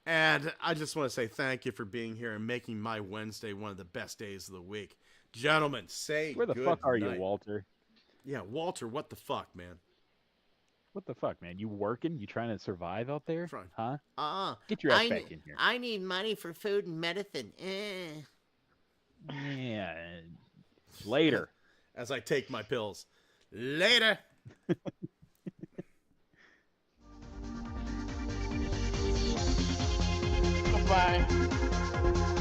And I just want to say thank you for being here and making my Wednesday one of the best days of the week. Gentlemen, say where the good fuck are night. you, Walter? Yeah, Walter, what the fuck, man? What the fuck, man? You working? You trying to survive out there? Right. Huh? Get your ass back in here. I need money for food and medicine. Yeah. Later. As I take my pills. Later. Bye.